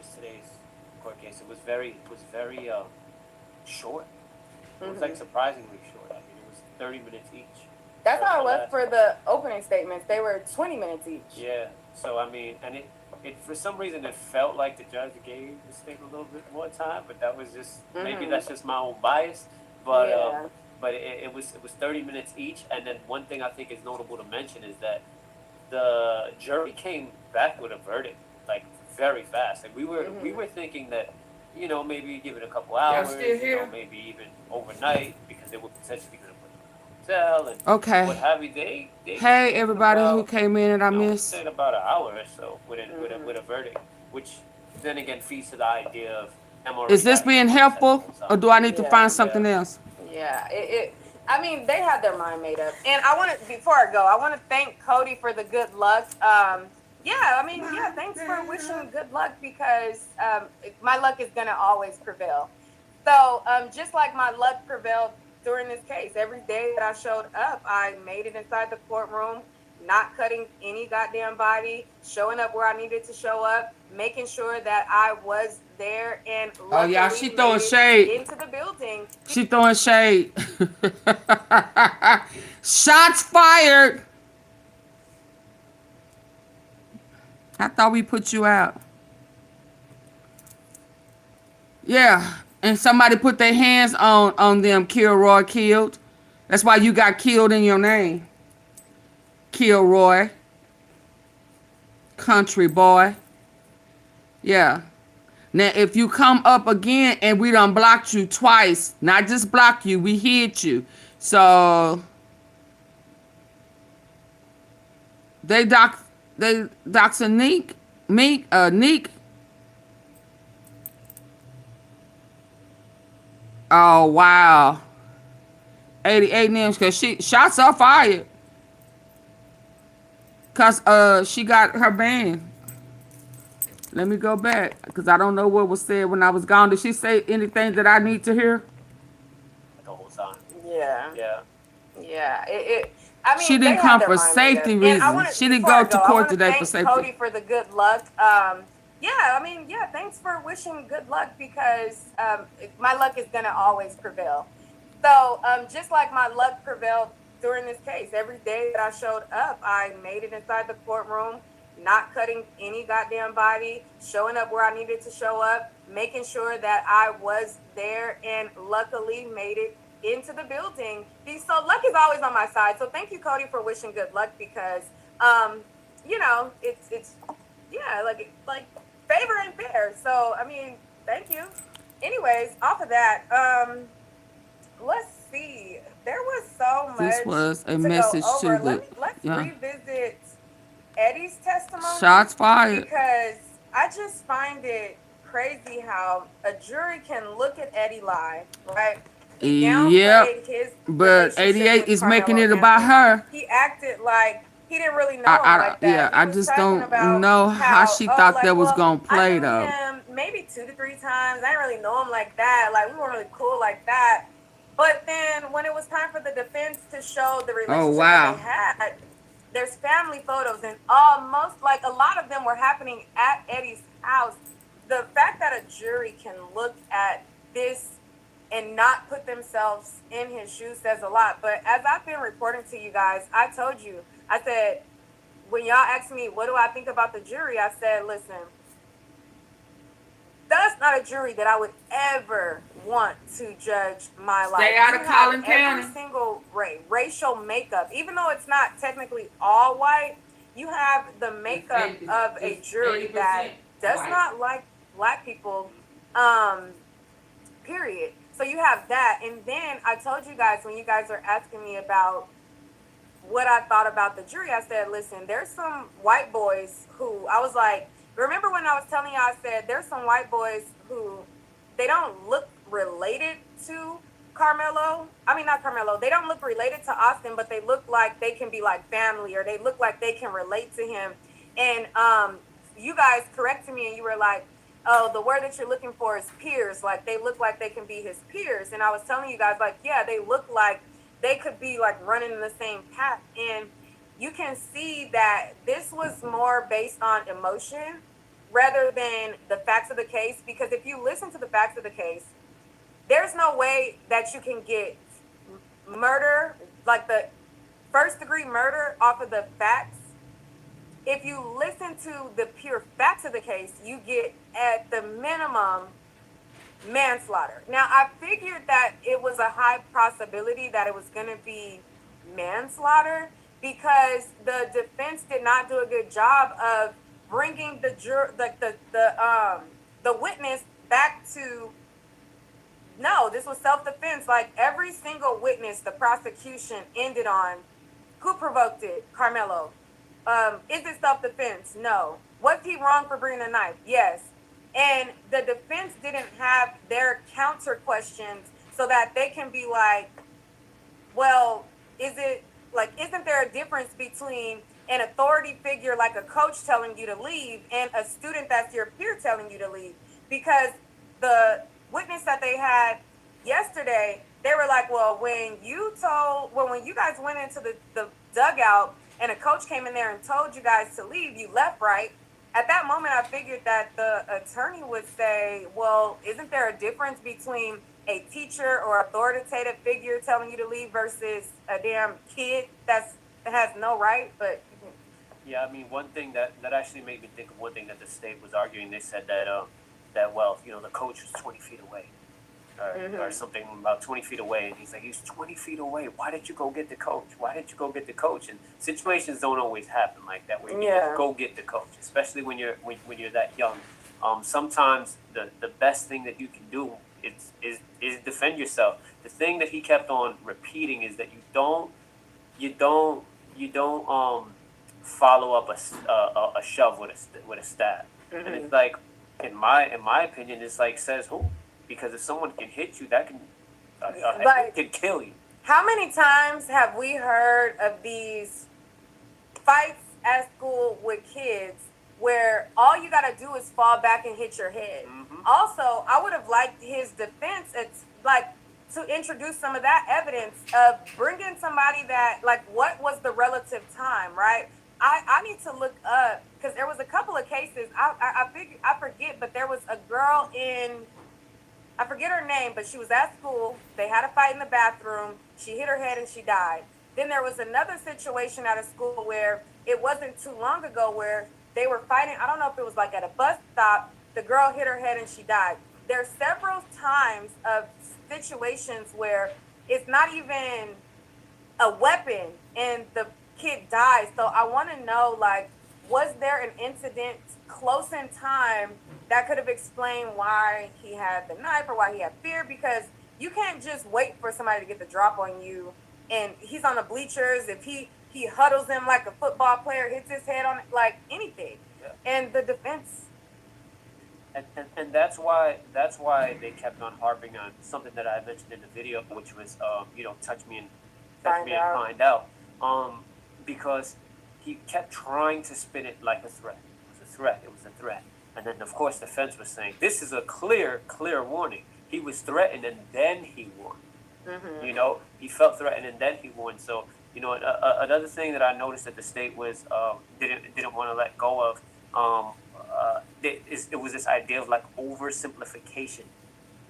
just today's court case, it was very short. It was like surprisingly short. I mean, it was 30 minutes each. That's how it was for the opening statements. They were 20 minutes each. Yeah. So I mean, and it for some reason it felt like the judge gave the state a little bit more time, but that was just maybe that's just my own bias. But but it was 30 minutes each. And then one thing I think is notable to mention is that the jury came back with a verdict like very fast. Like we were thinking that, you know, maybe give it a couple hours, you know, maybe even overnight, because they would potentially be going to put them in a hotel and what have you. They hey everybody who came in and I missed. Said about an hour or so with a verdict, which then again feeds to the idea of M0RDERN. Is this being helpful, or do I need to find something else? Yeah, I mean, they had their mind made up. And I want to, before I go, I want to thank Cody for the good luck. Thanks for wishing good luck, because my luck is going to always prevail. So just like my luck prevailed during this case, every day that I showed up, I made it inside the courtroom, not cutting any goddamn body, showing up where I needed to show up, making sure that I was there, and she throwing shade into the building. She throwing shade. Shots fired. I thought we put you out. Yeah, and somebody put their hands on them. Kilroy killed. That's why you got killed in your name. Kilroy. Country boy. Yeah. Now, if you come up again and we done blocked you twice, not just block you, we hit you. So they dox a Neek. Oh wow. 88 names, cause shots are fired. Cause she got her ban. Let me go back, because I don't know what was said when I was gone. Did she say anything that I need to hear? The whole time. Yeah. I mean, she didn't come for safety reasons. She didn't go to court today for safety. Cody for the good luck. Thanks for wishing good luck, because my luck is gonna always prevail. So just like my luck prevailed during this case, every day that I showed up, I made it inside the courtroom, not cutting any goddamn body, showing up where I needed to show up, making sure that I was there, and luckily made it into the building. So luck is always on my side. So thank you, Cody, for wishing good luck, because it's like favor and fair. So I mean, thank you. Anyways, off of that, let's see. There was so much. This was a message to the. Let's revisit Eddie's testimony. Shots fired. Because I just find it crazy how a jury can look at Eddie lie, right? Yep. But 88 is making it about her. He acted like he didn't really know him like that. Yeah, I just don't know how she thought that was gonna play I though. Him maybe 2 to 3 times. I didn't really know him like that. Like, we weren't really cool like that. But then when it was time for the defense to show the Oh relationship that wow. they had, there's family photos, and almost like a lot of them were happening at Eddie's house. The fact that a jury can look at this and not put themselves in his shoes says a lot. But as I've been reporting to you guys, I told you, I said, when y'all asked me, what do I think about the jury? I said, listen, that's not a jury that I would ever want to judge my life. Stay out You of have Collin every County. single racial makeup, even though it's not technically all white. You have the makeup of a jury that does not like black people. Period. So you have that, and then I told you guys when you guys are asking me about what I thought about the jury, I said, listen, there's some white boys who I was like, remember when I was telling you, I said, there's some white boys who they don't look related to Karmelo. I mean, not Karmelo. They don't look related to Austin, but they look like they can be like family, or they look like they can relate to him. And you guys corrected me and you were like, oh, the word that you're looking for is peers. Like they look like they can be his peers. And I was telling you guys, like, yeah, they look like they could be like running in the same path. And you can see that this was more based on emotion rather than the facts of the case. Because if you listen to the facts of the case, there's no way that you can get murder, like the first degree murder, off of the facts. If you listen to the pure facts of the case, you get at the minimum manslaughter. Now, I figured that it was a high possibility that it was going to be manslaughter because the defense did not do a good job of bringing the witness back to, no, this was self-defense. Like every single witness the prosecution ended on, who provoked it? Karmelo. Is it self-defense? No. Was he wrong for bringing a knife? Yes. And the defense didn't have their counter questions so that they can be like, well, isn't there a difference between an authority figure like a coach telling you to leave and a student that's your peer telling you to leave? Because the witness that they had yesterday, they were like, well, when you guys went into the dugout and a coach came in there and told you guys to leave, you left, right? At that moment, I figured that the attorney would say, well, isn't there a difference between a teacher or authoritative figure telling you to leave versus a damn kid that has no right? But yeah, I mean, one thing that actually made me think of one thing that the state was arguing. They said that well, the coach was 20 feet away. Or something about 20 feet away, and he's like, he's 20 feet away. Why did you go get the coach? Why did you go get the coach? And situations don't always happen like that, where you just go get the coach, especially when you're that young. Sometimes the best thing that you can do is defend yourself. The thing that he kept on repeating is that you don't follow up a shove with a stab, and it's like, in my opinion, it's like, says who? Because if someone can hit you, that can kill you. How many times have we heard of these fights at school with kids where all you got to do is fall back and hit your head? Also, I would have liked his defense, to introduce some of that evidence of bringing somebody that, like, what was the relative time, right? I need to look up, because there was a couple of cases, I forget, but there was a girl I forget her name, but she was at school. They had a fight in the bathroom. She hit her head and she died. Then there was another situation at a school where it wasn't too long ago where they were fighting. I don't know if it was like at a bus stop. The girl hit her head and she died. There's several times of situations where it's not even a weapon and the kid dies. So I want to know, like, was there an incident close in time that could have explained why he had the knife or why he had fear? Because you can't just wait for somebody to get the drop on you and he's on the bleachers. If he huddles him like a football player, hits his head on it, like anything. Yeah. And the defense. And that's why they kept on harping on something that I mentioned in the video, which was touch me and find out. Because he kept trying to spin it like a threat. It was a threat. And then, of course, the defense was saying, this is a clear warning. He was threatened, and then he won. You know, he felt threatened and then he won. So, you know, another thing that I noticed that the state was didn't want to let go of it was this idea of like oversimplification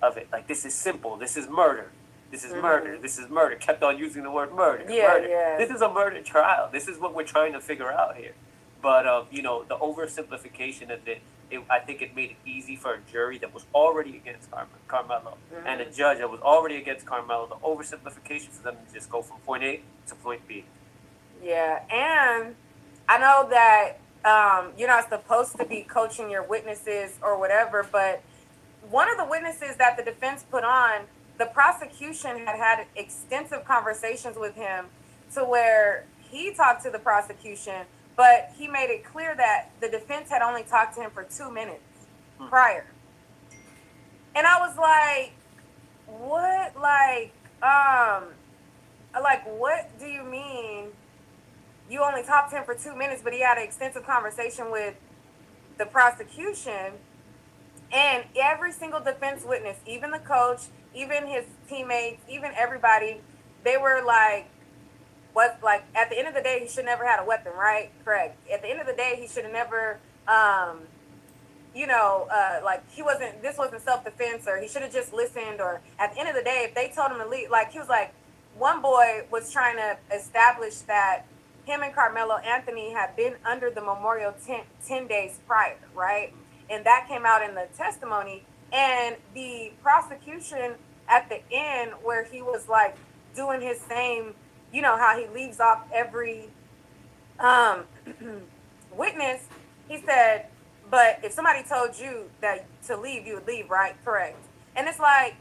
of it. Like, this is simple. This is murder. This is murder. This is murder. Kept on using the word murder. Murder. This is a murder trial. This is what we're trying to figure out here. But you know, the oversimplification of it, I think it made it easy for a jury that was already against Karmelo and a judge that was already against Karmelo. The oversimplification for them to just go from point A to point B. Yeah, and I know that you're not supposed to be coaching your witnesses or whatever, but one of the witnesses that the defense put on, the prosecution had extensive conversations with him to where he talked to the prosecution, but he made it clear that the defense had only talked to him for 2 minutes prior. And I was like, what? Like, what do you mean you only talked to him for 2 minutes, but he had an extensive conversation with the prosecution? And every single defense witness, even the coach, even his teammates, even everybody, they were like, what, like, at the end of the day, he should never had a weapon, right? Correct. At the end of the day, he should have never, like, this wasn't self-defense, or he should have just listened, or at the end of the day, if they told him to leave, like, he was like, one boy was trying to establish that him and Karmelo Anthony had been under the memorial 10 days prior, right? And that came out in the testimony. And the prosecution at the end, where he was like doing his same, you know, how he leaves off every witness, he said, but if somebody told you that to leave, you would leave, right? Correct. And it's like,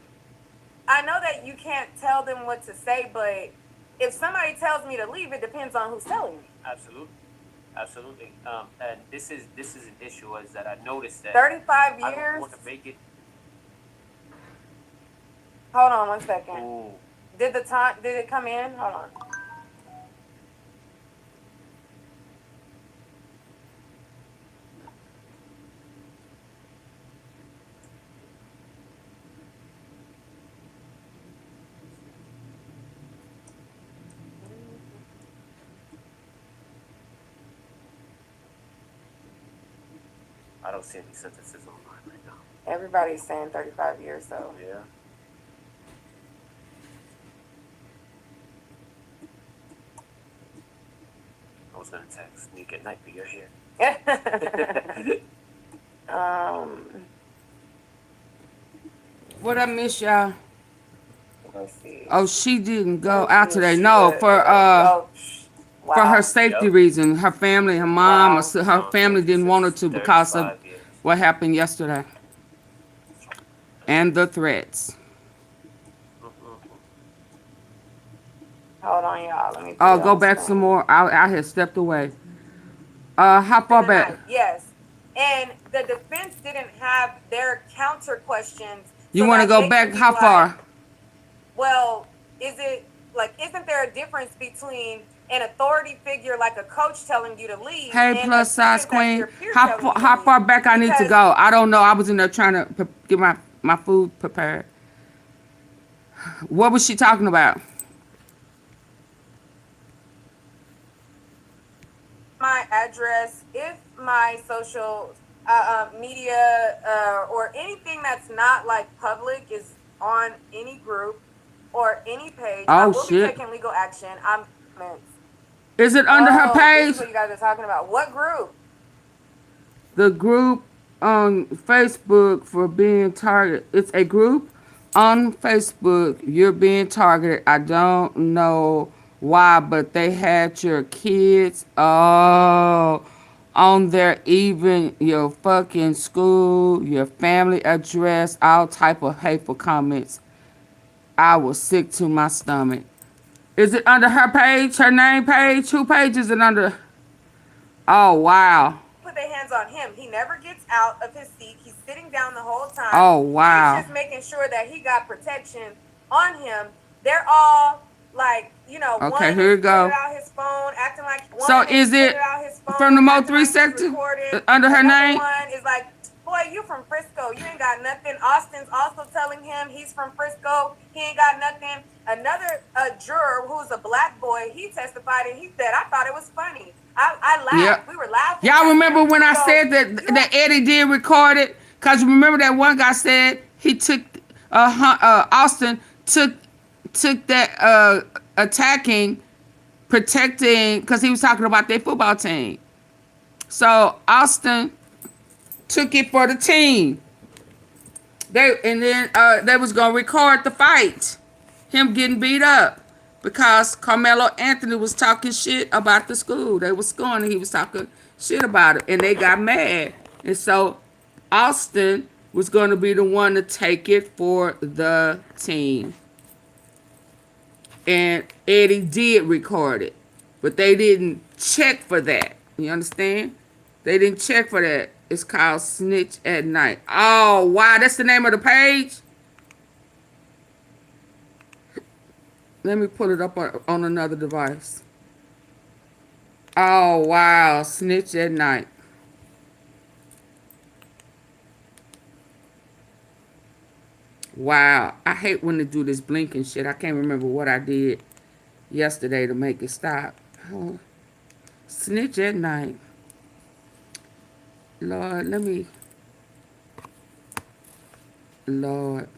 I know that you can't tell them what to say, but if somebody tells me to leave, it depends on who's telling me. Absolutely. Absolutely. And this is an issue, is that I noticed that 35 I years. don't want to make it. Hold on 1 second. Ooh. Did it come in? Hold on. I don't see any sentences online right now. Everybody's saying 35 years, though. Yeah. I was gonna text Nick at night, but you're here. What I miss, y'all? Let's see. Oh, she didn't go out today. No, for her safety reason. Her family, her mom, or her family didn't want her to because of what happened yesterday and the threats. Hold on, y'all. Let me. Go back some more. I had stepped away. How far back? Yes, and the defense didn't have their counter questions. You want to go back? How far? Well, isn't there a difference between an authority figure like a coach telling you to leave? Hey, plus size queen. How far back I need to go? I don't know. I was in there trying to get my food prepared. What was she talking about? My address, if my social media or anything that's not like public is on any group or any page, I will be taking legal action. Is it under her page? This is what you guys are talking about. What group? The group on Facebook for being targeted. It's a group on Facebook. You're being targeted. I don't know why, but they had your kids on there, even your fucking school, your family address, all type of hateful comments. I was sick to my stomach. Is it under her page, her name page? Who page is it under? Oh, wow. Put their hands on him. He never gets out of his seat. He's sitting down the whole time. Oh, wow. He's just making sure that he got protection on him. They're all like, you know, okay, here we go. out his phone, acting like so is it from the Mo 3 sector under her name? One is like, boy, you from Frisco. You ain't got nothing. Austin's also telling him he's from Frisco. He ain't got nothing. another juror who's a black boy, he testified and he said, I thought it was funny. I laughed. Yep. We were laughing. Y'all at remember him. when I So, said that Eddie did record it? Cause remember that one guy said he took Austin took that attacking, protecting, because he was talking about their football team. So Austin took it for the team. They was gonna record the fight, him getting beat up, because Karmelo Anthony was talking shit about the school. They was scoring and he was talking shit about it, and they got mad. And so Austin was gonna be the one to take it for the team. And Eddie did record it, but they didn't check for that. You understand? They didn't check for that. It's called Snitch at Night. Oh, wow. That's the name of the page? Let me pull it up on another device. Oh, wow. Snitch at Night. Wow. I hate when they do this blinking shit. I can't remember what I did yesterday to make it stop. Oh. Snitch at Night. Lord, Lord.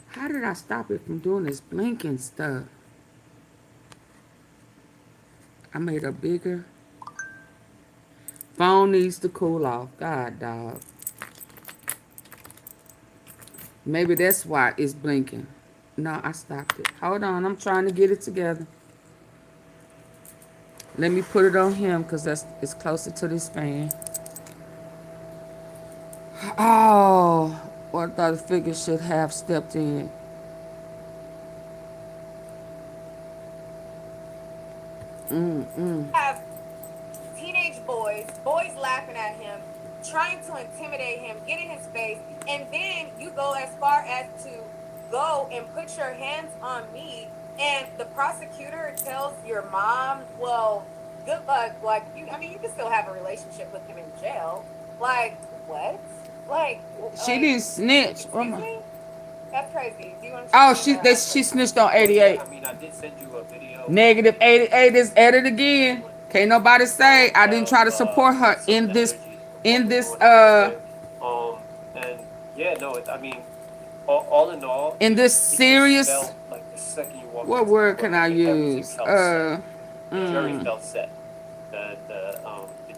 How did I stop it from doing this blinking stuff? I made it bigger. Phone needs to cool off. God, dog. Maybe that's why it's blinking. No, I stopped it. Hold on. I'm trying to get it together. Let me put it on him because it's closer to this fan. Oh, what I thought the figure should have stepped in. have teenage boys laughing at him, trying to intimidate him, get in his face, and then you go as far as to go and put your hands on me, and the prosecutor tells your mom, well, good luck. Like, you can still have a relationship with him in jail. Like, what? Like, She didn't snitch. Excuse me? That's crazy. Do you want to Oh, she snitched on 88. I mean, I did send you a video. Negative 88 is at it again. Can't nobody say I didn't try to support her in this And yeah, no, I mean, all in all, in this serious. Felt like the second you walked What word can I use? The jury felt set. The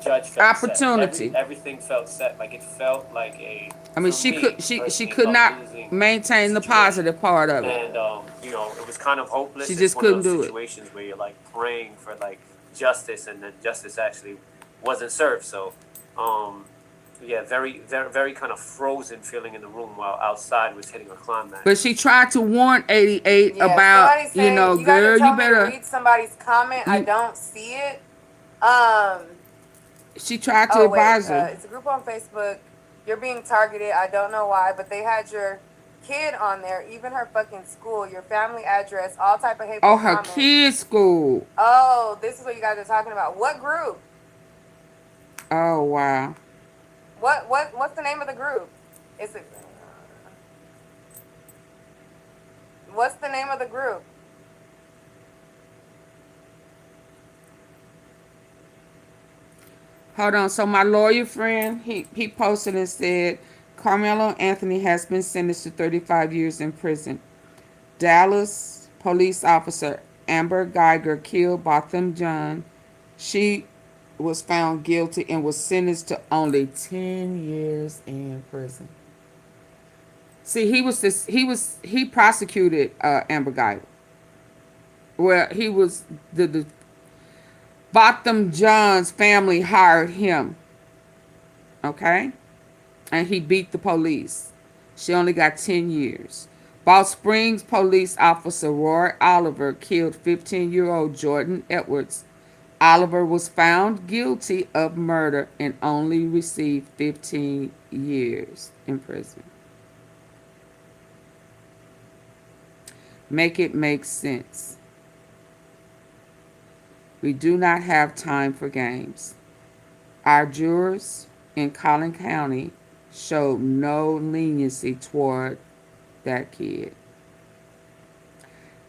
judge felt opportunity. Set. Everything felt set. Like it felt like a. I mean, she could not maintain the positive part of it. And it was kind of hopeless. She just couldn't do it. Situations where you're like praying for like justice, and then justice actually wasn't served. So, yeah, very, very, very kind of frozen feeling in the room while outside was hitting a climax. But she tried to warn 88 about, saying, girl, you better read somebody's comment. I don't see it. She tried to advise her. It's a group on Facebook. You're being targeted. I don't know why, but they had your kid on there, even her fucking school, your family address, all type of hateful her comments. kid's school. Oh, this is what you guys are talking about. What group? Oh, wow. What's the name of the group? What's the name of the group? Hold on. So my lawyer friend, he posted and said, Karmelo Anthony has been sentenced to 35 years in prison. Dallas police officer Amber Geiger killed Botham John. She was found guilty and was sentenced to only 10 years in prison. See, he prosecuted Amber Geiger. Well, he was the Botham John's family hired him. Okay? And he beat the police. She only got 10 years. Balch Springs police officer Roy Oliver killed 15-year-old Jordan Edwards. Oliver was found guilty of murder and only received 15 years in prison. Make it make sense. We do not have time for games. Our jurors in Collin County showed no leniency toward that kid.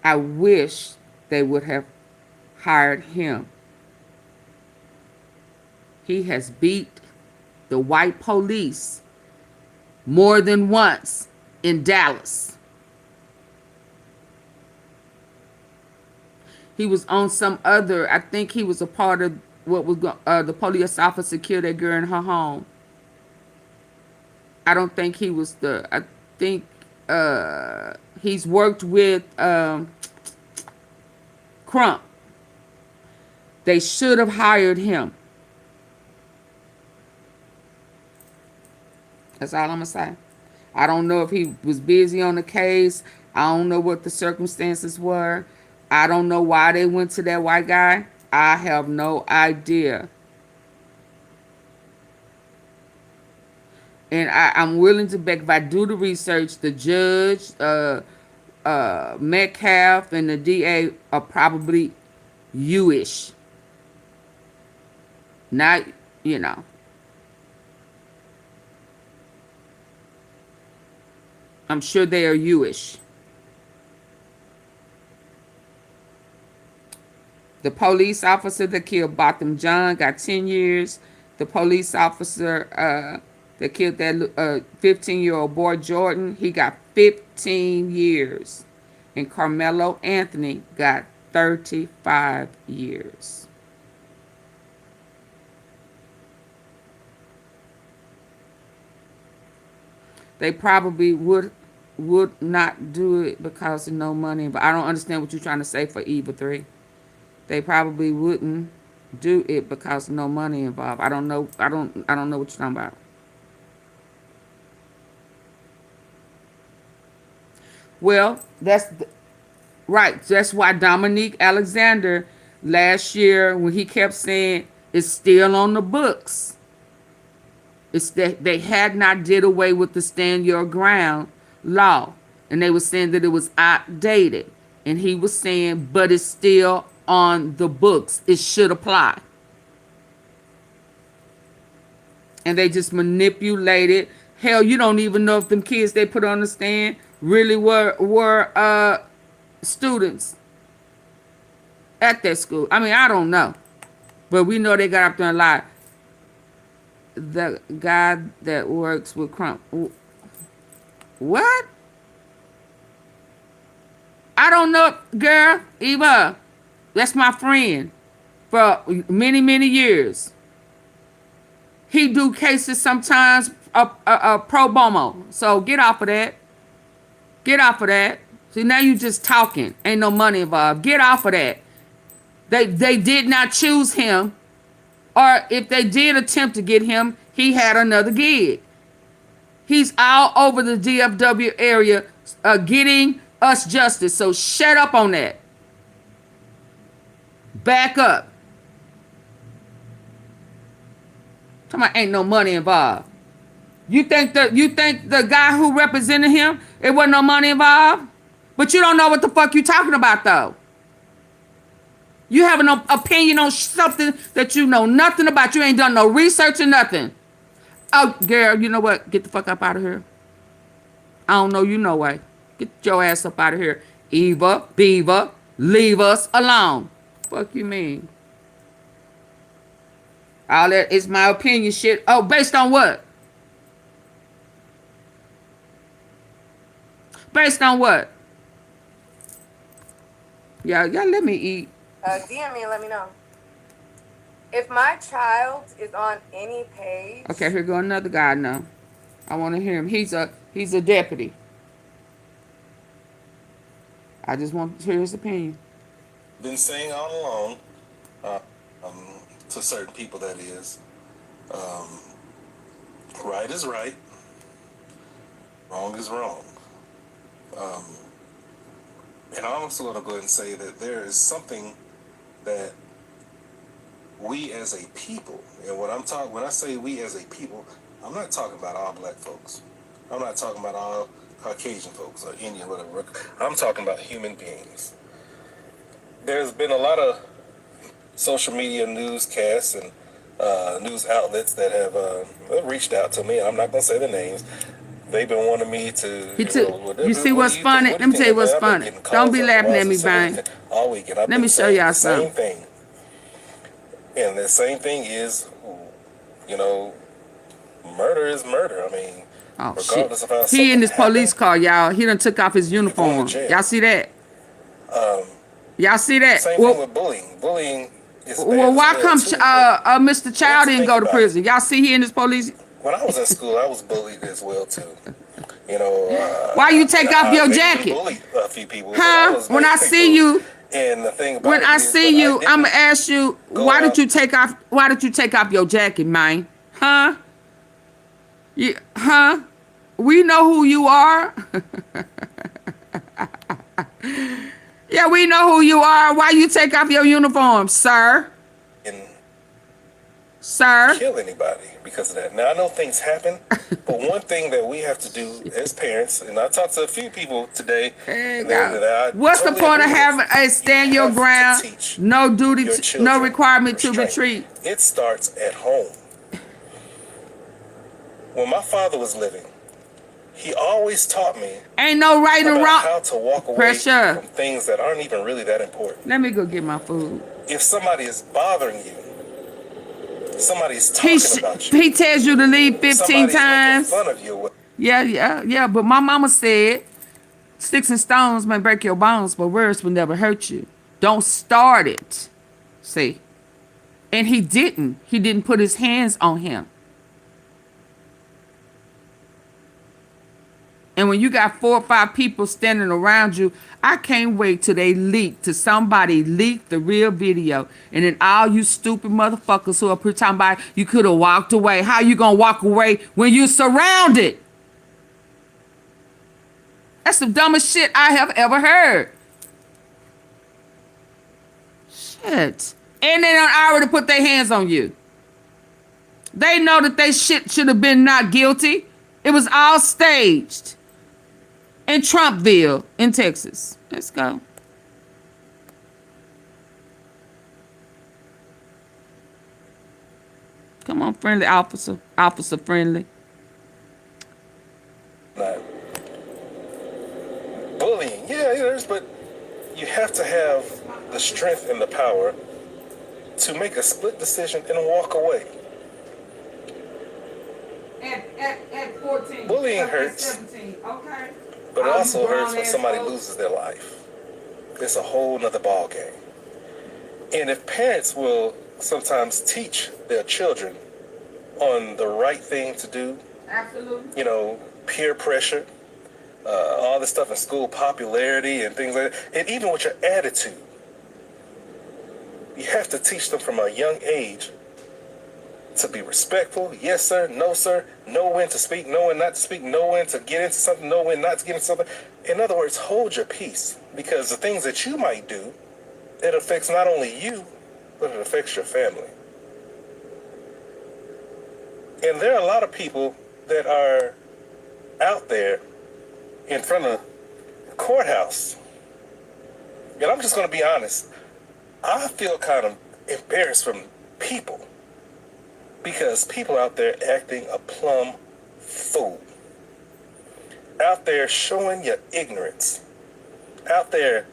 I wish they would have hired him. He has beat the white police more than once in Dallas. He was on some other, I think he was a part of what was the police officer killed that girl in her home. I don't think he was I think he's worked with Crump. They should have hired him. That's all I'm going to say. I don't know if he was busy on the case. I don't know what the circumstances were. I don't know why they went to that white guy. I have no idea. And I'm willing to bet if I do the research, the judge, Metcalf, and the DA are probably you-ish. Not, you know. I'm sure they are you-ish. The police officer that killed Botham John got 10 years. The police officer that killed that 15-year-old boy Jordan, he got 15 years. And Karmelo Anthony got 35 years. They probably would not do it because of no money. But I don't understand what you're trying to say for Eva 3. They probably wouldn't do it because of no money involved. I don't know. I don't know what you're talking about. Well, right. That's why Dominique Alexander last year, when he kept saying it's still on the books. It's that they had not did away with the stand your ground law. And they were saying that it was outdated. And he was saying, but it's still on the books. It should apply. And they just manipulated. Hell, you don't even know if them kids they put on the stand really were students at that school. I mean, I don't know. But we know they got up there and lied. The guy that works with Crump. What? I don't know, girl. Eva, that's my friend for many, many years. He do cases sometimes pro bono. So get off of that. Get off of that. See, now you just talking. Ain't no money involved. Get off of that. They did not choose him. Or if they did attempt to get him, he had another gig. He's all over the DFW area getting us justice. So shut up on that. Back up. Talking about ain't no money involved. You think the guy who represented him, it wasn't no money involved? But you don't know what the fuck you talking about though. You have an opinion on something that you know nothing about. You ain't done no research or nothing. Oh, girl, you know what? Get the fuck up out of here. I don't know you no way. Get your ass up out of here. Eva, Beaver, leave us alone. Fuck you mean? All that is my opinion shit. Oh, based on what? Based on what? Y'all let me eat. DM me and let me know. If my child is on any page. Okay, here go another guy now. I want to hear him. He's a deputy. I just want to hear his opinion. Been saying all along, to certain people that is, right is right, wrong is wrong. And I'm also going to go ahead and say that there is something that we as a people, and when I say we as a people, I'm not talking about all black folks. I'm not talking about all Caucasian folks or Indian, whatever. I'm talking about human beings. There's been a lot of social media newscasts and news outlets that have reached out to me, and I'm not going to say the names, they've been wanting me to, He you took. know, You see what's funny? Let me tell you what's funny. Don't be laughing at me, Bang. All weekend. I've Let been me show saying y'all the same something. thing. And the same thing is, you know, murder is murder. I mean, Oh regardless of shit! how He something in his police happened, car, y'all. He done took off his you're going uniform. to jail. Y'all see that? Um, Y'all see that? Same thing with bullying. Bullying is bad Well, as why well, come too. Mr. Child didn't think go to about prison? Y'all see he in his police? When I was in school, I was bullied as well too. You know, Why you take off your I even jacket? bullied a few people when I Huh? was When I basically see you, And the thing about when it I is see that you, I I'ma didn't ask you, go why did out. you take off? Why did you take off your jacket, man? Huh? Huh? We know who you are. Yeah, we know who you are. Why you take off your uniform, sir? Sir? Kill anybody because of that. Now I know things happen, but one thing that we have to do as parents, and I talked to a few people today, and that I What's the totally point of agree with, having a stand your have to ground? teach No duty, your no children requirement to restraint. retreat. It starts at home. When my father was living, he always taught me Ain't no right and about wrong. how to walk away Pressure. from things that aren't even really that important. Let me go get my food. If somebody is bothering you, somebody's talking about you, He tells you to leave 15 somebody's times. making fun of you. Yeah. But my mama said, sticks and stones may break your bones, but words will never hurt you. Don't start it. See? And he didn't. He didn't put his hands on him. And when you got 4 or 5 people standing around you, I can't wait till they leak, till somebody leak the real video. And then all you stupid motherfuckers who are talking about you could have walked away. How you gonna walk away when you're surrounded? That's the dumbest shit I have ever heard. Shit. And they done already put their hands on you. They know that they shit should have been not guilty. It was all staged. In Trumpville, in Texas. Let's go. Come on, friendly officer. Officer friendly. Bullying, yeah, there's, but you have to have the strength and the power to make a split decision and walk away. At 14. Bullying hurts. 17. Okay. But it also hurts when somebody loses their life. It's a whole nother ball game. And if parents will sometimes teach their children on the right thing to do, Absolutely. you know, peer pressure, all this stuff in school, popularity and things like that, and even with your attitude, you have to teach them from a young age to be respectful. Yes, sir. No, sir. Know when to speak, know when not to speak, know when to get into something, know when not to get into something. In other words, hold your peace, because the things that you might do, it affects not only you, but it affects your family. And there are a lot of people that are out there in front of the courthouse. And I'm just going to be honest. I feel kind of embarrassed from people, because people out there acting a plumb fool. Out there showing your ignorance. Out there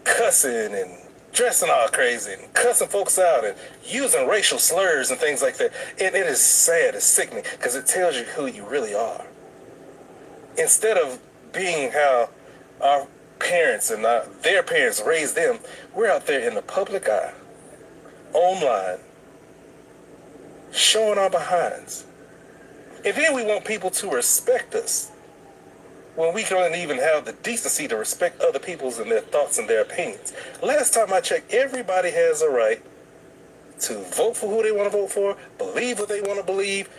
cussing and dressing all crazy and cussing folks out and using racial slurs and things like that. And it is sad, it's sickening, because it tells you who you really are. Instead of being how our parents and their parents raised them, we're out there in the public eye, online, showing our behinds. And then we want people to respect us when we can't even have the decency to respect other people's and their thoughts and their opinions. Last time I checked, everybody has a right to vote for who they want to vote for, believe what they want to believe,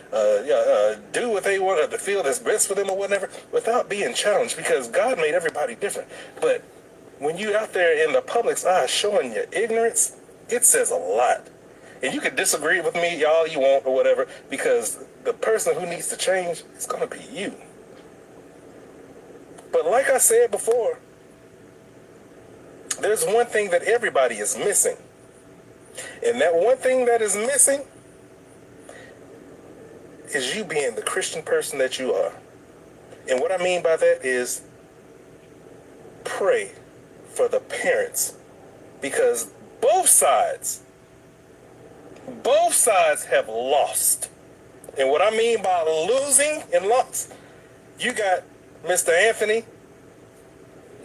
do what they want to feel that's best for them or whatever, without being challenged, because God made everybody different. But when you out there in the public's eye showing your ignorance, it says a lot. And you can disagree with me all you want or whatever, because the person who needs to change is going to be you. But like I said before, there's one thing that everybody is missing. And that one thing that is missing is you being the Christian person that you are. And what I mean by that is pray for the parents, because both sides have lost. And what I mean by losing and loss, you got Mr. Anthony.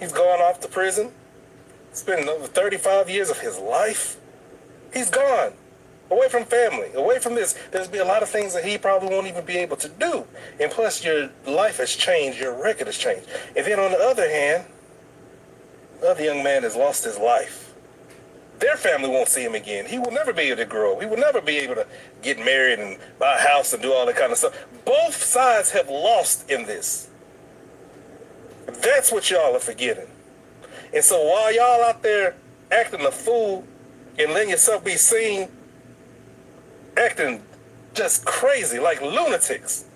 He's gone off to prison. Spending over 35 years of his life. He's gone. Away from family, away from this. There's be a lot of things that he probably won't even be able to do. And plus your life has changed, your record has changed. And then on the other hand, the other young man has lost his life. Their family won't see him again. He will never be able to grow. He will never be able to get married and buy a house and do all that kind of stuff. Both sides have lost in this. That's what y'all are forgetting. And so while y'all out there acting a fool and letting yourself be seen, acting just crazy like lunatics,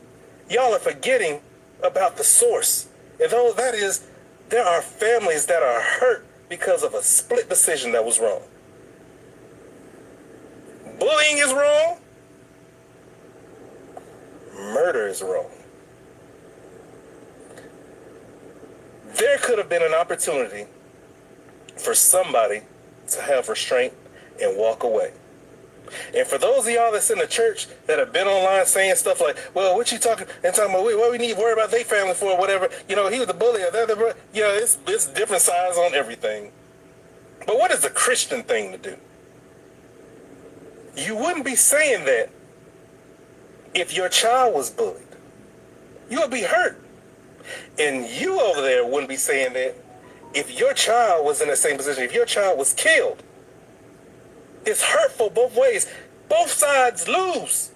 y'all are forgetting about the source. And though that is, there are families that are hurt because of a split decision that was wrong. Bullying is wrong. Murder is wrong. There could have been an opportunity for somebody to have restraint and walk away. And for those of y'all that's in the church that have been online saying stuff like, well, what you talking about, what we need to worry about their family for, or whatever, he was the bully, or it's different sides on everything. But what is the Christian thing to do? You wouldn't be saying that if your child was bullied. You would be hurt. And you over there wouldn't be saying that if your child was in the same position, if your child was killed. It's hurtful both ways. Both sides lose.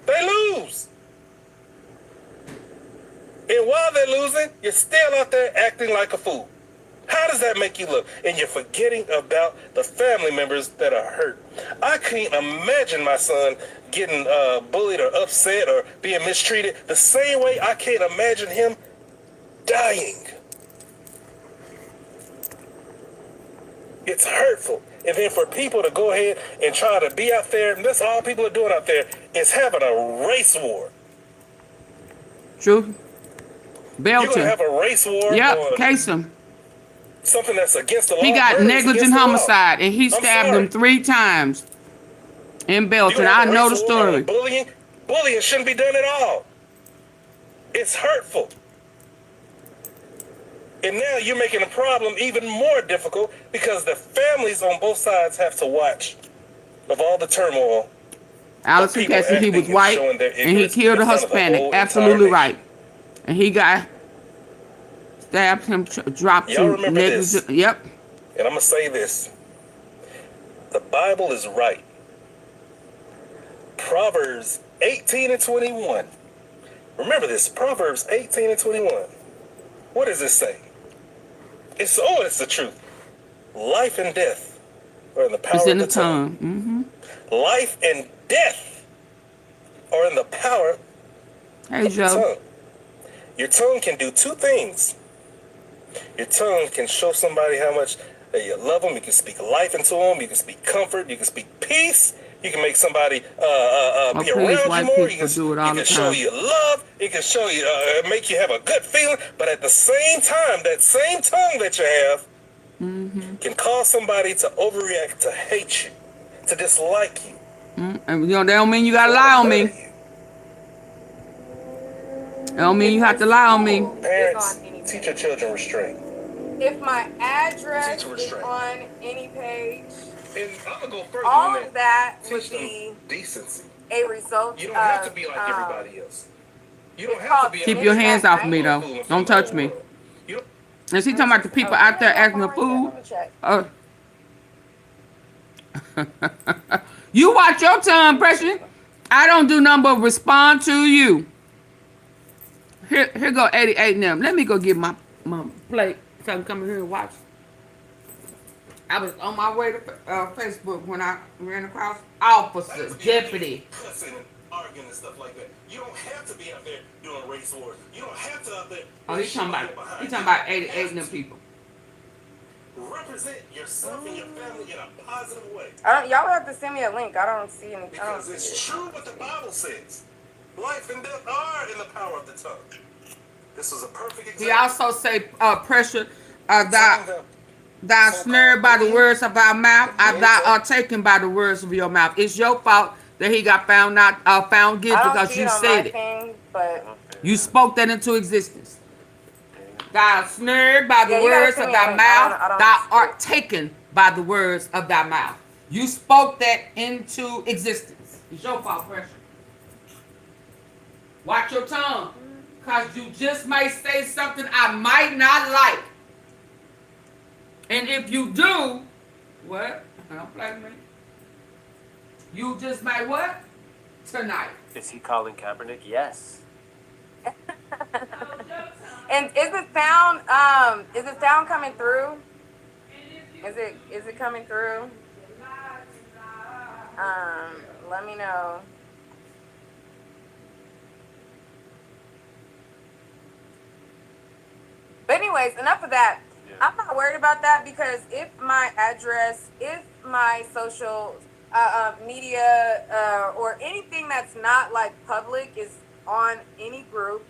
They lose. And while they're losing, you're still out there acting like a fool. How does that make you look? And you're forgetting about the family members that are hurt. I can't imagine my son getting bullied or upset or being mistreated the same way I can't imagine him dying. It's hurtful. And then for people to go ahead and try to be out there, and that's all people are doing out there, is having a race war. True. Belton. You're going to have a race war. Yep, Kasem. Something that's against the law. He got negligent homicide, and he stabbed him 3 times in Belton. I know the story. Bullying shouldn't be done at all. It's hurtful. And now you're making the problem even more difficult because the families on both sides have to watch of all the turmoil. Allison Cassie, he was white, and he killed a Hispanic. Absolutely right. And he got stabbed him, dropped Y'all to remember negligent. this. Yep. And I'm going to say this. The Bible is right. Proverbs 18 and 21. Remember this, Proverbs 18 and 21. What does it say? It's the truth. Life and death are in the power of the tongue. Mm-hmm. Life and death are in the power of the tongue. Your tongue can do 2 things. Your tongue can show somebody how much you love them. You can speak life into them. You can speak comfort. You can speak peace. You can make somebody be around you more. You can show you love. It can show you, make you have a good feeling. But at the same time, that same tongue that you have can cause somebody to overreact, to hate you, to dislike you. And that don't mean you gotta lie on me. That don't mean you have to lie on me. Parents, teach your children restraint. If my address is on any page, and I'm gonna go further all than of that would Teach them be decency. a result. You don't have to be like everybody else. You don't have to be. Keep your hands off of me, though. Don't touch me. Is he talking about the people out there acting a fool? You watch your tongue, Precious. I don't do nothing but respond to you. Here go 88 and them. Let me go get my plate so I can come here and watch. I was on my way to Facebook when I ran across officer, deputy. Cussing and arguing and stuff like that. You don't have to be out there doing race wars. You don't have to out there. Oh, he's talking about 88 and them people. Represent yourself and your family in a positive way. Y'all have to send me a link. I don't see any. Because it's true what the Bible says. Life and death are in the power of the tongue. This was a perfect example. He also say pressure thou snared by the words of thy mouth, thou art taken by the words of your mouth. It's your fault that he got found guilty I don't because see you it on my said it. thing, but You spoke that into existence. Thou snared by the yeah, you gotta words send of me a thy link. mouth, I don't thou see art it. taken by the words of thy mouth. You spoke that into existence. It's your fault, pressure. Watch your tongue, because you just might say something I might not like. And if you do, what? Don't play with me. You just might what? Tonight. Is he calling Kaepernick? Yes. And is the sound coming through? Is it coming through? Let me know. But anyways, enough of that. Yeah. I'm not worried about that because if my address, if my social media or anything that's not like public is on any group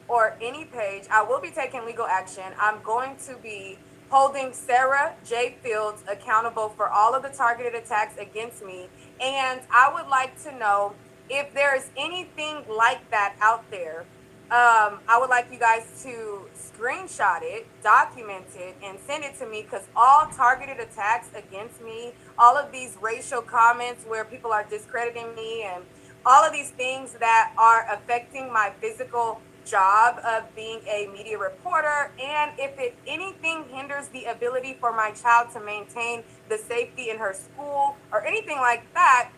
or any page, I will be taking legal action. I'm going to be holding Sarah J. Fields accountable for all of the targeted attacks against me. And I would like to know if there is anything like that out there. I would like you guys to screenshot it, document it, and send it to me because all targeted attacks against me, all of these racial comments where people are discrediting me, and all of these things that are affecting my physical job of being a media reporter, and if anything hinders the ability for my child to maintain the safety in her school or anything like that,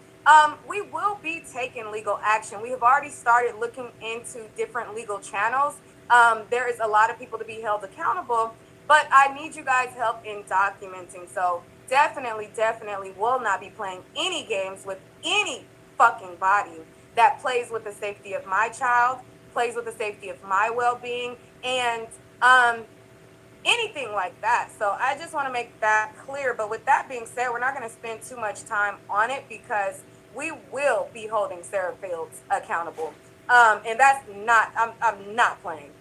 we will be taking legal action. We have already started looking into different legal channels. There is a lot of people to be held accountable, but I need you guys' help in documenting. So definitely will not be playing any games with any fucking body that plays with the safety of my child, plays with the safety of my well-being, and anything like that. So I just want to make that clear. But with that being said, we're not going to spend too much time on it because we will be holding Sarah Fields accountable. And that's not, I'm not playing.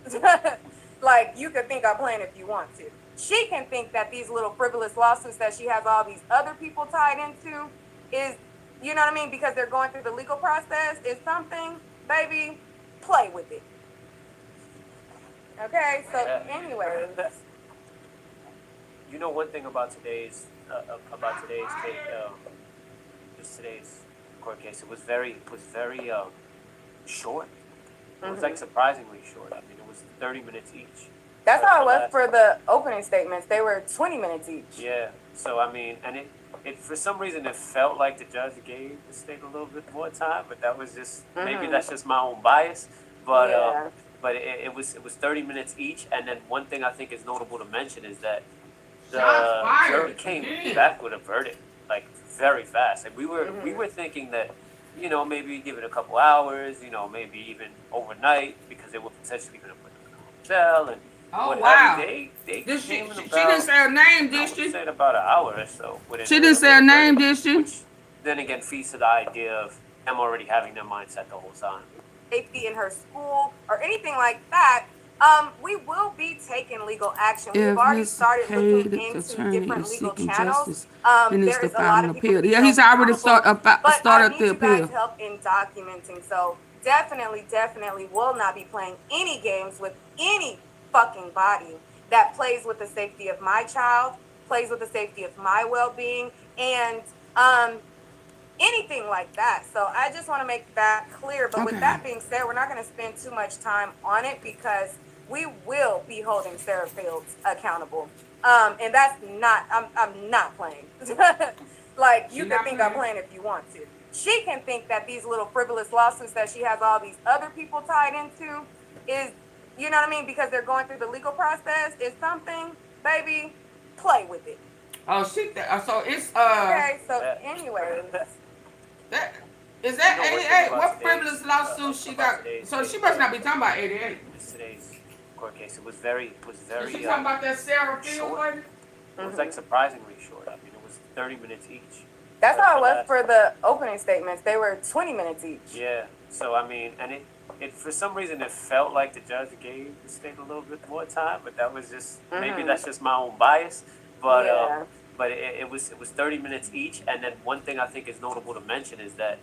Like, you could think I'm playing if you want to. She can think that these little frivolous lawsuits that she has all these other people tied into is, you know what I mean? Because they're going through the legal process is something, baby, play with it. Okay, so anyway. You know one thing about today's court case. It was very short. It was like surprisingly short. I mean, it was 30 minutes each. That's how it was for the opening statements. They were 20 minutes each. Yeah. So I mean, and it for some reason it felt like the judge gave the state a little bit more time, but that was just maybe that's just my own bias. But but it was 30 minutes each, and then one thing I think is notable to mention is that the jury came back with a verdict like very fast, and we were thinking that, you know, maybe give it a couple hours, you know, maybe even overnight, because they were potentially going to put them in a hotel and what have you. They she didn't say her name, did she? Said about an hour or so. She didn't say her name, did she? Which then again feeds to the idea of them already having their mindset the whole time. Safety in her school or anything like that. We will be taking legal action. We've already started looking into different legal channels. There is a lot of people. Yeah, he's already started the appeal. But I need you guys' help in documenting. So definitely will not be playing any games with any fucking body that plays with the safety of my child, plays with the safety of my well-being, and anything like that. So I just want to make that clear. But with that being said, we're not going to spend too much time on it because we will be holding Sarah Fields accountable. And that's not, I'm not playing. Like, you can think I'm playing if you want to. She can think that these little frivolous lawsuits that she has all these other people tied into is, you know what I mean? Because they're going through the legal process is something, baby, play with it. Oh, so it's, okay, so anyway. Is that 88? What frivolous lawsuit she got? So she must not be talking about 88. Today's court case. It was very. Is she talking about that Sarah Fields lady? It was like surprisingly short. I mean, it was 30 minutes each. That's how it was for the opening statements. They were 20 minutes each. Yeah. So I mean, and for some reason it felt like the judge gave the state a little bit more time, but that was just maybe that's just my own bias. But Yeah. but it was 30 minutes each, and then one thing I think is notable to mention is that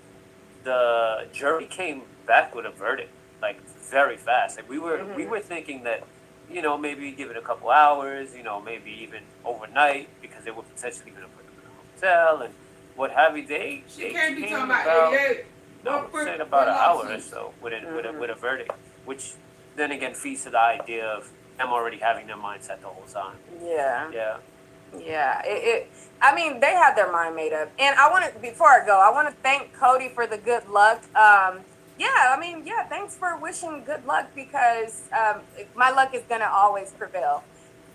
the jury came back with a verdict like very fast. Like we were thinking that, you know, maybe give it a couple hours, you know, maybe even overnight because they were potentially going to put them in a hotel and what have you. They Can't be came talking about 88. no, I'm saying about an hour or so with a verdict, which then again feeds to the idea of them already having their mindset the whole time. Yeah. Yeah. Yeah, I mean, they had their mind made up. And I want to, before I go, I want to thank Cody for the good luck. Yeah, I mean, yeah, thanks for wishing good luck because my luck is going to always prevail.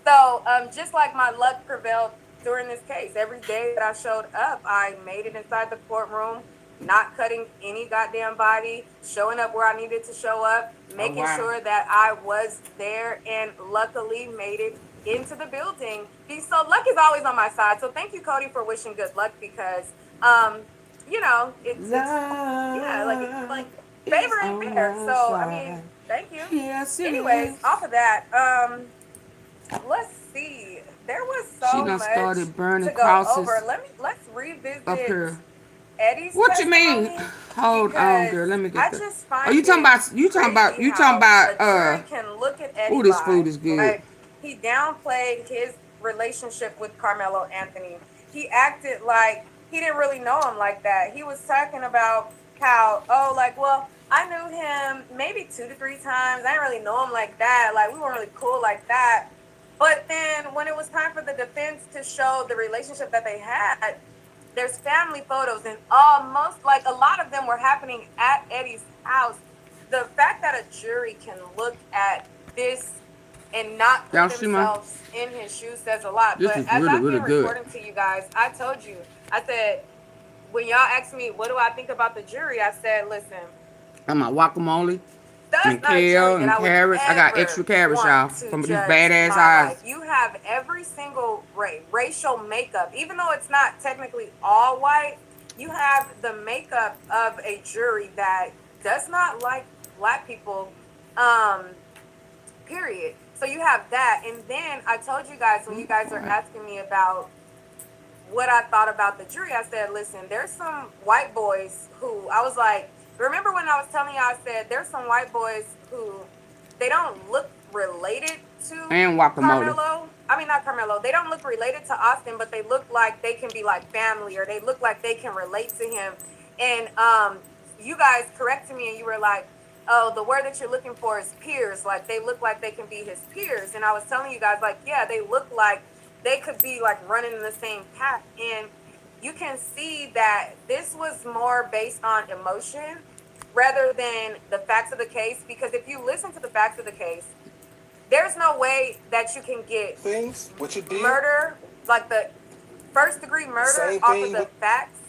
So just like my luck prevailed during this case, every day that I showed up, I made it inside the courtroom, not cutting any goddamn body, showing up where I needed to show up, making sure that I was there, and luckily made it into the building. So luck is always on my side. So thank you, Cody, for wishing good luck because, you know, it's yeah, like favor ain't fair. So I mean, thank you. Yes, it Anyways, is. off of that, let's see. There was She so done much started burning to go crosses over. Let's revisit up here. Eddie's What you testimony. mean? Hold on, girl. Let me I get the. just Oh, find you talking about? You talking about? crazy You talking how about? a jury can look at Eddie Ooh, this lie, food is good. right? He downplayed his relationship with Karmelo Anthony. He acted like he didn't really know him like that. He was talking about how, oh, like, well, I knew him maybe 2 to 3 times. I didn't really know him like that. Like, we weren't really cool like that. But then when it was time for the defense to show the relationship that they had, there's family photos, and almost like a lot of them were happening at Eddie's house. The fact that a jury can look at this and not put themselves in his shoes says a lot. This But is as really, I've really been good. reporting to you guys, I told you, I said, when y'all asked me, what do I think about the jury? I said, listen, I'm my guacamole that's and not a kale jury that and I would carrots. I got ever extra carrots, want y'all, to from these judge badass my eyes. life. You have every single racial makeup, even though it's not technically all white. You have the makeup of a jury that does not like black people. Period. So you have that, and then I told you guys when you guys are asking me about what I thought about the jury, I said, listen, there's some white boys who I was like, remember when I was telling you, I said, there's some white boys who they don't look related to And guacamole. Karmelo. I mean, not Karmelo. They don't look related to Austin, but they look like they can be like family, or they look like they can relate to him. And you guys corrected me and you were like, oh, the word that you're looking for is peers. Like they look like they can be his peers. And I was telling you guys, like, yeah, they look like they could be like running in the same path. And you can see that this was more based on emotion rather than the facts of the case. Because if you listen to the facts of the case, there's no way that you can get what you did, murder, like the first degree murder, off of the facts.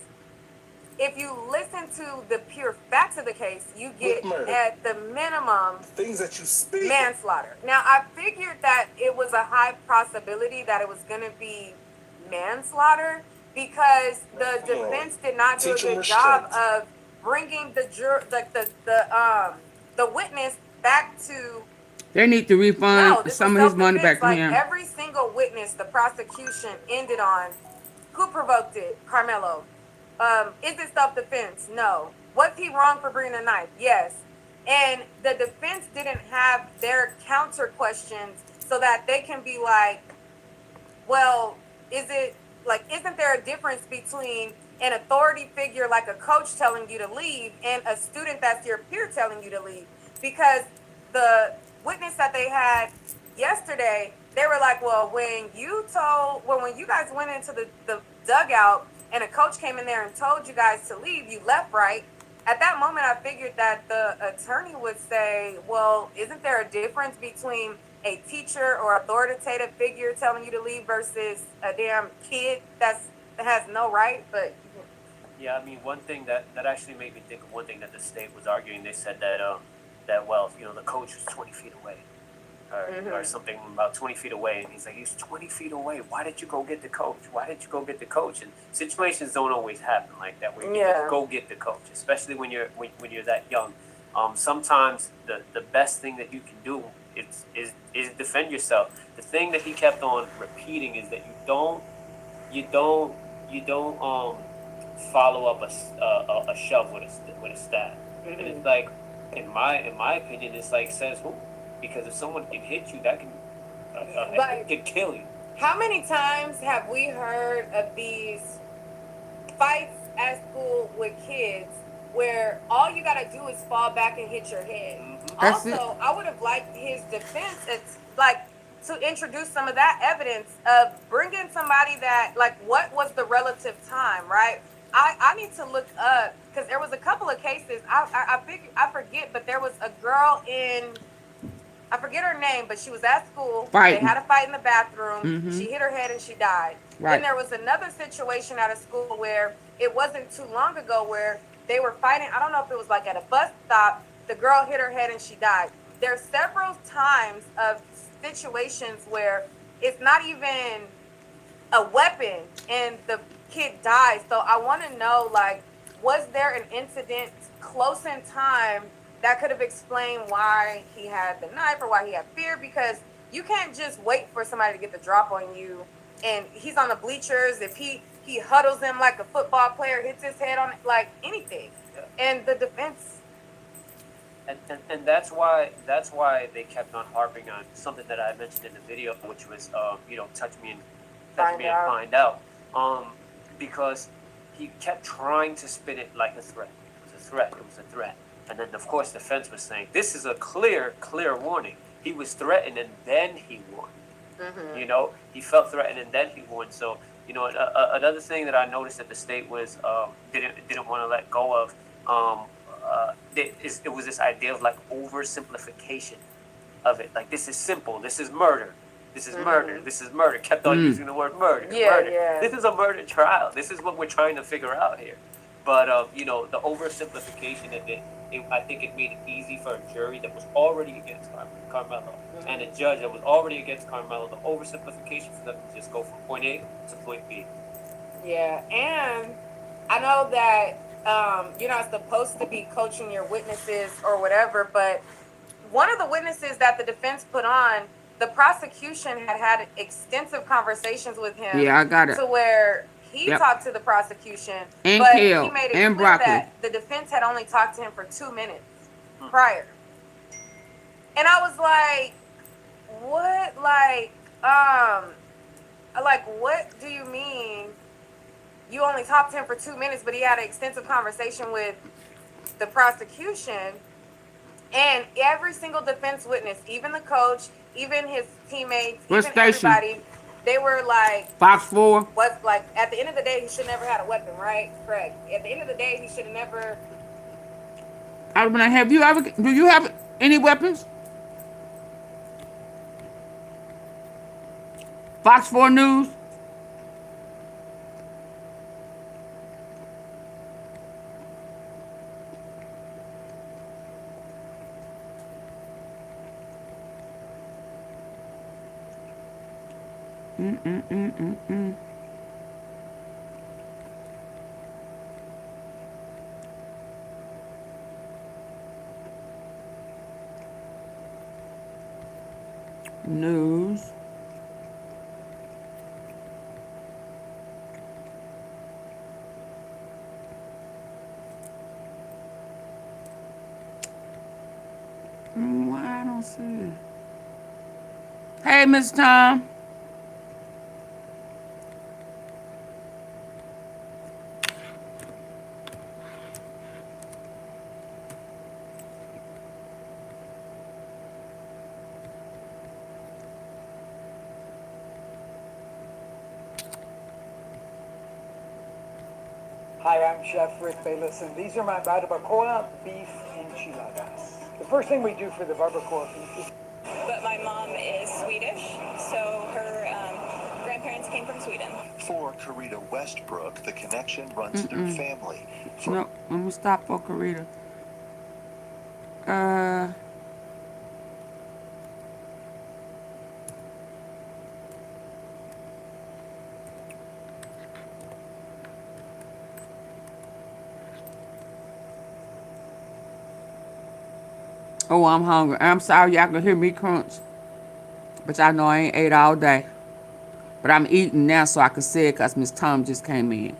If you listen to the pure facts of the case, you get at the minimum things that you speak manslaughter. Now, I figured that it was a high possibility that it was going to be manslaughter because the defense did not do a good job of bringing the witness back to. They need to refund some of his money back to Like him. every single witness, the prosecution ended on who provoked it, Karmelo. Is it self-defense? No. Was he wrong for bringing a knife? Yes. And the defense didn't have their counter questions so that they can be like, well, isn't there a difference between an authority figure like a coach telling you to leave and a student that's your peer telling you to leave? Because the witness that they had yesterday, they were like, well, when you guys went into the dugout and a coach came in there and told you guys to leave, you left, right? At that moment, I figured that the attorney would say, well, isn't there a difference between a teacher or authoritative figure telling you to leave versus a damn kid that has no right? But yeah, I mean, one thing that actually made me think of one thing that the state was arguing. They said that well, you know, the coach was 20 feet away. Or something about 20 feet away, and he's like, he's 20 feet away. Why did you go get the coach? Why did you go get the coach? And situations don't always happen like that where you can just go get the coach, especially when you're that young. Sometimes the best thing that you can do is defend yourself. The thing that he kept on repeating is that you don't you don't follow up a shove with a stab. And it's like, in my opinion, it's like, says who? Because if someone can hit you, that can Like, can kill you. how many times have we heard of these fights at school with kids where all you gotta do is fall back and hit your head? That's it. Also, I would have liked his defense, it's like, to introduce some of that evidence of bringing somebody that, like, what was the relative time, right? I need to look up, because there was a couple of cases. I forget, but there was a girl in, I forget her name, but she was at school. Fighting. They had a fight in the bathroom. Mhm. She hit her head and she died. Right. Then there was another situation at a school where it wasn't too long ago where they were fighting. I don't know if it was like at a bus stop. The girl hit her head and she died. There's several times of situations where it's not even a weapon and the kid dies. So I want to know, like, was there an incident close in time that could have explained why he had the knife or why he had fear? Because you can't just wait for somebody to get the drop on you. And he's on the bleachers. If he huddles him like a football player, hits his head on it, like anything. And the defense. And that's why they kept on harping on something that I mentioned in the video, which was touch me and find out. Because he kept trying to spin it like a threat. It was a threat. It was a threat. And then of course the defense was saying this is a clear warning. He was threatened and then he won. Mm-hmm. He felt threatened and then he won. So another thing that I noticed that the state was didn't want to let go of. It was this idea of like oversimplification of it. Like, this is simple. This is murder. This is murder. This is murder. Kept on using the word murder. Yeah, murder. yeah. This is a murder trial. This is what we're trying to figure out here. But the oversimplification of it, I think it made it easy for a jury that was already against Karmelo and a judge that was already against Karmelo. The oversimplification for them to just go from point A to point B. Yeah, and I know that you're not supposed to be coaching your witnesses or whatever, but one of the witnesses that the defense put on, the prosecution had extensive conversations with him. Yeah, I got it. To where he talked to the prosecution, and but kale, he made it and clear broccoli. that the defense had only talked to him for 2 minutes prior. And I was like, what? Like, what do you mean you only talked to him for 2 minutes, but he had an extensive conversation with the prosecution? And every single defense witness, even the coach, even his teammates, What even station? everybody, they were like, Fox 4. was like, at the end of the day, he should never had a weapon, right? Correct. At the end of the day, he should have never. I mean, do you have any weapons? Fox 4 News. News. Why I don't see it? Hey, Miss Tom. Hi, I'm Chef Rick Bayless, and these are my barbacoa beef enchiladas. The first thing we do for the barbacoa beef is... But my mom is Swedish, so her grandparents came from Sweden. For Karita Westbrook, the connection runs through family. No, I'm gonna stop for Karita. Oh, I'm hungry. I'm sorry y'all can hear me crunch. But y'all know I ain't ate all day. But I'm eating now so I can say it because Miss Tom just came in.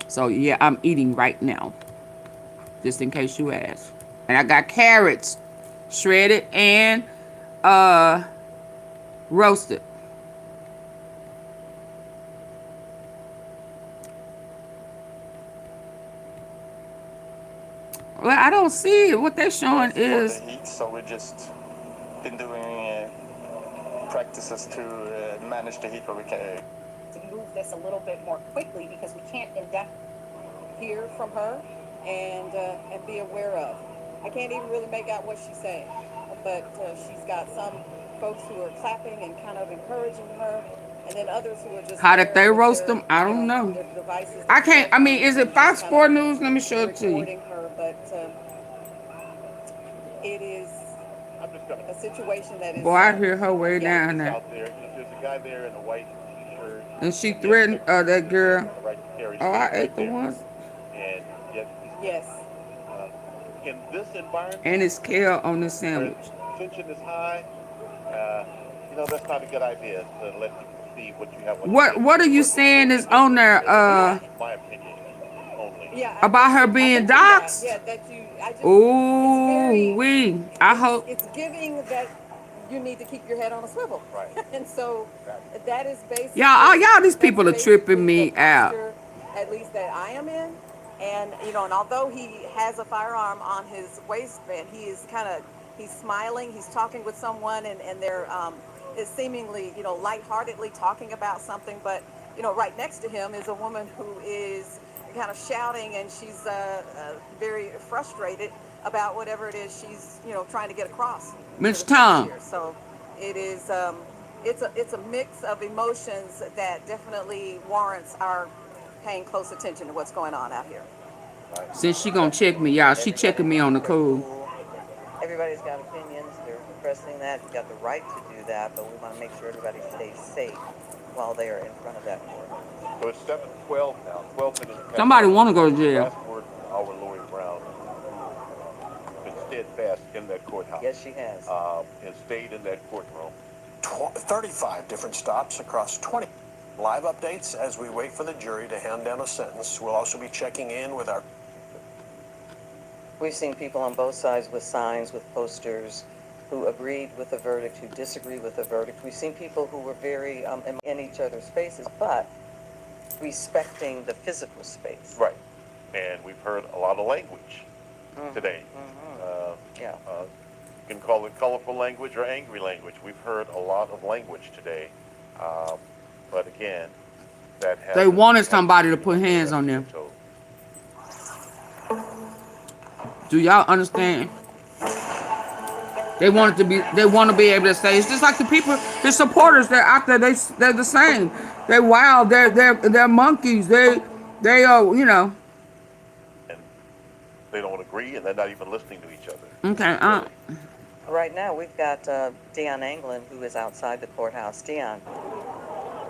So yeah, I'm eating right now. Just in case you ask. And I got carrots shredded and uh roasted. Well, I don't see it. What they're showing is For the heat, so we just been doing practices to manage the heat where we can. To move this a little bit more quickly because we can't indefinitely hear from her and be aware of. I can't even really make out what she's saying, but she's got some folks who are clapping and kind of encouraging her, and then others who are just how did they there with roast their, them? I you don't know, know. their devices, I their cell can't. I mean, phones, is it and just Fox kind of 4 News? Let me show it to you. recording her. But it is a situation that is Boy, I hear her way yeah. down there. Out there, there's a guy there in a white t-shirt. And she And yet threatened that girl. on the right to carry Oh, I state right ate the there. ones. And yet, Yes. in this environment, And it's kale on the where sandwich. tension is high, that's not a good idea to let people see what you have on your What are you saying is on there my opinion only. Yeah, about her I being mentioned that. doxxed? Yeah, that you. I just. It's Ooh, very. I hope. It's giving that you need to keep your head on a swivel. Right. And so that is Y'all, these that's people are tripping basically the me out. posture, at least that I am in. And and although he has a firearm on his waistband, he's smiling, he's talking with someone, and they're is seemingly lightheartedly talking about something. But right next to him is a woman who is kind of shouting, and she's very frustrated about whatever it is she's trying to get across to Miss the folks Tom. here. So it is it's a mix of emotions that definitely warrants our paying close attention to what's going on out here. Since she gonna check me, y'all, she checking me on the cool. Everybody's got opinions. They're expressing that. You've got the right to do that, but we want to make sure everybody stays safe while they are in front of that court. So it's 7:12 now. 12 minutes past. Somebody want to go to jail. Last word from our Lori Brown, who's been steadfast in that courthouse. Yes, she has. And stayed in that courtroom. 35 different stops across 20 live updates as we wait for the jury to hand down a sentence. We'll also be checking in with our. We've seen people on both sides with signs, with posters, who agreed with the verdict, who disagree with the verdict. We've seen people who were very in each other's faces, but respecting the physical space. Right. And we've heard a lot of language today. Yeah. You can call it colorful language or angry language. We've heard a lot of language today. But again, that has. They wanted somebody to put hands on them. Do y'all understand? They want to be able to say, it's just like the people, the supporters, they're out there, they're the same. They're wild, they're monkeys, they are, And they don't agree, and they're not even listening to each other. Okay, Right now, we've got Dion Anglin, who is outside the courthouse. Dion.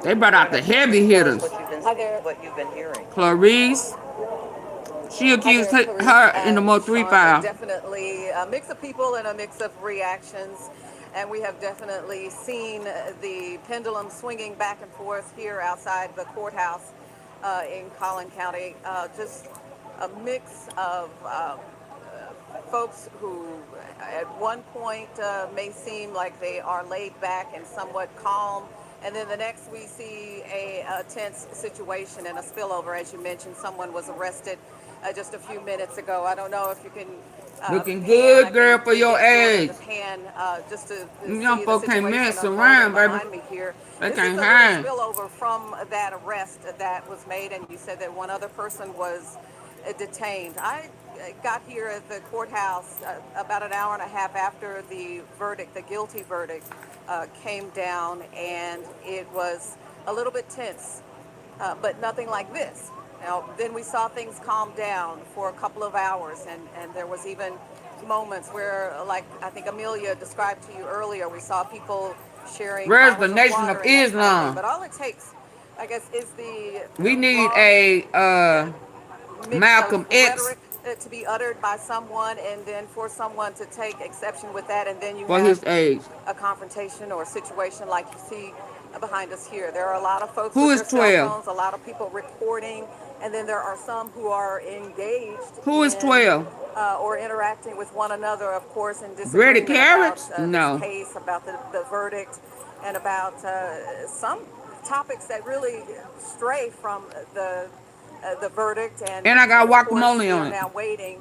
They brought out the heavy hitters. What you've been hearing. Clarice. She accused her in the Mo 3 file. Definitely a mix of people and a mix of reactions. And we have definitely seen the pendulum swinging back and forth here outside the courthouse in Collin County. Just a mix of folks who at one point may seem like they are laid back and somewhat calm. And then the next we see a tense situation and a spillover. As you mentioned, someone was arrested just a few minutes ago. I don't know if you can. Looking good, girl, for your age. Just to Young folk can't mess around, around, baby. They can't hide. Spillover from that arrest that was made, and you said that one other person was detained. I got here at the courthouse about an hour and a half after the verdict, the guilty verdict, came down, and it was a little bit tense, but nothing like this. Now, then we saw things calm down for a couple of hours, and there was even moments where, like I think Amelia described to you earlier, we saw people sharing. Where's the Nation of Islam? But all it takes, I guess, is the. We need a Malcolm X to be uttered by someone, and then for someone to take exception with that, and then you For have his age. a confrontation or a situation like you see behind us here. There are a lot of folks Who with is their cell 12? phones, a lot of people recording, and then there are some who are engaged Who is in 12? or interacting with one another, of course, in Brady disagreement about Carrots? this No. case, about the verdict, and about some topics that really stray from the verdict. And I got And of course, guacamole we on are it. now waiting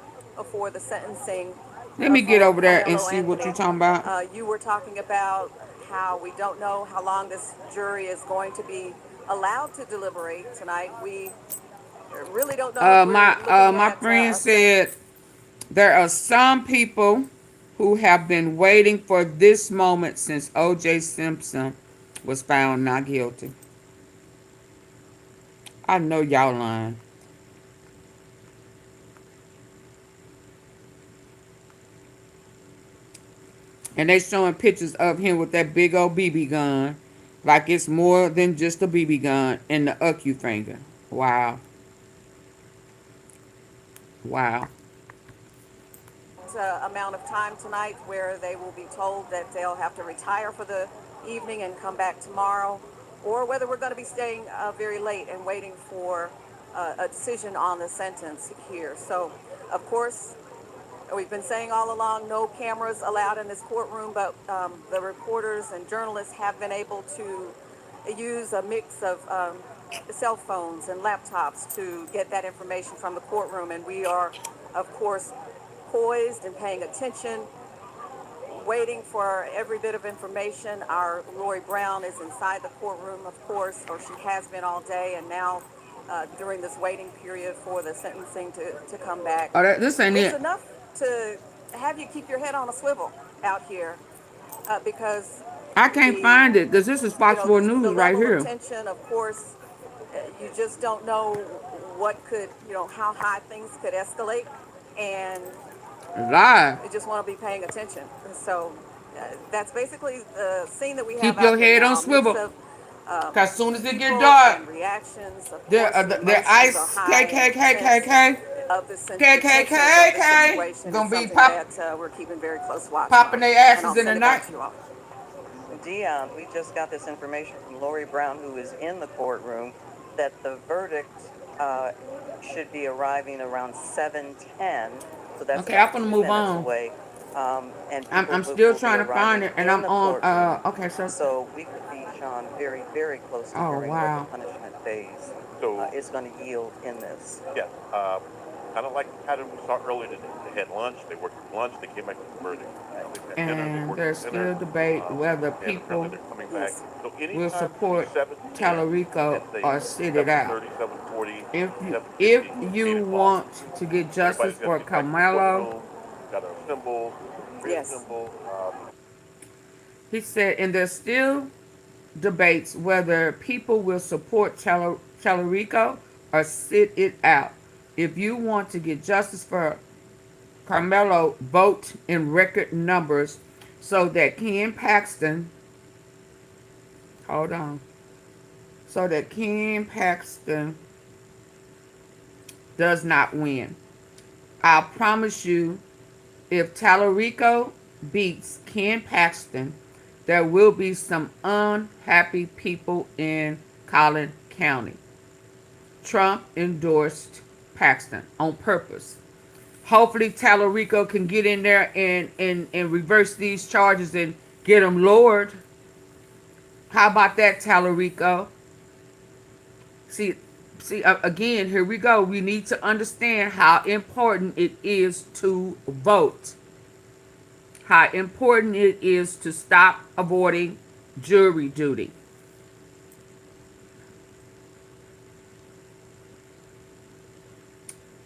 for the sentencing Let me get for over there and Karmelo see what you're Anthony. talking about. You were talking about how we don't know how long this jury is going to be allowed to deliberate tonight. We really don't know if we're looking My at friend a sentence. said there are some people who have been waiting for this moment since O.J. Simpson was found not guilty. I know y'all lying. And they showing pictures of him with that big old BB gun. Like it's more than just a BB gun and the UQ finger. Wow. Wow. Amount of time tonight where they will be told that they'll have to retire for the evening and come back tomorrow, or whether we're going to be staying very late and waiting for a decision on the sentence here. So, of course, we've been saying all along, no cameras allowed in this courtroom, but the reporters and journalists have been able to use a mix of cell phones and laptops to get that information from the courtroom. And we are, of course, poised and paying attention, waiting for every bit of information. Our Lori Brown is inside the courtroom, of course, or she has been all day, and now during this waiting period for the sentencing to come back. Oh, this ain't It's it. enough to have you keep your head on a swivel out here because I can't find it because this is Fox 4 the News right level of here. tension, of course, you just don't know what could, how high things could escalate. And Live. you just want to be paying attention. So that's basically the scene that we have Keep out your here head on now. A mix swivel. of Cause as soon as it get people dark, and reactions. Of their course, the their emotions are ice high and intense of the the tensions of the situation is gonna be something pop that we're keeping very close watch popping on. their And I'll asses in the send it back night. to you all. Dion, we just got this information from Lori Brown, who is in the courtroom, that the verdict should be arriving around 7:10. So that's Okay, I'm about gonna 2 move minutes on. away. And people I'm still will be trying to find arriving it, and in I'm the on. courtroom. Okay, so. So we could be, Sean, very, very close to Oh hearing what the wow. punishment phase So, is going to yield in this. yeah, kind of like the pattern we saw earlier today. They had lunch, they worked through lunch, they came back with the verdict. Now they've had dinner, they And worked there's through dinner, still debate whether and apparently people they're coming back. So will anytime between support 7:10 Tallarico and say or sit it out. 7:30, 7:40, If 7:50, you 8 o'clock, want to get justice everybody's got to for get back to the Karmelo, courtroom, got to assemble, Yes. reassemble. he said, and there's still debates whether people will support Tallarico or sit it out. If you want to get justice for Karmelo, vote in record numbers so that Ken Paxton, hold on, so that Ken Paxton does not win. I promise you, if Tallarico beats Ken Paxton, there will be some unhappy people in Collin County. Trump endorsed Paxton on purpose. Hopefully Tallarico can get in there and reverse these charges and get them lowered. How about that, Tallarico? See, again, here we go. We need to understand how important it is to vote. How important it is to stop avoiding jury duty.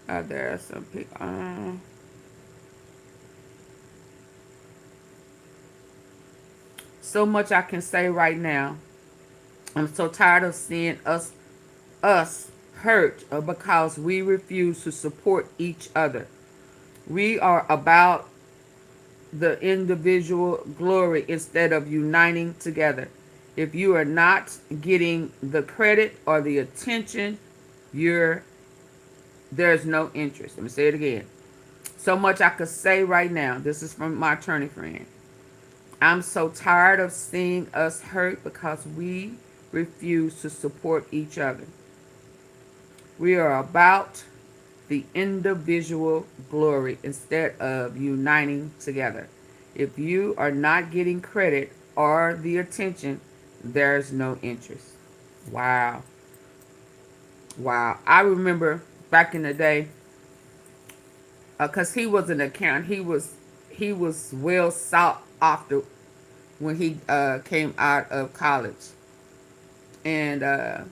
There are some people. So much I can say right now. I'm so tired of seeing us hurt because we refuse to support each other. We are about the individual glory instead of uniting together. If you are not getting the credit or the attention you're There's no interest. Let me say it again. So much I could say right now. This is from my attorney friend. I'm so tired of seeing us hurt because we refuse to support each other. We are about the individual glory instead of uniting together. If you are not getting credit or the attention, there's no interest. Wow. Wow. I remember back in the day, because he was an accountant, he was well sought after when he came out of college, and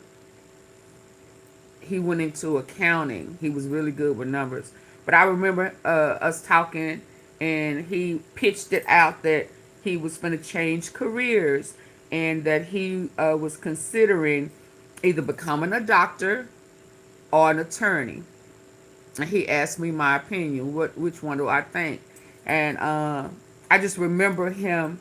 he went into accounting. He was really good with numbers. But I remember us talking, and he pitched it out that he was going to change careers, and that he was considering either becoming a doctor or an attorney. And he asked me my opinion, which one do I think? And I just remember him.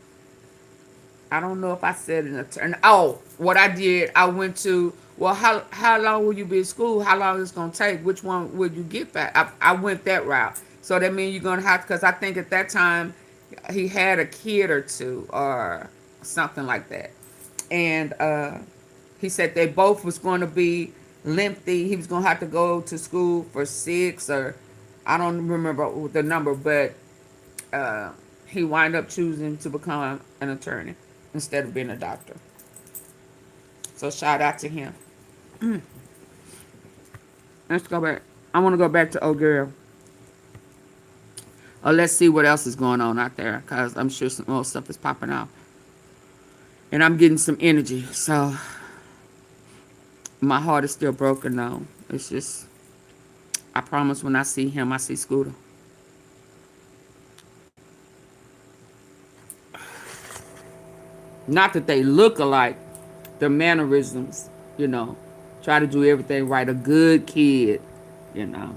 I don't know if I said an attorney. Oh, what I did, I went to, well, how long will you be in school? How long is it going to take? Which one will you get back? I went that route. So that means you're going to have, because I think at that time he had a kid or two or something like that. And he said they both was going to be lengthy. He was going to have to go to school for 6, or I don't remember the number, but he wound up choosing to become an attorney instead of being a doctor. So shout out to him. Let's go back. I want to go back to old girl. Let's see what else is going on out there, because I'm sure some more stuff is popping off. And I'm getting some energy. So my heart is still broken though. It's just, I promise when I see him, I see Scooter. Not that they look alike, their mannerisms, you know. Try to do everything right. A good kid, you know.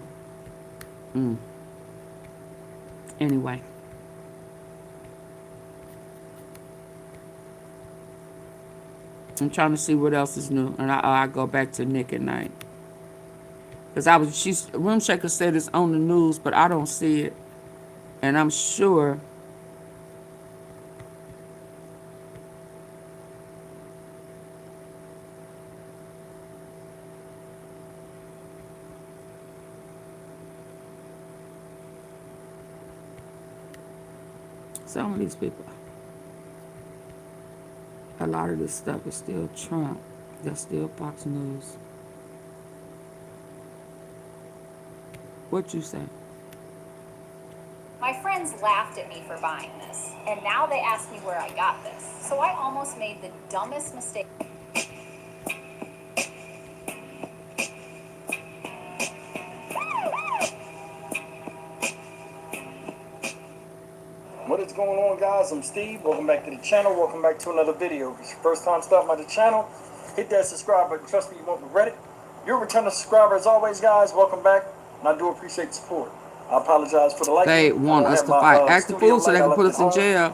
Anyway. I'm trying to see what else is new. And I go back to Nick at night. Because Room Shaker said it's on the news, but I don't see it. And I'm sure some of these people, a lot of this stuff is still Trump. That's still Fox News. What you say? My friends laughed at me for buying this, and now they ask me where I got this. So I almost made the dumbest mistake. What is going on, guys? I'm Steve. Welcome back to the channel. Welcome back to another video. If it's your first time stopping by the channel, hit that subscribe button. Trust me, you won't regret it. You're a returning subscriber as always, guys. Welcome back, and I do appreciate the support. I apologize for the light. They want us to fight. Act the fool so they can put us in jail.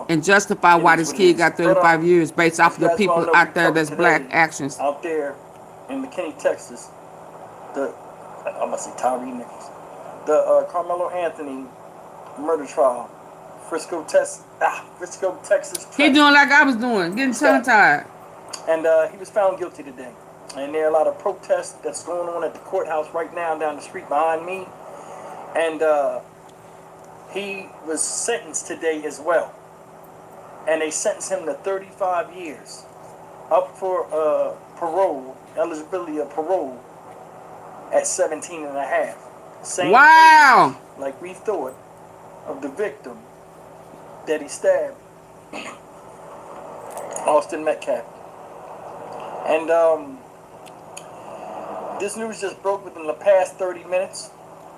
And justify why this kid got 35 years based off of the people out there that's black actions. Out there in McKinney, Texas, I'm gonna say Tyree Nichols, the Karmelo Anthony murder trial, Frisco, Texas. He doing like I was doing, getting tongue-tied. And he was found guilty today. And there are a lot of protests that's going on at the courthouse right now down the street behind me. And he was sentenced today as well. And they sentenced him to 35 years. Up for parole, eligibility of parole at 17 and a half. Same wow! Age, like we thought, of the victim that he stabbed, Austin Metcalf. And this news just broke within the past 30 minutes.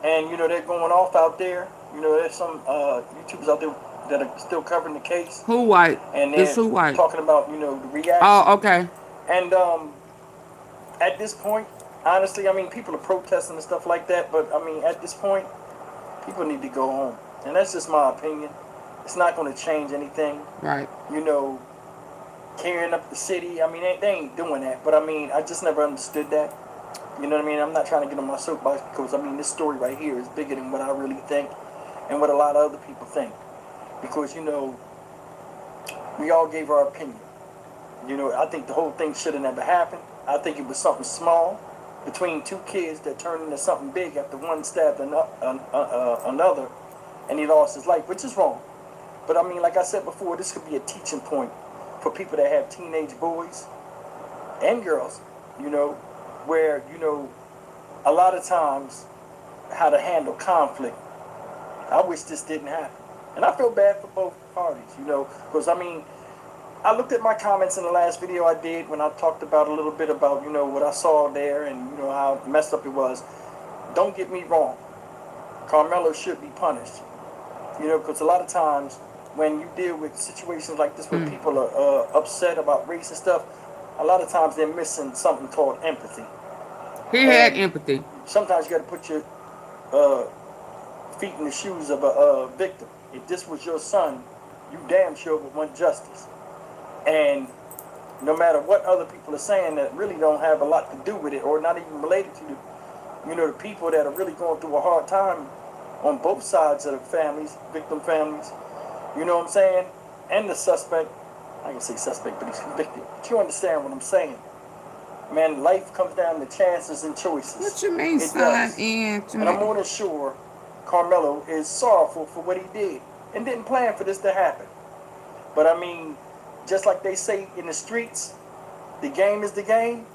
And, you know, they're going off out there. You know, there's some YouTubers out there that are still covering the case. Who white? And they're who white? talking about, you know, the reaction. Oh, okay. And at this point, honestly, I mean, people are protesting and stuff like that. But, I mean, at this point, people need to go home. And that's just my opinion. It's not going to change anything. Right. You know, carrying up the city. I mean, they ain't doing that. But, I mean, I just never understood that. You know what I mean? I'm not trying to get on my soapbox because, I mean, this story right here is bigger than what I really think and what a lot of other people think. Because, you know, we all gave our opinion. You know, I think the whole thing should have never happened. I think it was something small between two kids that turned into something big after one stabbed another, and he lost his life, which is wrong. But I mean, like I said before, this could be a teaching point for people that have teenage boys and girls, you know, where, you know, a lot of times how to handle conflict. I wish this didn't happen. And I feel bad for both parties, you know, because I mean, I looked at my comments in the last video I did when I talked about a little bit about, you know, what I saw there and, you know, how messed up it was. Don't get me wrong. Karmelo should be punished. You know, because a lot of times when you deal with situations like this where people are upset about race and stuff, a lot of times they're missing something called empathy. He had empathy. Sometimes you got to put your feet in the shoes of a victim. If this was your son, you damn sure would want justice. And no matter what other people are saying that really don't have a lot to do with it or not even related to the, you know, the people that are really going through a hard time on both sides of the families, victim families, you know what I'm saying? And the suspect, I can say suspect, but he's convicted. But you understand what I'm saying. Man, life comes down to chances and choices. What you mean, it son? does. And I'm more than sure Karmelo is sorrowful for what he did and didn't plan for this to happen. But I mean, just like they say in the streets, the game is the game.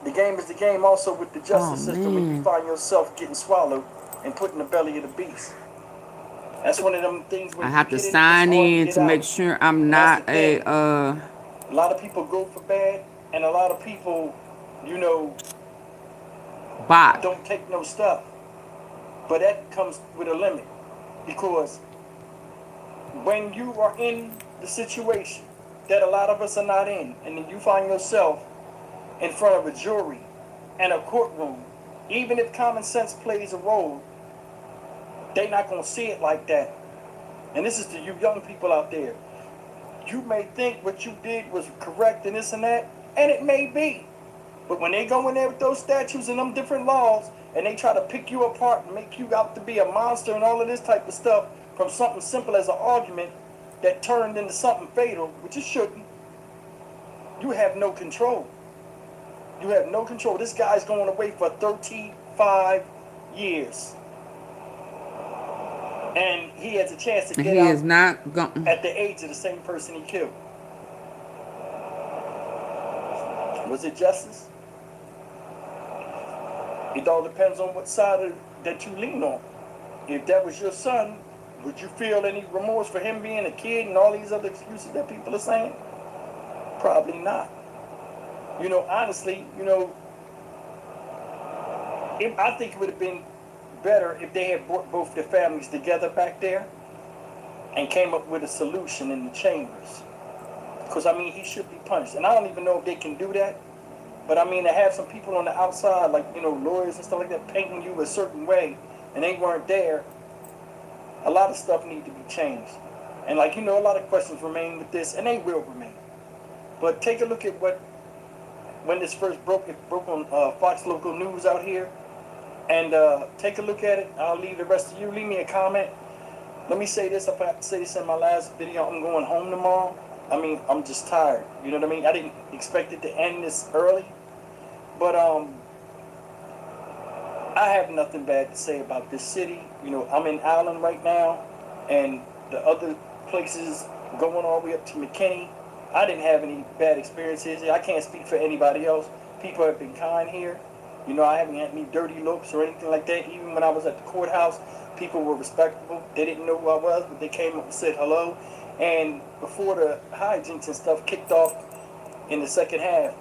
The game is the game also with the justice system when you find yourself getting swallowed and put in the belly of the beast. That's one of them things where I have to sign in to make sure I'm not a lot of people go for bad and a lot of people, you know, bot. don't take no stuff. But that comes with a limit. Because when you are in the situation that a lot of us are not in, and then you find yourself in front of a jury and a courtroom, even if common sense plays a role, they're not going to see it like that. And this is to you young people out there. You may think what you did was correct and this and that, and it may be. But when they go in there with those statutes and them different laws, and they try to pick you apart and make you out to be a monster and all of this type of stuff from something simple as an argument that turned into something fatal, which it shouldn't, you have no control. You have no control. This guy's going away for 35 years. And he has a chance to get out at the age of the same person he killed. Was it justice? It all depends on what side that you lean on. If that was your son, would you feel any remorse for him being a kid and all these other excuses that people are saying? Probably not. You know, honestly, you know, I think it would have been better if they had brought both their families together back there and came up with a solution in the chambers. Because, I mean, he should be punished. And I don't even know if they can do that. But, I mean, to have some people on the outside, like, you know, lawyers and stuff like that, painting you a certain way, and they weren't there, a lot of stuff need to be changed. And, like, you know, a lot of questions remain with this, and they will remain. But take a look at when this first broke, it broke on Fox Local News out here. And take a look at it. I'll leave the rest of you. Leave me a comment. Let me say this. I say this in my last video. I'm going home tomorrow. I mean, I'm just tired. You know what I mean? I didn't expect it to end this early. But I have nothing bad to say about this city. You know, I'm in Allen right now. And the other places going all the way up to McKinney, I didn't have any bad experiences. I can't speak for anybody else. People have been kind here. You know, I haven't had any dirty looks or anything like that. Even when I was at the courthouse, people were respectful. They didn't know who I was, but they came up and said hello. And before the hijinks and stuff kicked off in the second half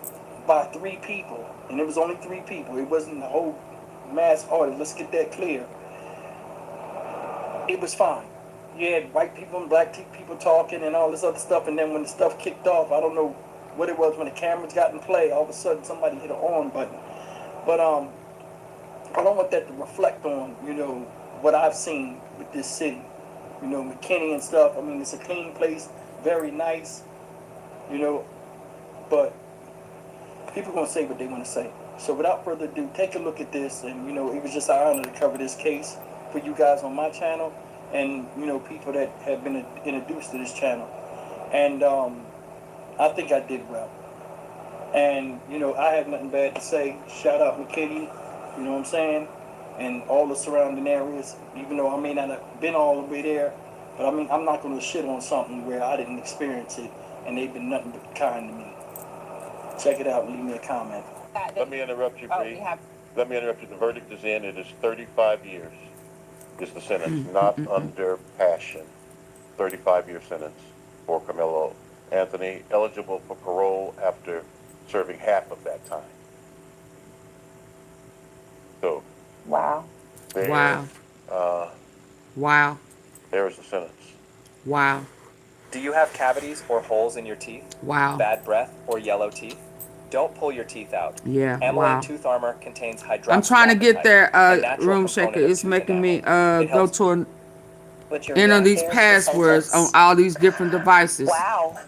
by 3 people, and it was only 3 people. It wasn't the whole mass audience. Let's get that clear. It was fine. You had white people and black people talking and all this other stuff, and then when the stuff kicked off, I don't know what it was, when the cameras got in play, all of a sudden somebody hit an on button. But I don't want that to reflect on, you know, what I've seen with this city. You know, McKinney and stuff. I mean, it's a clean place, very nice, you know, but people are going to say what they want to say. So without further ado, take a look at this, and it was just an honor to cover this case for you guys on my channel, and people that have been introduced to this channel, and I think I did well. And I have nothing bad to say. Shout out McKinney, you know what I'm saying, and all the surrounding areas. Even though I may not have been all the way there, but I mean I'm not going to shit on something where I didn't experience it, and they've been nothing but kind to me. Check it out and leave me a comment. Let me interrupt you, Bree. Let me interrupt you. The verdict is in. It is 35 years is the sentence, not under passion. 35-year sentence for Karmelo Anthony, eligible for parole after serving half of that time. So. Wow. Wow. Wow. There is the sentence. Wow. Do you have cavities or holes in your teeth? Wow. Bad breath or yellow teeth? Don't pull your teeth out. Yeah. Amylase Wow. tooth armor contains hydroxyapatite. I'm trying to get there, a natural room component shaker. of It's tooth making me enamel. go to But your enter these there's the passwords on sentence. all these different devices. Wow.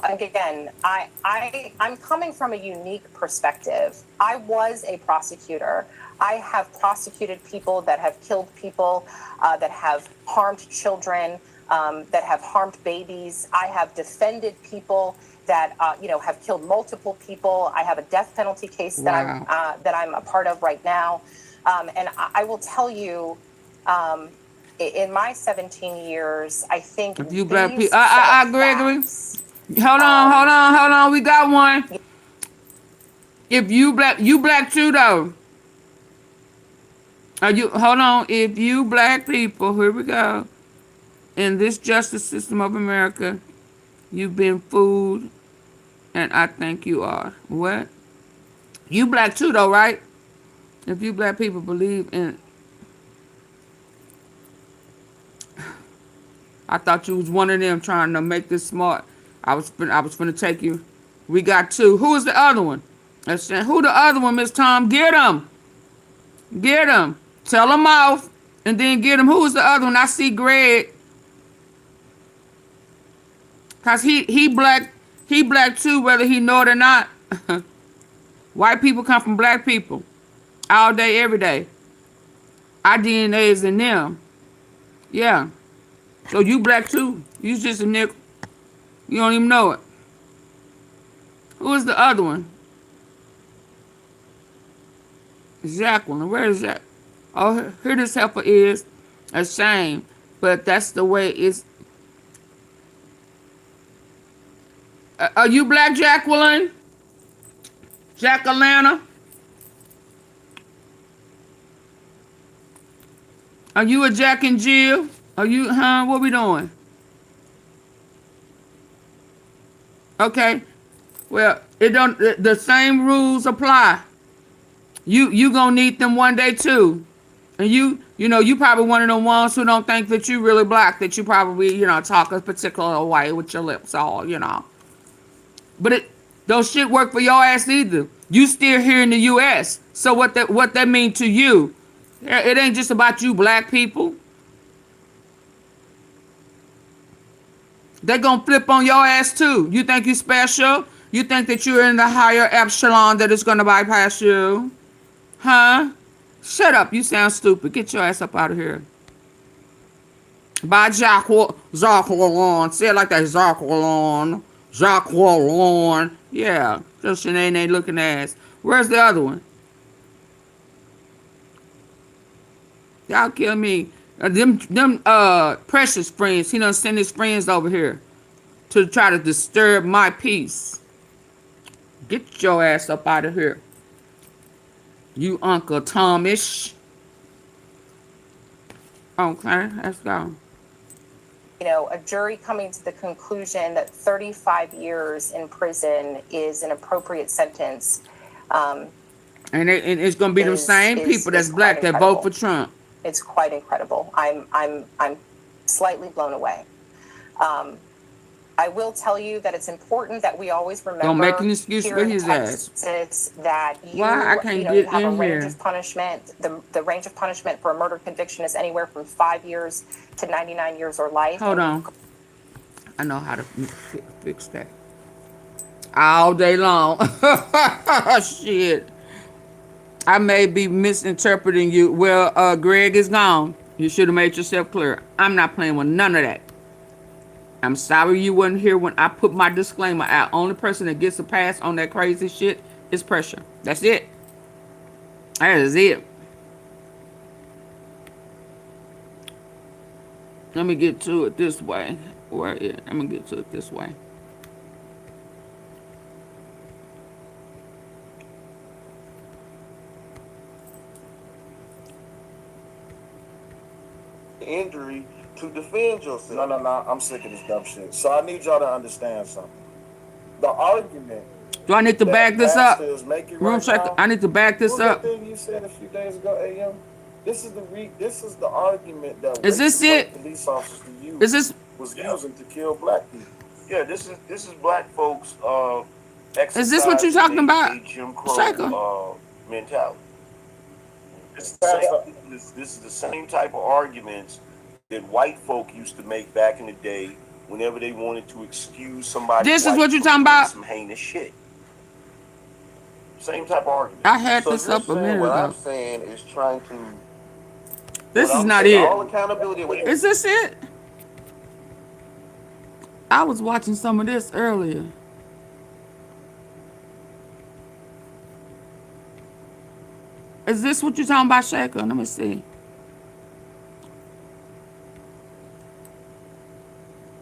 Again, I'm coming from a unique perspective. I was a prosecutor. I have prosecuted people that have killed people, that have harmed children, that have harmed babies. I have defended people that have killed multiple people. I have a death penalty case that I'm a part of right now, and I will tell you. In my 17 years, I think if you black people, Gregory, hold on, we got one. If you black too though. Hold on? If you black people, here we go. In this justice system of America, you've been fooled, and I think you are. What? You black too though, right? If you black people believe in. I thought you was one of them trying to make this smart. I was finna take you. We got two. Who is the other one? Who the other one, Miss Tom? Get him. Get him. Tell him off, and then get him. Who is the other one? I see Greg. Cause he black too, whether he know it or not. White people come from black people, all day, every day. Our DNA is in them. Yeah. So you black too. You just a nigga. You don't even know it. Who is the other one? Jacqueline. Where is that? Oh, here this heifer is. A shame. But that's the way it's. Are you black, Jacqueline? Jack Atlanta? Are you a Jack and Jill? Are you, what we doing? Okay. Well, it don't. The same rules apply. You gonna need them one day too, and you probably one of the ones who don't think that you really black. That you probably talk a particular way with your lips all But don't shit work for your ass either. You still here in the U.S. So what that mean to you? It ain't just about you black people. They gonna flip on your ass too. You think you special? You think that you're in the higher echelon that is gonna bypass you? Huh? Shut up. You sound stupid. Get your ass up out of here. By Jacqueline. Say it like that. Jacqueline. Yeah. Just an ain't looking ass. Where's the other one? Y'all kill me. Them precious friends. He done send his friends over here to try to disturb my peace. Get your ass up out of here. You Uncle Thomish. Okay, let's go. A jury coming to the conclusion that 35 years in prison is an appropriate sentence. And it's gonna be the same people that's black that vote for Trump. It's quite incredible. I'm slightly blown away. I will tell you that it's important that we always remember. Don't make an excuse for his ass. That you, Why I can't get you have in a range here? Of punishment. The range of punishment for a murder conviction is anywhere from 5 years to 99 years or life. Hold on. I know how to fix that. all day long. Shit. I may be misinterpreting you. Well, Greg is gone. You should have made yourself clear. I'm not playing with none of that. I'm sorry you wasn't here when I put my disclaimer out. Only person that gets a pass on that crazy shit is Pressure. That's it. That is it. Let me get to it this way. Where is it? I'm gonna get to it this way. Injury to defend yourself. No. I'm sick of this dumb shit. So I need y'all to understand something. The argument. Do I need to back this up? Room check. Now, I need to back this up. Thing you said a few days ago, AM. This is the argument that is this it? Police officers to use is this was using to kill black people. Yeah, this is black folks. Is this what you're talking about? Jim Crow mentality. This is the same type of arguments that white folk used to make back in the day whenever they wanted to excuse somebody. This is what you're talking about? Some heinous shit. Same type of argument. I had this up a minute ago. What I'm saying is trying to. This is not it. All accountability. Is this it? I was watching some of this earlier. Is this what you're talking about, Shaker? Let me see.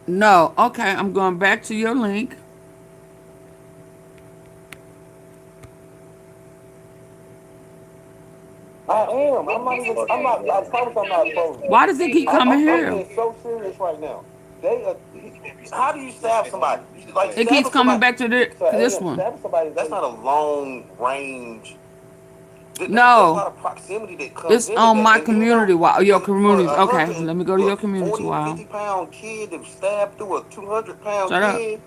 No. Okay, I'm going back to your link. I am. I promise I'm not opposing. Why does he keep coming here? I'm so serious right now. How do you stab somebody? Like, it keeps coming back to this one. That's not a long range. No, it's on my community wall. Your community. Okay, let me go to your community wall. 50-pound kid that stabbed through a 200-pound kid.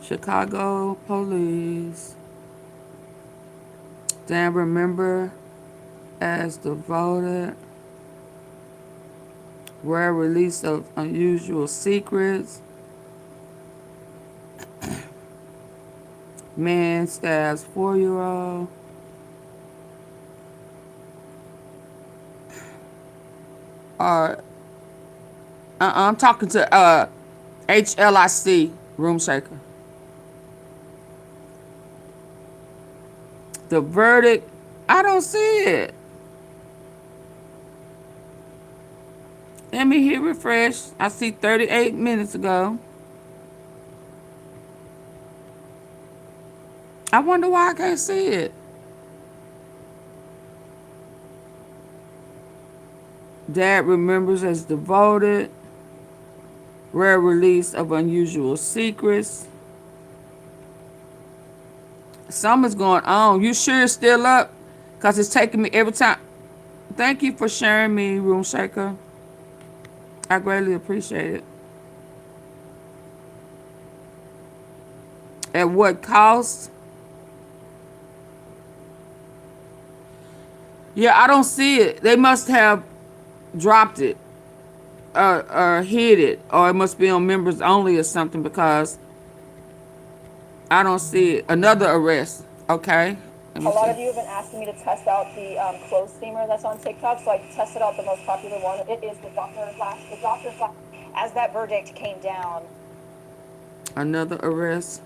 Chicago police. Then remember as devoted. Rare release of unusual secrets. Man stabs 4-year-old. I'm talking to HLIC room shaker. The verdict, I don't see it. Let me hit refresh. I see 38 minutes ago. I wonder why I can't see it. Dad remembers as devoted. Rare release of unusual secrets. Something's going on. You sure it's still up? Because it's taking me every time. Thank you for sharing me, Room Shaker. I greatly appreciate it. At what cost? Yeah, I don't see it. They must have dropped it or hid it, or it must be on members only or something, because I don't see it. Another arrest. Okay. A lot of you have been asking me to test out the clothes steamer that's on TikTok, so I tested out the most popular one. It is the Dr. Flash. The Dr. Flash. As that verdict came down. Another arrest.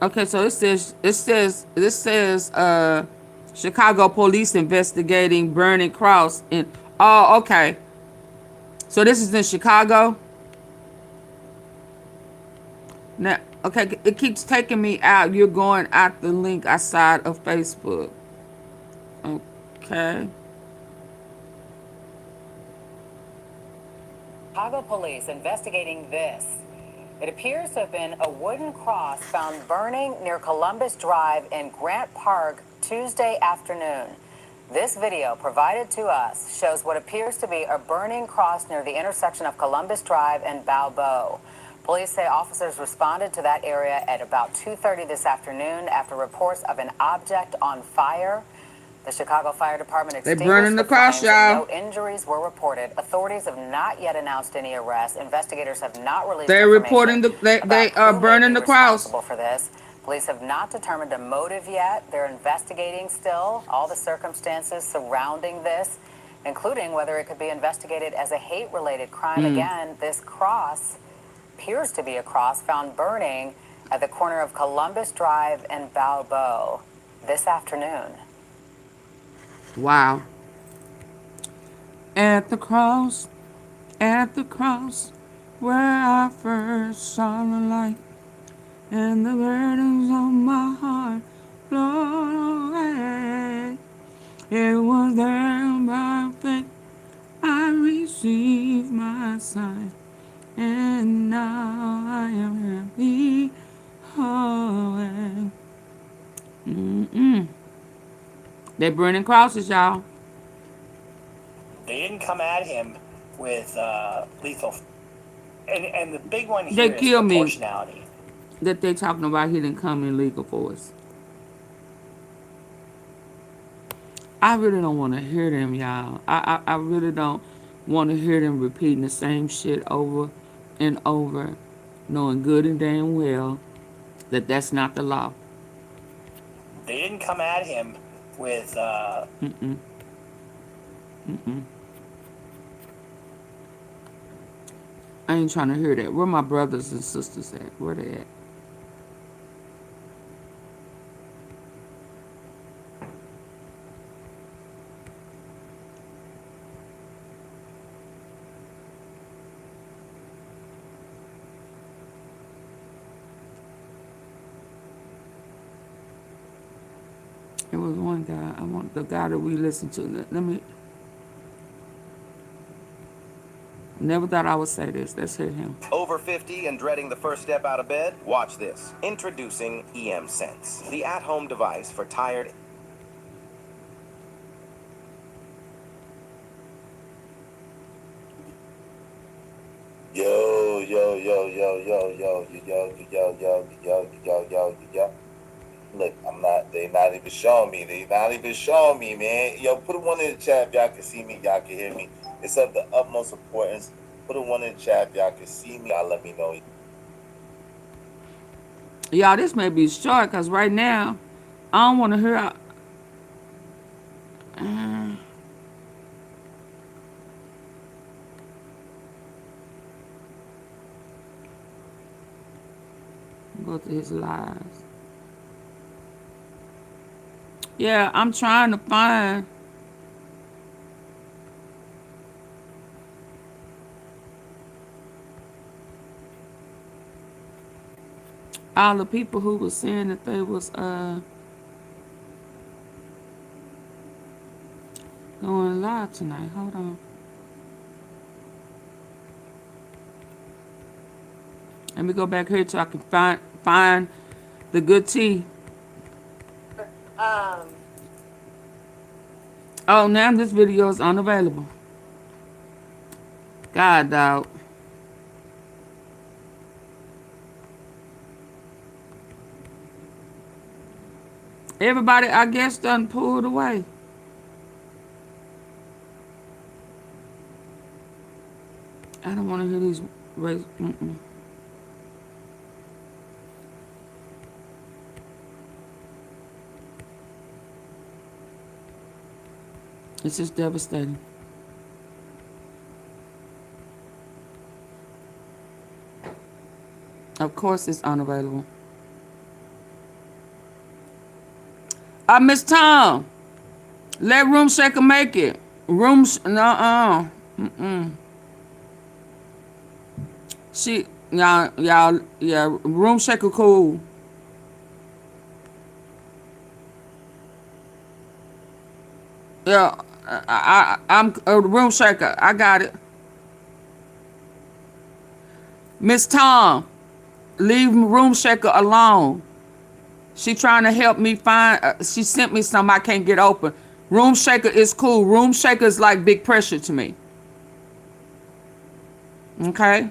Okay, so this says Chicago police investigating burning cross in. Oh, okay. So this is in Chicago. Now, okay, it keeps taking me out. You're going out the link outside of Facebook. Okay. Chicago police investigating this. It appears to have been a wooden cross found burning near Columbus Drive in Grant Park Tuesday afternoon. This video provided to us shows what appears to be a burning cross near the intersection of Columbus Drive and Balboa. Police say officers responded to that area at about 2:30 this afternoon after reports of an object on fire. The Chicago Fire Department They extinguished burning the the cross, flames and y'all. no injuries were reported. Authorities have not yet announced any arrests. Investigators have not released They're reporting information they about are who may burning be the cross. responsible for this. Police have not determined a motive yet. They're investigating still all the circumstances surrounding this, including whether it could be investigated as a hate-related crime. Again, this cross appears to be a cross found burning at the corner of Columbus Drive and Balboa this afternoon. Wow. At the cross, where I first saw the light, and the burdens on my heart, Lord, away. It was there by faith I received my sight, and now I am happy. They burning crosses, y'all. They didn't come at him with lethal. And the big one They here is kill me. proportionality. That they talking about he didn't come in legal force. I really don't want to hear them, y'all. I really don't want to hear them repeating the same shit over and over, knowing good and damn well that that's not the law. They didn't come at him with I ain't trying to hear that. Where my brothers and sisters at? Where they at? It was one guy. I want the guy that we listened to. Let me. Never thought I would say this. Let's hear him. Over 50 and dreading the first step out of bed? Watch this. Introducing EM Sense, the at-home device for tired. Yo, yo, yo, yo, yo, yo, yo, yo, yo, yo, yo, yo, yo, yo. Look, they not even showing me. They not even showing me, man. Yo, put a one in the chat if y'all can see me, y'all can hear me. It's of the utmost importance. Put a one in the chat if y'all can see me. Y'all let me know. Y'all, this may be short because right now, I don't want to hear. Go to his lives. Yeah, I'm trying to find. All the people who was saying that they was going live tonight. Hold on. Let me go back here so I can find the good tea. Oh, now this video is unavailable. God, dog. Everybody, I guess, done pulled away. I don't want to hear these race. It's just devastating. Of course, it's unavailable. Miss Tom, let Room Shaker make it. No. Yeah, Room Shaker cool. Yeah, I'm a Room Shaker. I got it. Miss Tom, Leave Room Shaker alone. She trying to help me find. She sent me some I can't get open. Room Shaker is cool. Room Shaker is like big pressure to me. Okay?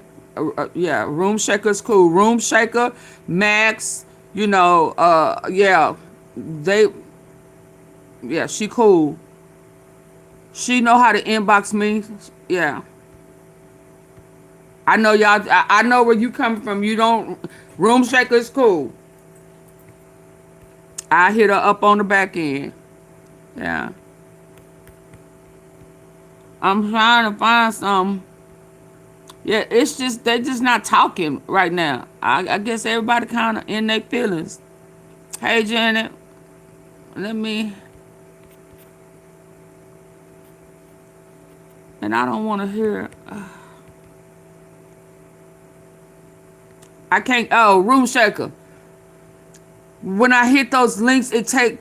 Yeah, Room Shaker is cool. Room Shaker, Max, yeah, they, yeah, she cool. She know how to inbox me. Yeah. I know y'all, I know where you coming from. You don't, Room Shaker is cool. I hit her up on the back end. Yeah. I'm trying to find some. Yeah, it's just, they just not talking right now. I guess everybody kind of in their feelings. Hey, Janet, let me, and I don't want to hear. I can't. Oh, Room Shaker. When I hit those links, it take.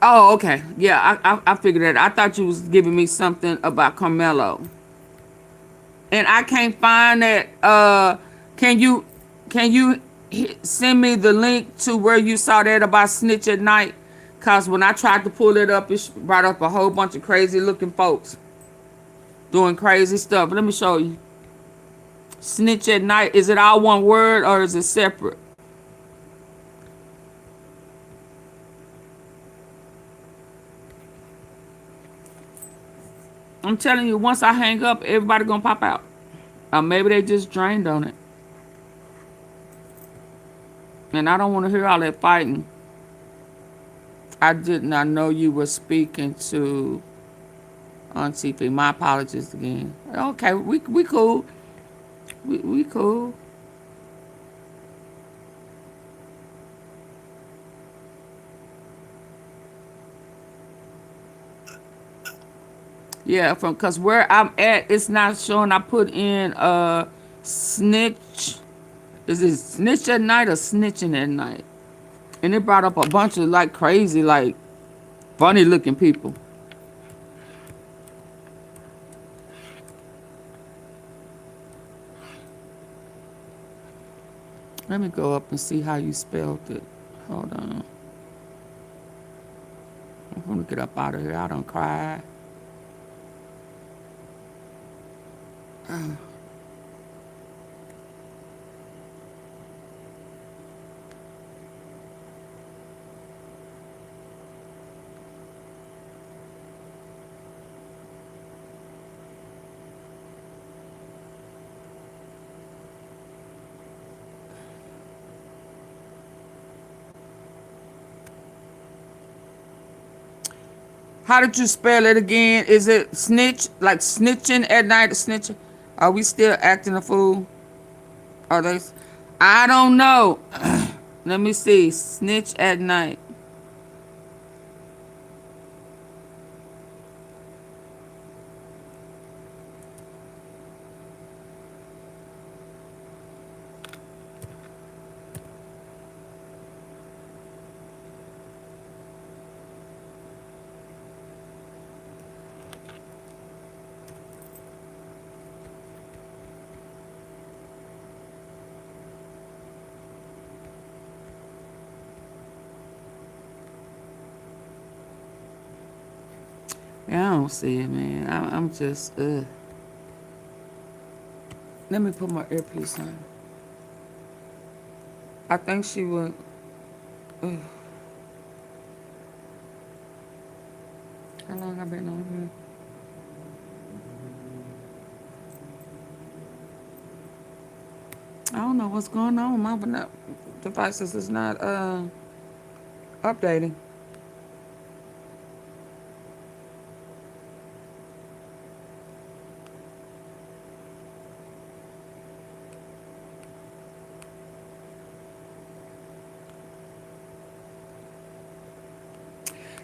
Oh, okay. Yeah, I figured that. I thought you was giving me something about Karmelo, and I can't find that. Can you send me the link to where you saw that about Snitch at Night? Cause when I tried to pull it up, it brought up a whole bunch of crazy looking folks doing crazy stuff. Let me show you. Snitch at Night. Is it all one word or is it separate? I'm telling you, once I hang up, everybody gonna pop out. Or maybe they just drained on it. And I don't want to hear all that fighting. I did not know you were speaking to Auntie Fee. My apologies again. Okay, we cool. We cool. Yeah, cause where I'm at, it's not showing. I put in snitch. Is it Snitch at Night or Snitching at Night? And it brought up a bunch of like crazy, like funny looking people. Let me go up and see how you spelled it. Hold on. I'm gonna get up out of here. I don't cry. How did you spell it again? Is it snitch, like snitching at night, snitching? Are we still acting a fool? Are they? I don't know. Let me see. Snitch at night. Yeah, I don't see it, man. I'm just, Let me put my earpiece on. I think she would. How long I been on here? I don't know what's going on. My devices is not updating.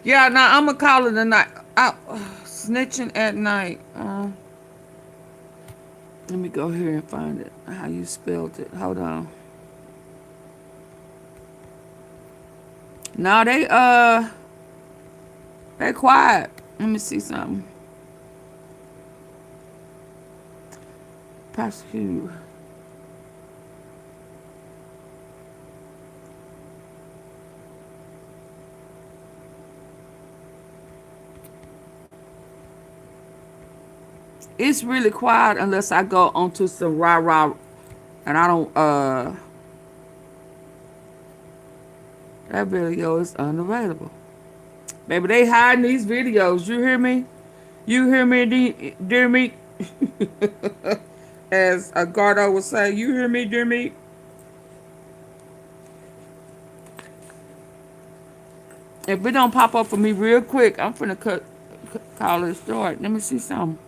Yeah, now I'm gonna call it a night. Snitching at night. Let me go here and find it. How you spelled it? Hold on. No, they quiet. Let me see something. Prosecute. It's really quiet unless I go onto some rah rah, and I don't. That video is unavailable. Baby, they hiding these videos. You hear me? You hear me, dear me? As Gardo would say, you hear me, dear me? If it don't pop up for me real quick, I'm finna call it short. Let me see something.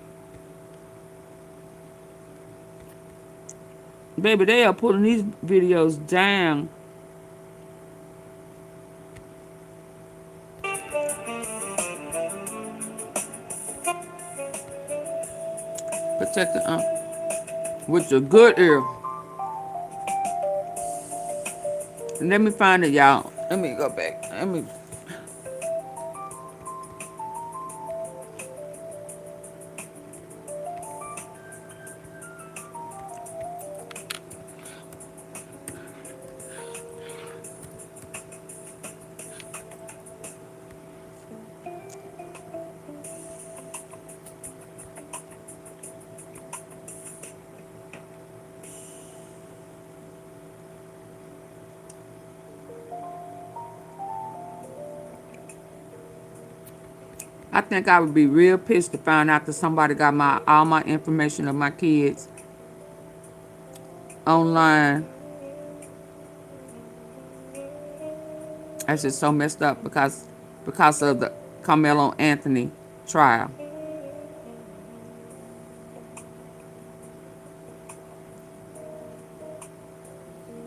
Baby, they are putting these videos down. Protect the with your good ear. Let me find it, y'all. Let me go back. Let me. I think I would be real pissed to find out that somebody got all my information of my kids online. That's just so messed up because of the Carmelo Anthony trial.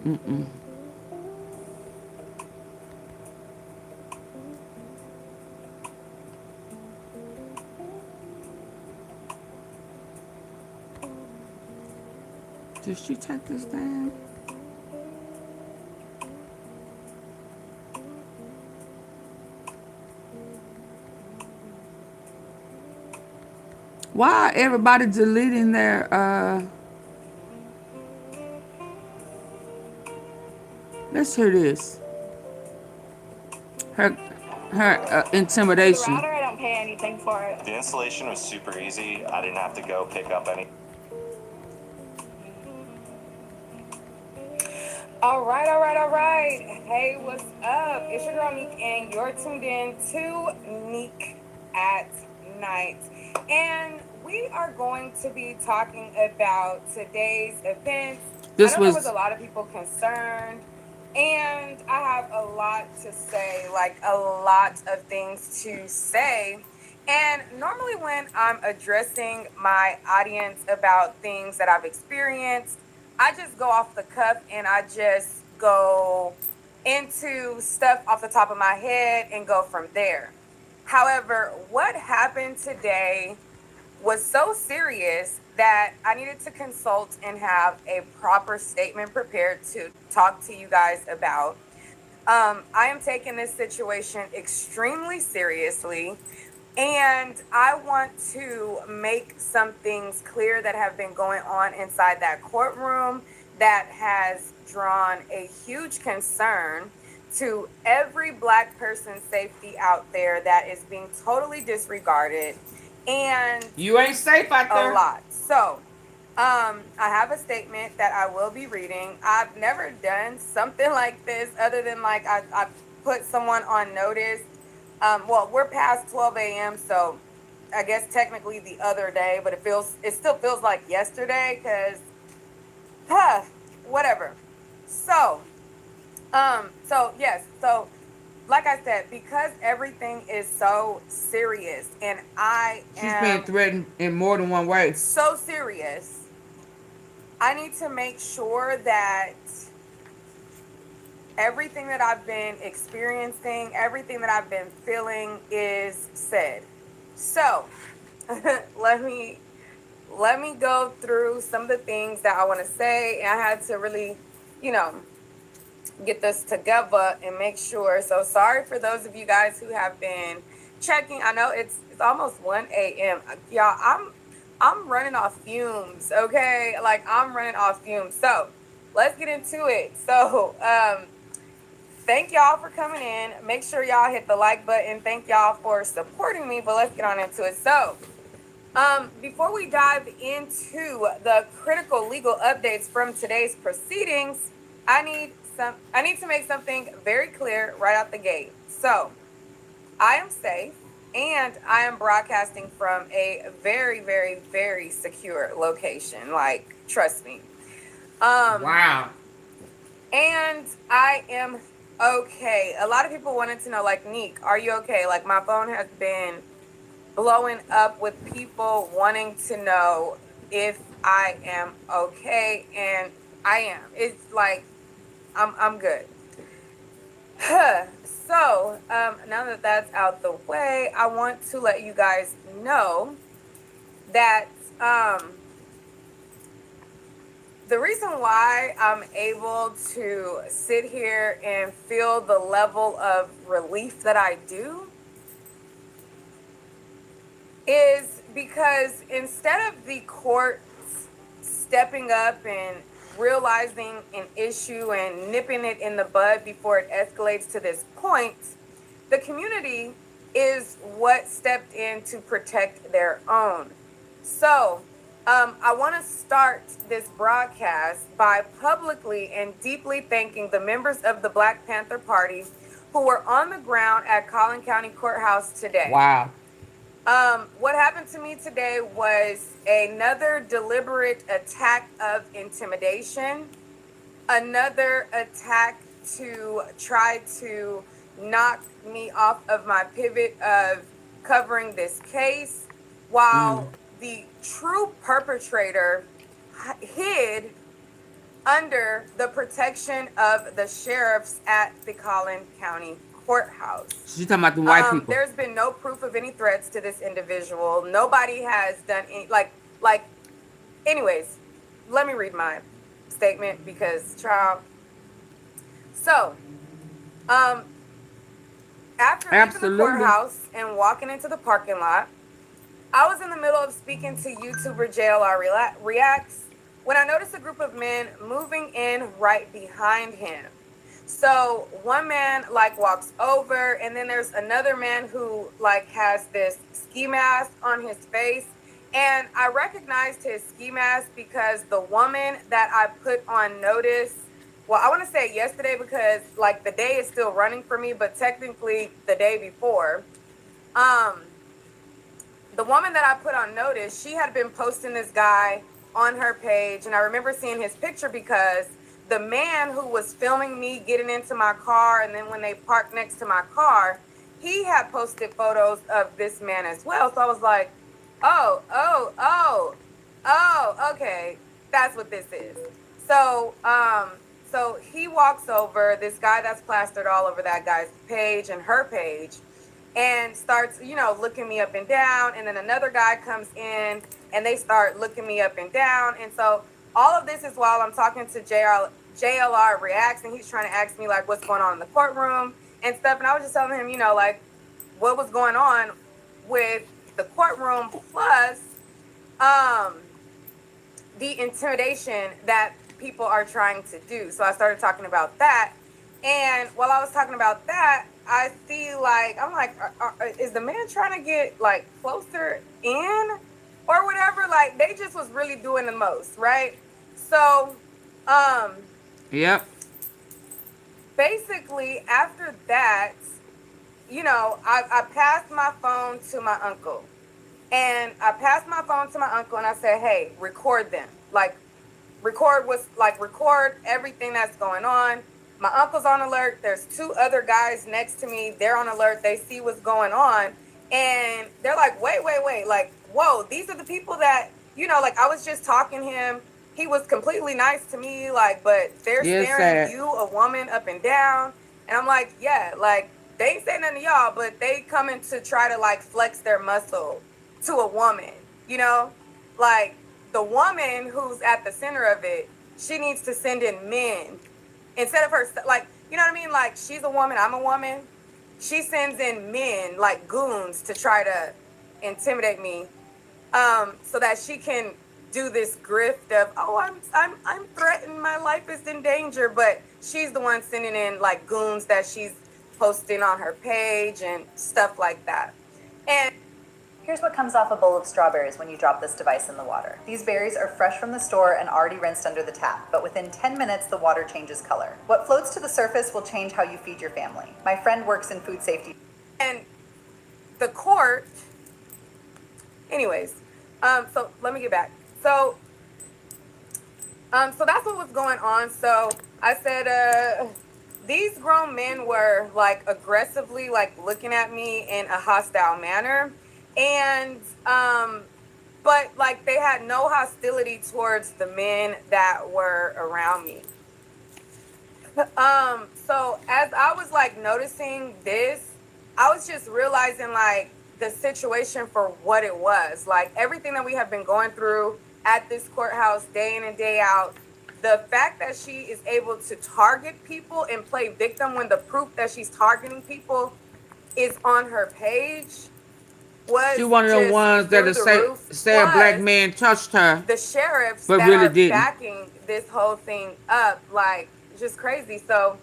Mm-mm. Did she take this down? Why everybody deleting their let's hear this. Her intimidation. The router, I don't pay anything for it. The installation was super easy. I didn't have to go pick up any. All right, all right, all right. Hey, what's up? It's your girl Neek, and you're tuned in to Neek at Night. And we are going to be talking about today's events. I know there was a lot of people concerned, and I have a lot to say, like a lot of things to say. And normally when I'm addressing my audience about things that I've experienced, I just go off the cuff and I just go into stuff off the top of my head and go from there. However, what happened today was so serious that I needed to consult and have a proper statement prepared to talk to you guys about. I am taking this situation extremely seriously. And I want to make some things clear that have been going on inside that courtroom that has drawn a huge concern to every Black person's safety out there that is being totally disregarded. And you ain't safe out there. A lot. So, I have a statement that I will be reading. I've never done something like this other than like I put someone on notice. Well, we're past 12 a.m., so I guess technically the other day, but it still feels like yesterday because, whatever. So like I said, because everything is so serious and She's being threatened in more than one way. So serious, I need to make sure that everything that I've been experiencing, everything that I've been feeling is said. So, let me go through some of the things that I want to say. And I had to really, get this together and make sure. So sorry for those of you guys who have been checking. I know it's almost 1 a.m. Y'all, I'm running off fumes, okay? Like, I'm running off fumes. So, let's get into it. So, thank y'all for coming in. Make sure y'all hit the like button. Thank y'all for supporting me, but let's get on into it. So, Before we dive into the critical legal updates from today's proceedings, I need to make something very clear right out the gate. So, I am safe and I am broadcasting from a very, very, very secure location. Like, trust me. Wow. And I am okay. A lot of people wanted to know, like, Neek, are you okay? Like, my phone has been blowing up with people wanting to know if I am okay, and I am. It's like I'm good. So, now that that's out the way, I want to let you guys know that the reason why I'm able to sit here and feel the level of relief that I do is because instead of the courts stepping up and realizing an issue and nipping it in the bud before it escalates to this point, the community is what stepped in to protect their own. So, I want to start this broadcast by publicly and deeply thanking the members of the Black Panther Party who were on the ground at Collin County Courthouse today. Wow. What happened to me today was another deliberate attack of intimidation, another attack to try to knock me off of my pivot of covering this case, while the true perpetrator hid under the protection of the sheriffs at the Collin County Courthouse. She's talking about the white people. There's been no proof of any threats to this individual. Nobody has done any, anyways, let me read my statement because, child. So, after leaving the courthouse and walking into the parking lot, I was in the middle of speaking to YouTuber JLR Reacts when I noticed a group of men moving in right behind him. So one man walks over, and then there's another man who has this ski mask on his face. And I recognized his ski mask because the woman that I put on notice, well, I want to say yesterday because the day is still running for me, but technically the day before, the woman that I put on notice, she had been posting this guy on her page, and I remember seeing his picture because the man who was filming me getting into my car, and then when they parked next to my car, he had posted photos of this man as well. So I was like, oh, okay, that's what this is. So, so he walks over, this guy that's plastered all over that guy's page and her page, and starts, looking me up and down. And then another guy comes in and they start looking me up and down. And so all of this is while I'm talking to JLR Reacts, and he's trying to ask me what's going on in the courtroom and stuff. And I was just telling him, what was going on with the courtroom, plus the intimidation that people are trying to do. So I started talking about that. And while I was talking about that, I feel I'm is the man trying to get closer in or whatever? They just was really doing the most, right? So, yep. Basically, after that, I passed my phone to my uncle. And I passed my phone to my uncle and I said, hey, record them. Record everything that's going on. My uncle's on alert. There's two other guys next to me. They're on alert. They see what's going on. And they're like, wait. Whoa, these are the people that, I was just talking to him. He was completely nice to me, but they're staring you, a woman, up and down. And I'm like, yeah, they ain't saying nothing to y'all, but they coming to try to flex their muscle to a woman, the woman who's at the center of it, she needs to send in men instead of her, you know what I mean? She's a woman, I'm a woman. She sends in men goons to try to intimidate me, so that she can do this grift of, I'm threatened, my life is in danger, but she's the one sending in goons that she's posting on her page and stuff like that. And Here's what comes off a bowl of strawberries when you drop this device in the water. These berries are fresh from the store and already rinsed under the tap, but within 10 minutes, the water changes color. What floats to the surface will change how you feed your family. My friend works in food safety. And the court, anyways, so let me get back. So that's what was going on. So I said, these grown men were like aggressively like looking at me in a hostile manner. And, but like they had no hostility towards the men that were around me. So as I was like noticing this, I was just realizing like the situation for what it was. Like everything that we have been going through at this courthouse day in and day out, the fact that she is able to target people and play victim when the proof that she's targeting people is on her page was She one of the just ones that through the say roof. say a black Plus, man touched her, the sheriffs but that really are didn't. backing this whole thing up, like just crazy. So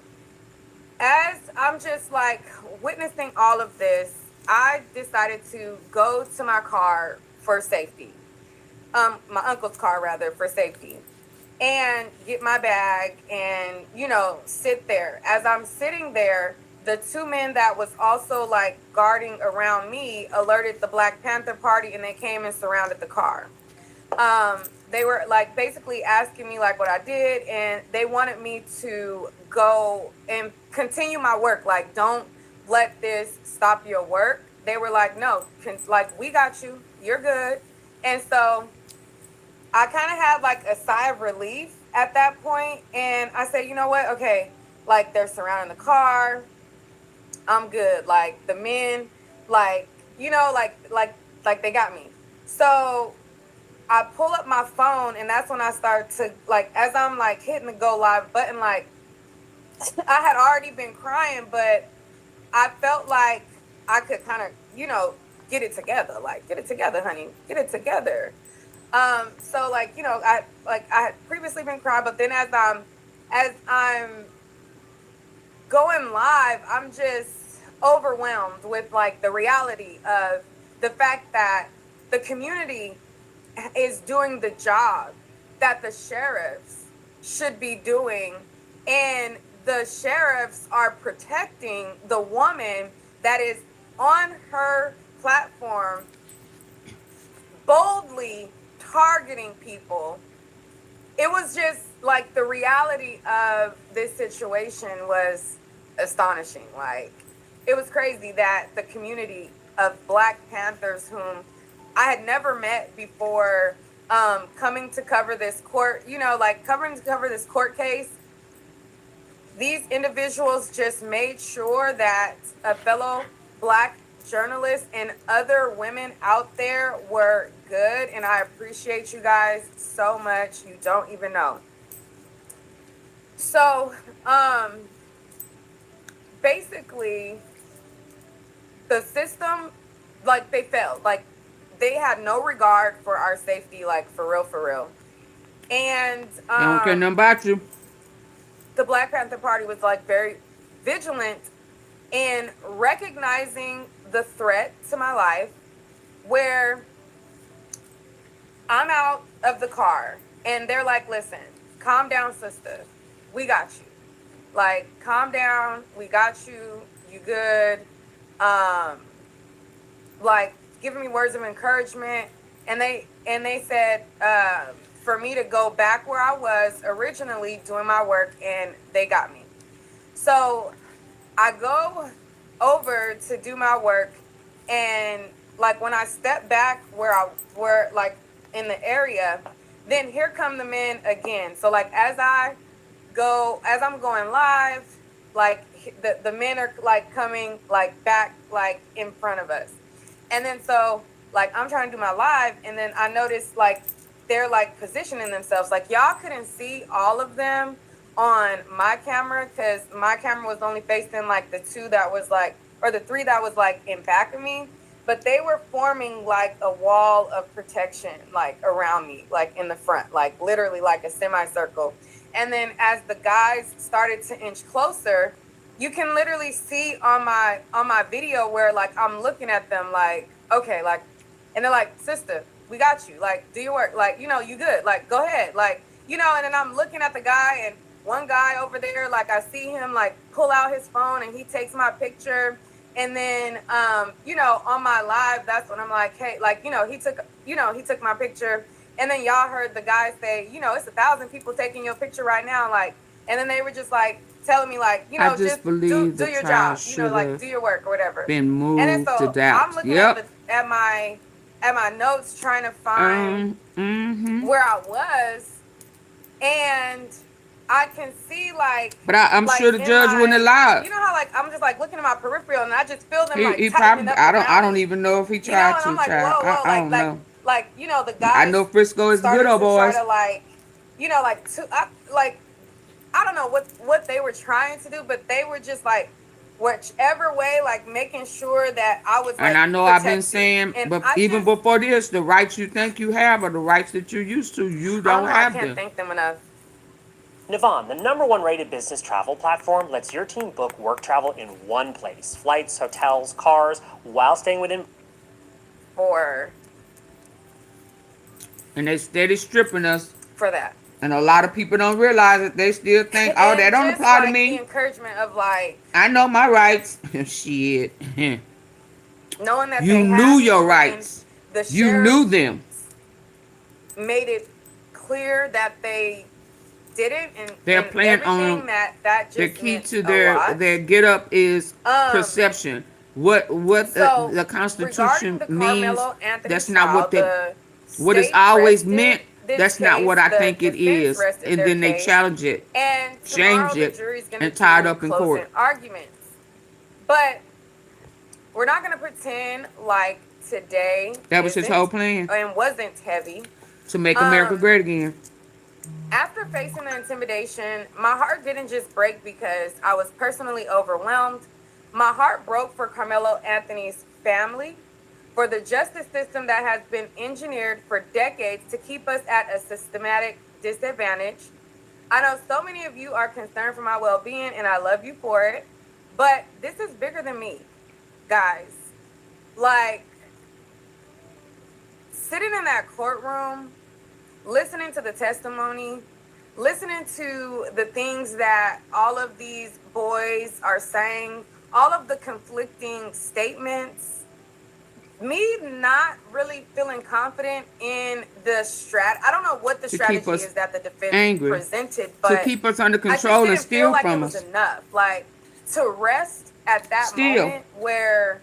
as I'm just like witnessing all of this, I decided to go to my car for safety. My uncle's car rather, for safety. And get my bag and, you know, sit there. As I'm sitting there, the two men that was also like guarding around me alerted the Black Panther Party and they came and surrounded the car. They were like basically asking me like what I did, and they wanted me to go and continue my work. Like, don't let this stop your work. They were like, no, like we got you, you're good. And so I kind of had like a sigh of relief at that point, and I said, you know what? Okay, like they're surrounding the car. I'm good. Like the men, like you know, like they got me. So I pull up my phone, and that's when I start to like, as I'm like hitting the go live button, like I had already been crying, but I felt like I could kind of, you know, get it together. Like, get it together, honey, get it together. So like, you know, I had previously been crying, but then as I'm going live, I'm just overwhelmed with like the reality of the fact that the community is doing the job that the sheriffs should be doing, and the sheriffs are protecting the woman that is on her platform boldly targeting people. It was just like the reality of this situation was astonishing. Like it was crazy that the community of Black Panthers, whom I had never met before, coming to cover this court, you know, like cover this court case, these individuals just made sure that a fellow Black journalist and other women out there were good, and I appreciate you guys so much. You don't even know. So, basically, the system, like, they failed. Like, they had no regard for our safety, like, for real, for real. And, They don't care nothing about you. the Black Panther Party was, like, very vigilant in recognizing the threat to my life, where I'm out of the car and they're like, listen, calm down, sister. We got you. Like, calm down. We got you. You good. Like giving me words of encouragement. And they said, for me to go back where I was originally doing my work, and they got me. So I go over to do my work, and like when I step back where like in the area, then here come the men again. So like as I'm going live, like the men are like coming like back like in front of us. And then so like I'm trying to do my live, and then I noticed like they're like positioning themselves. Like y'all couldn't see all of them on my camera because my camera was only facing like the two that was like, or the three that was like in back of me, but they were forming like a wall of protection like around me, like in the front, like literally like a semicircle. And then as the guys started to inch closer, you can literally see on my video where like I'm looking at them like, okay, like And they're like, sister, we got you. Like, do your work. Like, you know, you good. Like, go ahead. Like, you know, and then I'm looking at the guy, and one guy over there, like, I see him, like, pull out his phone, and he takes my picture. And then, you know, on my live, that's when I'm like, hey, like, he took my picture. And then y'all heard the guy say, it's 1,000 people taking your picture right now. Like, and then they were just like telling me, like, I just just do believe the your child job, should like, have do your work or whatever. been And then moved to so I'm Dallas. looking Yep. at my notes trying to find where I was, and I can see But I'm sure the judge wouldn't allow it. you know how like I'm just like looking at my peripheral, and I just feel them like He tightening probably. up I around don't me. even know if he You know, tried and I'm to. like, Child. whoa, I don't know. like the I guys know Frisco is good, started old to try boys. to like, I don't know what they were trying to do, but they were just like, whichever way, like making sure that I was And like I know I've been protected. saying, And but I even just, before this, the rights you think you have are the rights that you're used to. You I don't don't know, I have can't them. thank them enough. Navon, the #1 rated business travel platform, lets your team book work travel in one place. Flights, hotels, cars, while staying within. And they steady stripping us. For that. And a lot of people don't realize it. They still think, oh, that And don't just apply to like the me. encouragement of like I know my rights. Shit. knowing that You they knew have your me, rights. the You sheriff knew them. made it clear that they didn't, and They're playing everything on that the just key meant to a lot. their get up is Um, perception. What So the regarding Constitution the means, Karmelo Anthony that's not trial, what they the what it's state always rested meant. this That's not case, what I the think it defense is. rested And their then they case, challenge it, and tomorrow change the it, jury's going to and tie it hear up in closing court. arguments. But we're not going to pretend like today That was his whole isn't plan. and wasn't heavy. To make America great again. After facing the intimidation, my heart didn't just break because I was personally overwhelmed. My heart broke for Karmelo Anthony's family, for the justice system that has been engineered for decades to keep us at a systematic disadvantage. I know so many of you are concerned for my well-being, and I love you for it, but this is bigger than me, guys. Like, sitting in that courtroom, listening to the testimony, listening to the things that all of these boys are saying, all of the conflicting statements, me not really feeling confident in the I don't know what the strategy is that the defense presented, but to keep us under I just control and didn't feel steal like from it was us. enough. Like, to rest at that Steal. moment where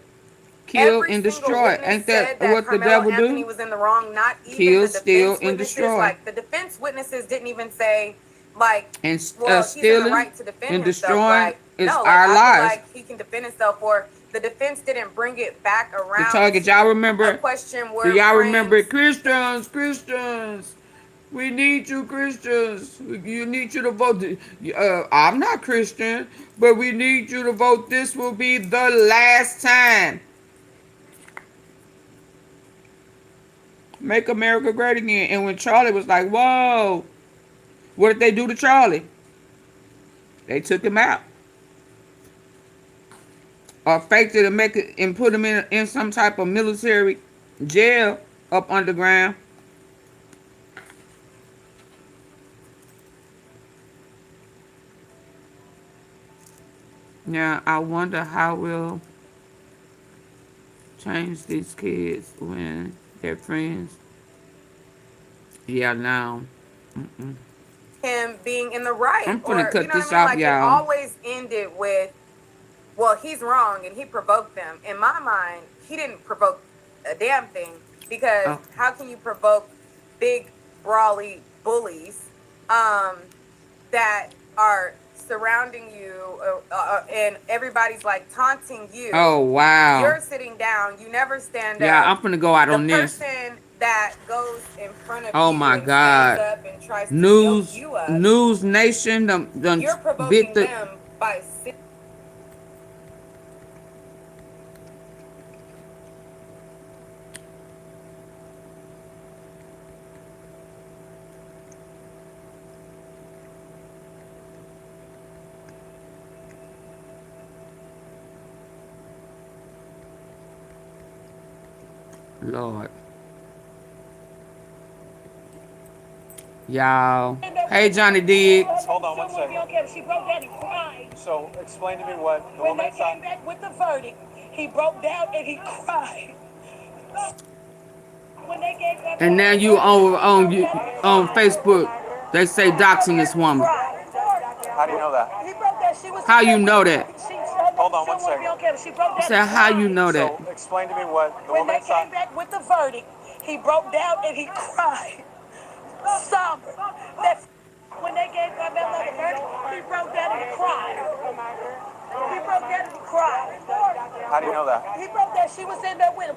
Kill every and single destroy. witness Ain't said that what the Carmelo devil Anthony do? was in the wrong. Not even Kill, the steal, defense and witnesses. destroy. Like, the defense witnesses didn't even say, like, And well, he's in the stealing right to defend and himself. destroying Like, is no, like, our I lives. feel like he can defend himself, or the defense didn't bring it back The around target, to y'all remember? a question where Do y'all remember friends, Christians? We need you, Christians. You need you to vote. I'm not Christian, but we need you to vote. This will be the last time. Make America great again. And when Charlie was like, whoa, what did they do to Charlie? They took him out. Or faked it and make it and put him in some type of military jail up underground. Now I wonder how we'll change these kids when they're friends. Yeah, now. him being in the right, I'm finna or cut you know what this I mean? off, Like, it y'all. always ended with, well, he's wrong and he provoked them. In my mind, he didn't provoke a damn thing, because how can you provoke big, brawly bullies that are surrounding you and everybody's like taunting you? Oh, wow. You're sitting down. You never stand up. Yeah, I'm finna go out on this. The person that goes in front of Oh you my and God. stands up and tries to yoke you up, News Nation done you're provoking them by sitting. Lord. Y'all. Hey, Johnny Diggs. Hold on one second. She broke down and cried. So explain to me what the When woman they came back with the verdict, he broke down and he cried. When they gave back And now you on Facebook. They say doxing this woman. How do you know that? He broke down. She was How you know that? Hold on one second. She broke I down said, and how you cried. know that? So explain to me what the When woman they came back with the verdict, he broke down and he cried. Somber. When they gave Karmelo the verdict, he broke down and he cried. He broke down and he cried. How do you know that? He broke down. She was in there with him.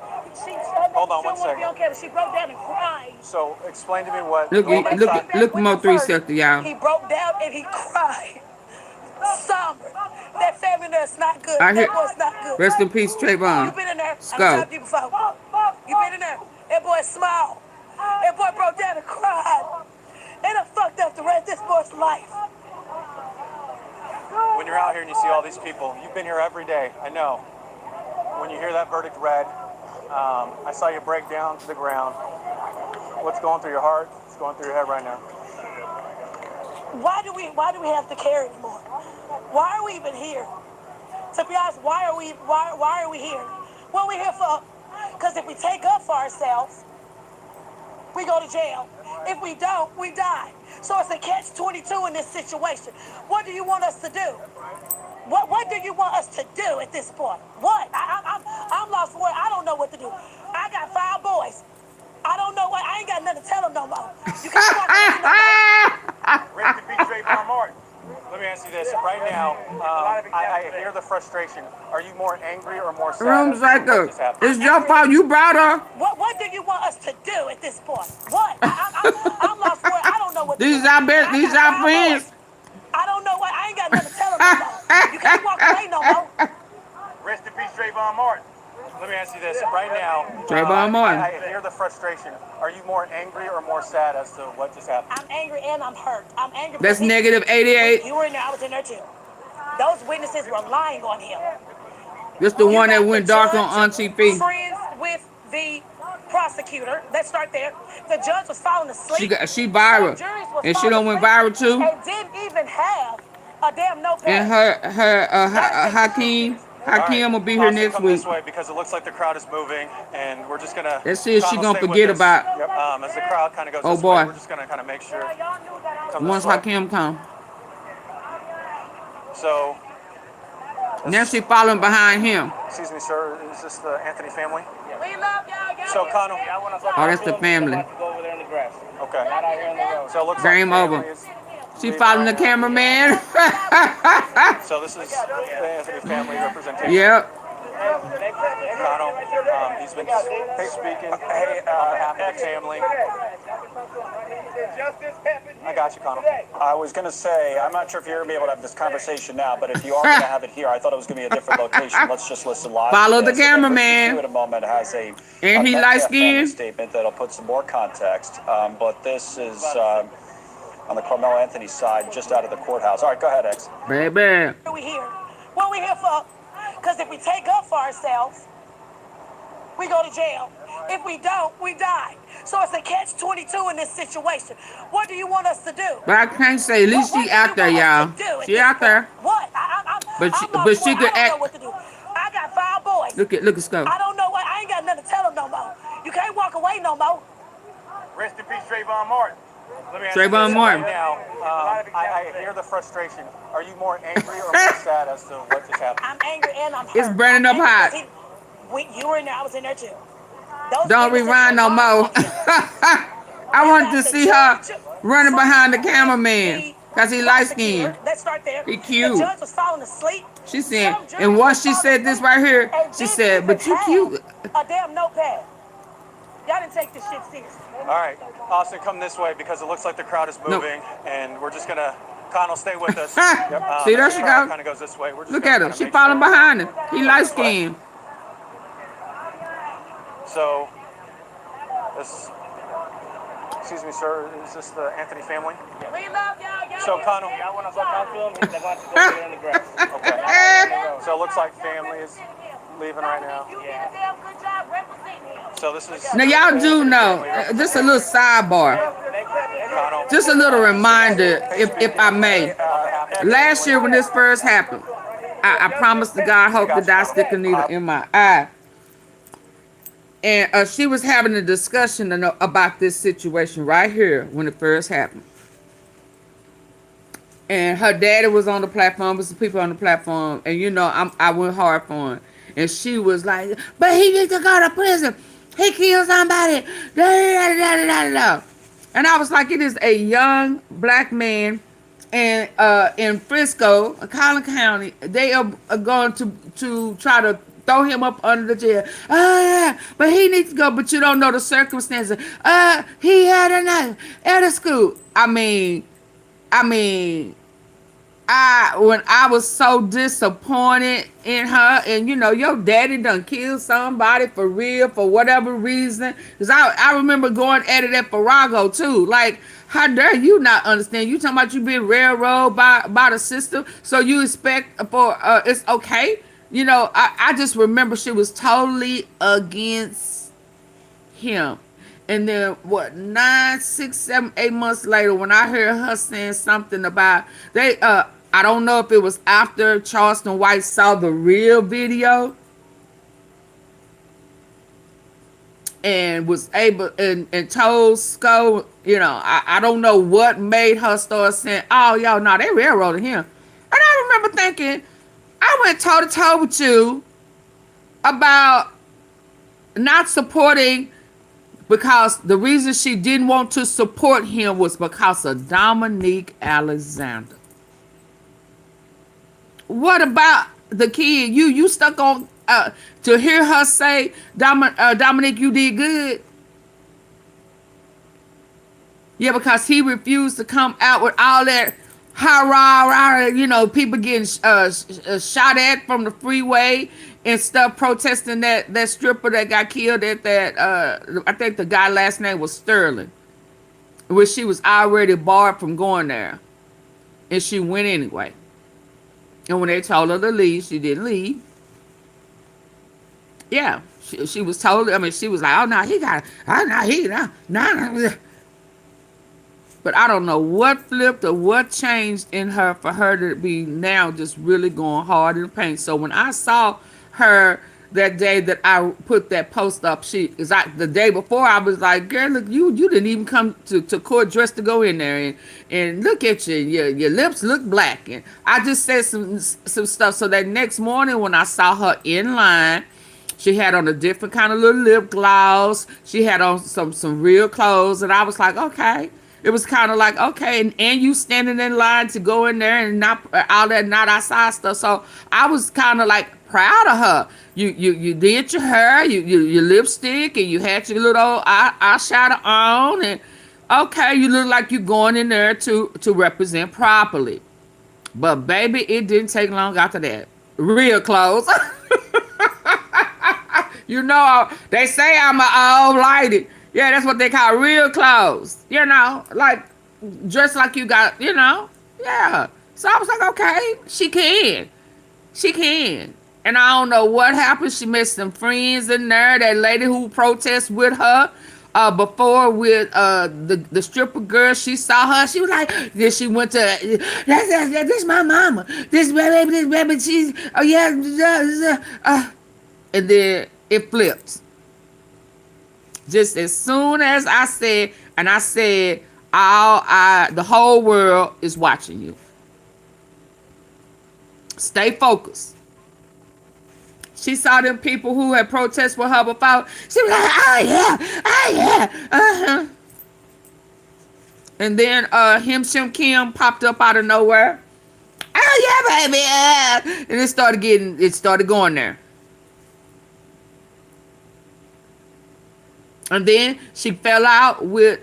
Hold on one second. She broke down and cried. So explain to me what Look, the woman look more 3 seconds, y'all. He broke down and he cried. Somber. That family there's not good. I hear. That boy's not good. Rest in peace, You Trayvon. been in there? Let's I've go. talked to you before. You been in there? That boy smiled. That boy broke down and cried. And I fucked up the rest of this boy's life. When you're out here and you see all these people, you've been here every day, I know. When you hear that verdict read, I saw you break down to the ground. What's going through your heart? What's going through your head right now? Why do we have to care anymore? Why are we even here? To be honest, why are we here? What are we here for? Because if we take up for ourselves, we go to jail. If we don't, we die. So it's a catch-22 in this situation. What do you want us to do? What do you want us to do at this point? What? I'm lost for it. I don't know what to do. I got 5 boys. I don't know what. I ain't got nothing to tell them no more. You can't walk away no more. Rest in peace, Trayvon Martin. Let me ask you this. Right now, I hear the frustration. Are you more angry or more sad? Room's right there. It's your fault. You brought her. What do you want us to do at this point? What? I'm lost for it. I don't know what to do. These our best. These our friends. I don't know what. I ain't got nothing to tell them no more. You can't walk away no more. Rest in peace, Trayvon Martin. Let me ask you this. Right now, Trayvon Martin. I hear the frustration. Are you more angry or more sad as to what just happened? I'm angry and I'm hurt. I'm angry. That's negative 88. You were in there. I was in there too. Those witnesses were lying on him. This the one that went dark on Auntie P. Friends with the prosecutor. Let's start there. The judge was falling asleep. She viral, and she don't went viral too. And didn't even have a damn notepad. And her Hakeem will be here next come week. This way because it looks like the crowd is moving, and we're just gonna. Let's see if she gonna stay with forget us. about. Yep. As the crowd kind of goes. Oh this boy. Way, we're just gonna kind of make sure. Once Hakeem come. So. Now she following behind him. Excuse me, sir. Is this the Anthony family? We love y'all. So, Connell. Oh, that's the family. Okay. So it looks Game like over. She following the cameraman. So this is the Anthony family representation. Yep. Connell, he's been speaking on behalf of the family. I got you, Connell. I was going to say, I'm not sure if you're going to be able to have this conversation now, but if you are going to have it here, I thought it was going to be a different location. Let's just listen live. Follow the cameraman. In a moment has a and he light skinned statement that'll put some more context. But this is on the Karmelo Anthony side, just out of the courthouse. All right, go ahead, X. Baby. What are we here? What are we here for? Because if we take up for ourselves, we go to jail. If we don't, we die. So it's a catch-22 in this situation. What do you want us to do? But I can't say, at least she out there, y'all. She out there. What? But she could act. What to do. I got 5 boys. Look at Scott. I don't know what. I ain't got nothing to tell them no more. You can't walk away no more. Rest in peace, Trayvon Martin. Trayvon Martin. Right now, I hear the frustration. Are you more angry or more sad as to what just happened? I'm angry and I'm hurt. It's burning up hot. You were in there. I was in there too. Don't rewind no more. I wanted to see her running behind the cameraman because he light skinned. Let's start there. He cute. The judge was falling asleep. She said, and once she said this right here, she said, but you cute. A damn notepad. Y'all didn't take this shit seriously. All right, Austin, come this way because it looks like the crowd is moving, and we're just gonna. Connell, stay with us. Yep. See, there she goes. Kind of goes this way. We're just Look at her. She following behind him. He light skinned. So, this. Excuse me, sir. Is this the Anthony family? We love y'all. So, Connell. Okay. So it looks like family is leaving right now. Yeah. So this is. Now y'all do know. Just a little sidebar. just a little reminder, if I may. Last year when this first happened, I promised to God, I hope to die stick a needle in my eye. And she was having a discussion about this situation right here when it first happened. And her daddy was on the platform, with some people on the platform, and you know, I went hard for him. And she was like, but he needs to go to prison. He killed somebody. Da, da, da, da, da, da. And I was like, it is a young black man and in Frisco, Collin County. They are going to try to throw him up under the jail. Yeah, but he needs to go, but you don't know the circumstances. He had a knife at a school. I mean, when I was so disappointed in her, and you know, your daddy done killed somebody for real, for whatever reason. Because I remember going at it at Farrago too. Like, how dare you not understand? You talking about you being railroaded by the system, so you expect for it's okay? You know, I just remember she was totally against him. And then what, 9, 6, 7, 8 months later, when I heard her saying something about I don't know if it was after Charleston White saw the real video and was able and told Sco, you know, I don't know what made her start saying, oh, y'all, no, they railroaded him. And I remember thinking, I went toe to toe with you about not supporting, because the reason she didn't want to support him was because of Dominique Alexander. What about the kid? You stuck on to hear her say, Dominique, you did good. Yeah, because he refused to come out with all that hurrah, you know, people getting shot at from the freeway and stuff, protesting that stripper that got killed at that, I think the guy last name was Sterling, where she was already barred from going there. And she went anyway. And when they told her to leave, she didn't leave. Yeah, she was told, I mean, she was like, oh, no, he got, oh, no, he, no. But I don't know what flipped or what changed in her for her to be now just really going hard in the paint. So when I saw her that day that I put that post up, the day before I was like, girl, look, you didn't even come to court dressed to go in there, and look at you, your lips look black. And I just said some stuff. So that next morning when I saw her in line, she had on a different kind of little lip gloss. She had on some real clothes, and I was like, okay. It was kind of like, okay, and you standing in line to go in there and not all that not outside stuff. So I was kind of like proud of her. You did your hair, your lipstick, and you had your little eyeshadow on, and okay, you look like you're going in there to represent properly. But baby, it didn't take long after that. Real clothes. You know, they say I'm an old lady. Yeah, that's what they call real clothes. You know, like dressed like you got, you know. Yeah. So I was like, okay, she can. She can. And I don't know what happened. She met some friends in there. That lady who protests with her before with the stripper girl, she saw her. She was like, then she went to, this my mama. This baby, she's, oh yeah. And then it flipped. Just as soon as I said, the whole world is watching you. Stay focused. She saw them people who had protested with her before. She was like, oh yeah. And then Him Shim Kim popped up out of nowhere. Oh yeah, baby. And it started going there. And then she fell out with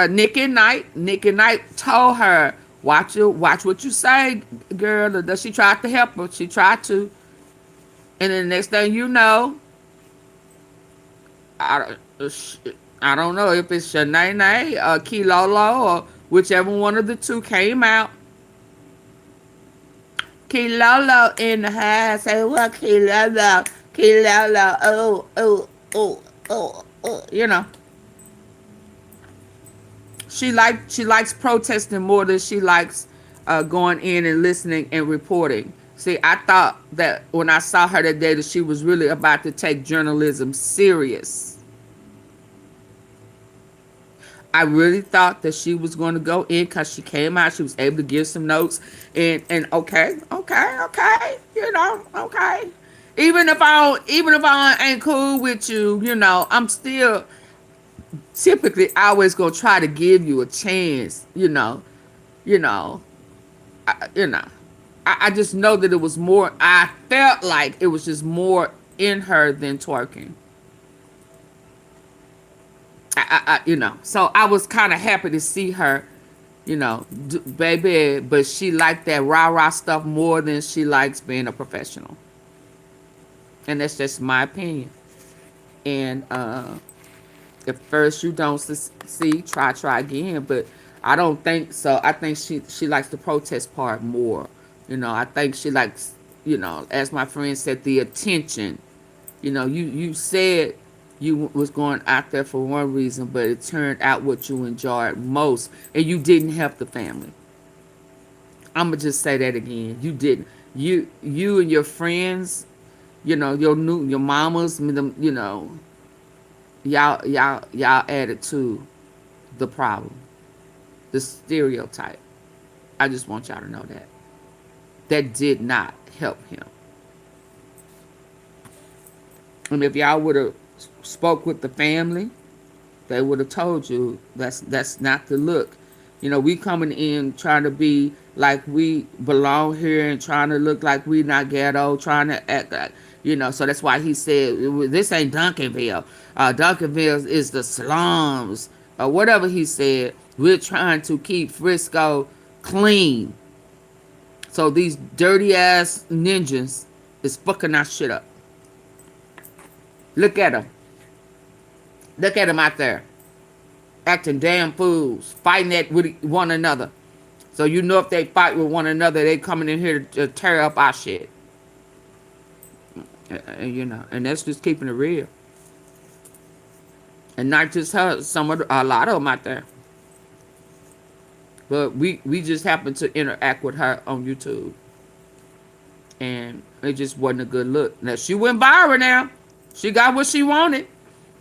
Nick and Knight. Nick and Knight told her, watch what you say, girl. She tried to help her. She tried to. And then the next thing you know, I don't know if it's Shanae or Kilolo or whichever one of the two came out. Kilolo in the house. Say, what, Kilolo? Kilolo. Oh. You know. She likes protesting more than she likes going in and listening and reporting. See, I thought that when I saw her that day that she was really about to take journalism serious. I really thought that she was going to go in because she came out. She was able to give some notes and okay, okay. Even if I ain't cool with you, I'm still typically always gonna try to give you a chance. You know, I, you know. I just know that it was more. I felt like it was just more in her than twerking. So I was kind of happy to see her, baby. But she liked that rah rah stuff more than she likes being a professional, and that's just my opinion. And if first you don't succeed, try again. But I don't think so. I think she likes the protest part more. I think she likes, as my friend said, the attention. You said you was going out there for one reason, but it turned out what you enjoyed most, and you didn't help the family. I'm gonna just say that again. You didn't. You and your friends, your mamas, y'all added to the problem, the stereotype. I just want y'all to know that did not help him. And if y'all would have spoke with the family, they would have told you that's not the look. We coming in trying to be like we belong here and trying to look like we not ghetto, trying to act like, so that's why he said this ain't Duncanville. Duncanville is the slums or whatever he said. We're trying to keep Frisco clean. So these dirty ass ninjas is fucking our shit up. Look at them. Look at them out there. Acting damn fools. Fighting with one another. So if they fight with one another, they coming in here to tear up our shit. And that's just keeping it real. And not just her, a lot of them out there. But we just happened to interact with her on YouTube. And it just wasn't a good look. Now, she went viral now. She got what she wanted.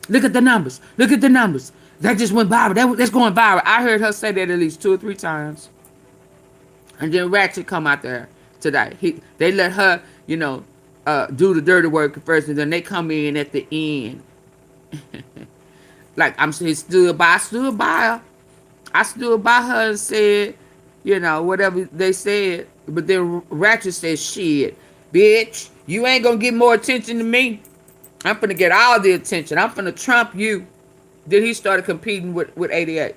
Look at the numbers. Look at the numbers. That just went viral. That's going viral. I heard her say that at least 2 or 3 times. And then Ratchet come out there today. They let her, do the dirty work first, and then they come in at the end. Like I stood by her. I stood by her and said, whatever they said. But then Ratchet said, shit, bitch, you ain't gonna get more attention than me. I'm finna get all the attention. I'm finna trump you. Then he started competing with 88.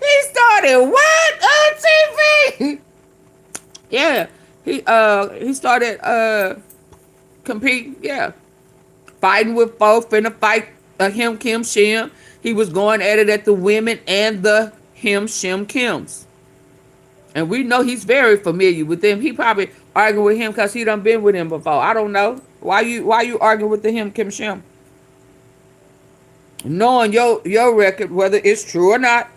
He started what on TV? Yeah, he started competing. Yeah, fighting with folks, finna fight him, Kim, Shim. He was going at it at the women and the him, Shim, Kims. And we know he's very familiar with them. He probably arguing with him because he done been with him before. I don't know. Why you arguing with the him, Kim, Shim? Knowing your record, whether it's true or not.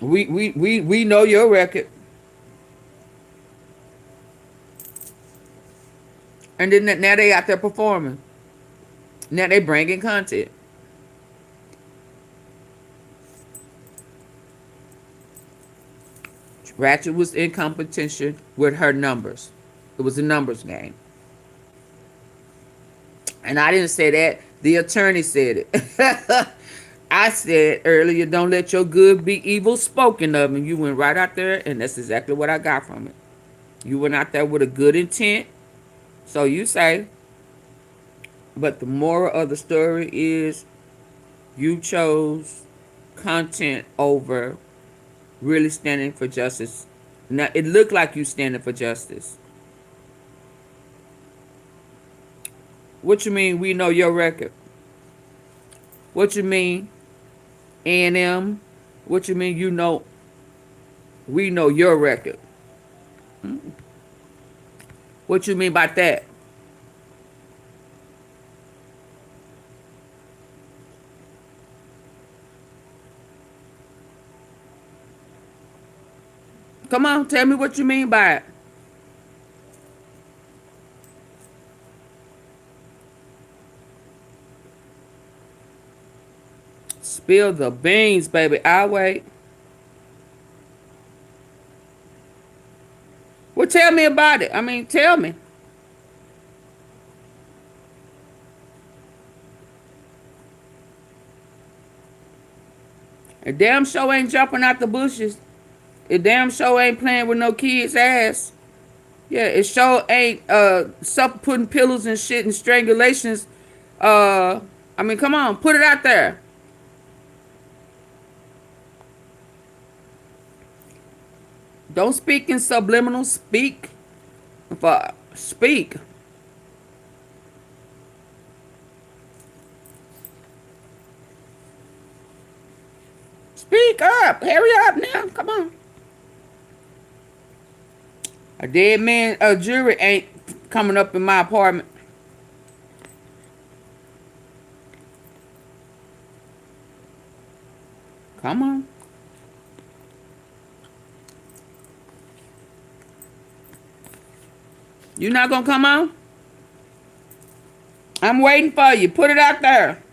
We know your record. And then now they out there performing. Now they bringing content. Ratchet was in competition with her numbers. It was a numbers game. And I didn't say that. The attorney said it. I said earlier, don't let your good be evil spoken of. And you went right out there, and that's exactly what I got from it. You went out there with a good intent. So you say, but the moral of the story is you chose content over really standing for justice. Now, it looked like you standing for justice. What you mean we know your record? What you mean A&M? What you mean we know your record? What you mean by that? Come on, tell me what you mean by it. Spill the beans, baby. I'll wait. Well, tell me about it. I mean, tell me. A damn show ain't jumping out the bushes. It damn show ain't playing with no kids' ass. Yeah, it sure ain't putting pillows and shit and strangulations. I mean, come on, put it out there. Don't speak in subliminal. Speak. Speak. Speak up. Hurry up now. Come on. A dead man, a jury ain't coming up in my apartment. Come on. You not gonna come on? I'm waiting for you. Put it out there.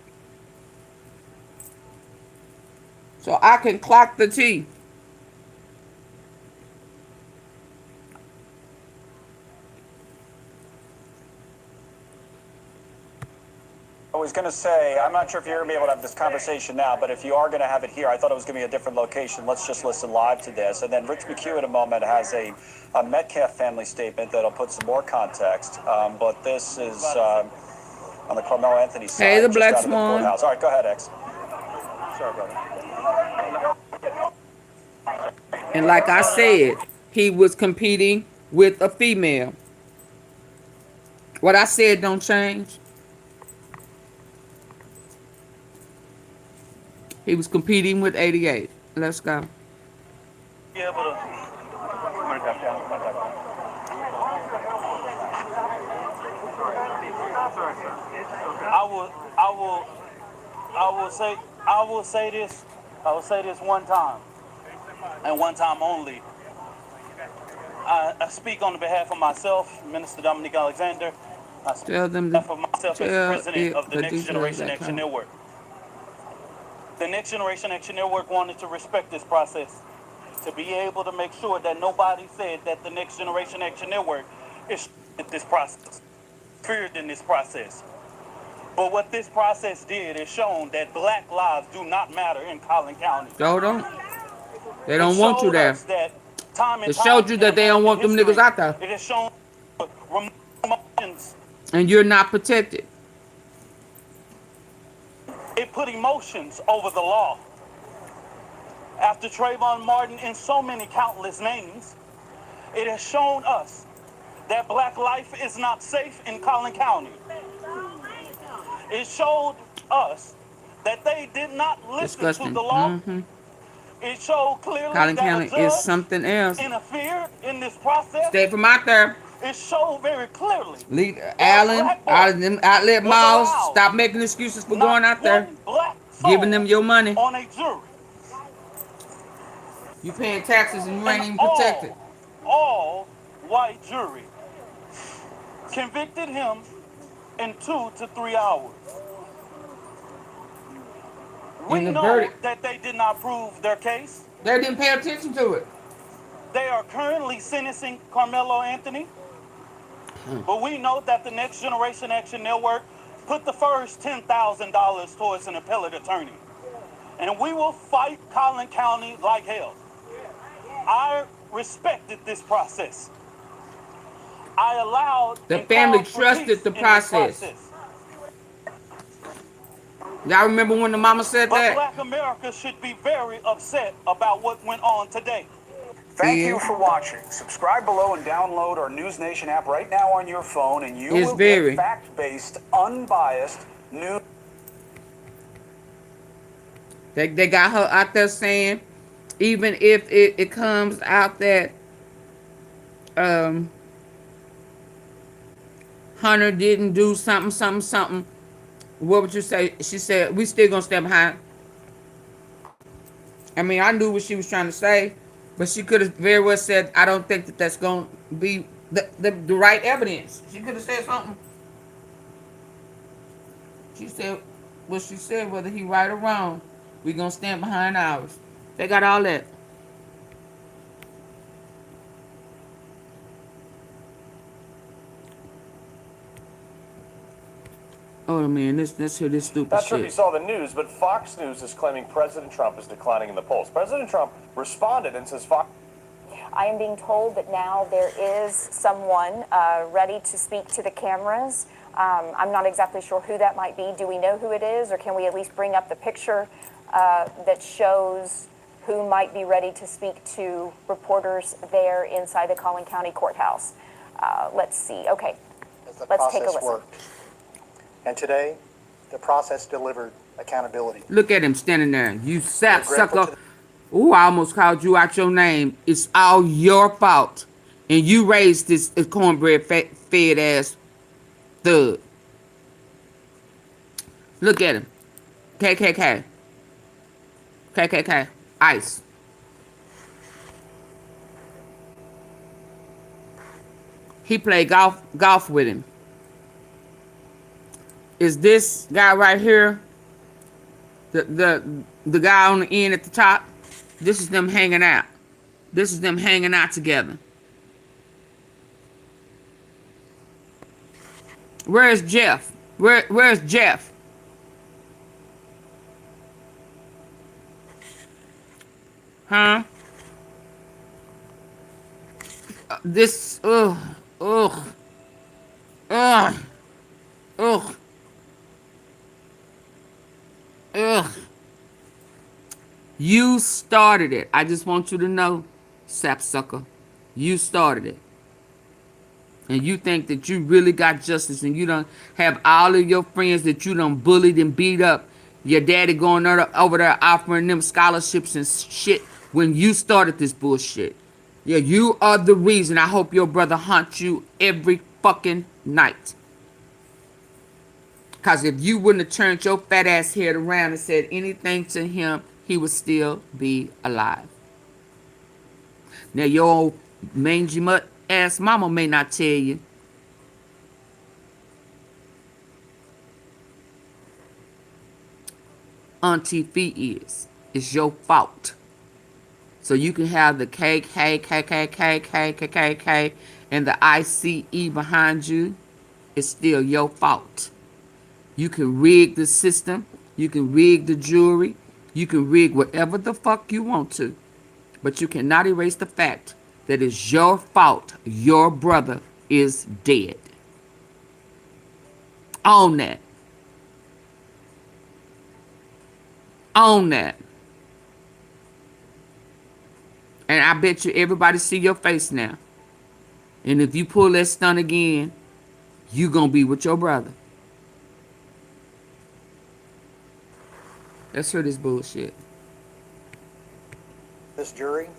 So I can clock the T. I was going to say, I'm not sure if you're going to be able to have this conversation now, but if you are going to have it here, I thought it was going to be a different location. Let's just listen live to this. And then Rich McHugh in a moment has a Metcalf family statement that'll put some more context. But this is on the Karmelo Anthony side. Hey, the Black just out of the Swan. courthouse. All right, go ahead, X. Sorry, brother. And like I said, he was competing with a female. What I said don't change. He was competing with 88. Let's go. Yeah, but I will say this one time, and one time only. I speak on behalf of myself, Minister Dominique Alexander. I speak on behalf of myself as president of the Next Generation Action Network. The Next Generation Action Network wanted to respect this process, to be able to make sure that nobody said that the Next Generation Action Network is this process, feared in this process. But what this process did is shown that black lives do not matter in Collin County. They don't want you there. It showed you that they don't want them niggas out there. It has shown emotions. And you're not protected. It put emotions over the law. After Trayvon Martin and so many countless names, it has shown us that black life is not safe in Collin County. It showed us that they did not listen to the law. It showed clearly Collin that County is something else. interfered in this process. Stay from out there. It showed very clearly. Leave Allen, out of them outlet malls. Stop making excuses for going out there. Giving them your money. On a jury. You paying taxes and you ain't even protected. All white jury convicted him in 2 to 3 hours. We know that they did not prove their case. They didn't pay attention to it. They are currently sentencing Karmelo Anthony. But we know that the Next Generation Action Network put the first $10,000 towards an appellate attorney. And we will fight Collin County like hell. I respected this process. I allowed the family trusted the process. Y'all remember when the mama said that? Black America should be very upset about what went on today. Thank you for watching. Subscribe below and download our News Nation app right now on your phone, and you will get fact-based, unbiased news. They got her out there saying, even if it comes out that Hunter didn't do something, what would you say? She said, we still gonna stand behind. I mean, I knew what she was trying to say. But she could have very well said, I don't think that that's going to be the right evidence. She could have said something. She said what she said, whether he right or wrong, we going to stand behind ours. They got all that. Oh, man, let's hear this stupid Not sure if you shit. saw the news, but Fox News is claiming President Trump is declining in the polls. President Trump responded and says Fox... I am being told that now there is someone ready to speak to the cameras. I'm not exactly sure who that might be. Do we know who it is, or can we at least bring up the picture that shows who might be ready to speak to reporters there inside the Collin County Courthouse? Let's see. Okay, let's take a listen. Worked. And today, the process delivered accountability. Look at him standing there. You sap sucker. Ooh, I almost called you out your name. It's all your fault. And you raised this cornbread fed ass thug. Look at him. KKK. KKK. ICE. He played golf with him. Is this guy right here the guy on the end at the top? This is them hanging out. This is them hanging out together. Where's Jeff? Where's Jeff? Huh? This ugh. You started it. I just want you to know, sapsucker. You started it. And you think that you really got justice, and you don't have all of your friends that you done bullied and beat up. Your daddy going over there offering them scholarships and shit when you started this bullshit. Yeah, you are the reason. I hope your brother haunts you every fucking night. Because if you wouldn't have turned your fat ass head around and said anything to him, he would still be alive. Now, your old mangy mutt ass mama may not tell you. Auntie Fee is. It's your fault. So you can have the KKK, and the ICE behind you. It's still your fault. You can rig the system. You can rig the jury. You can rig whatever the fuck you want to. But you cannot erase the fact that it's your fault your brother is dead. Own that. Own that. And I bet you everybody see your face now. And if you pull that stunt again, you gonna be with your brother. Let's hear this bullshit. This jury,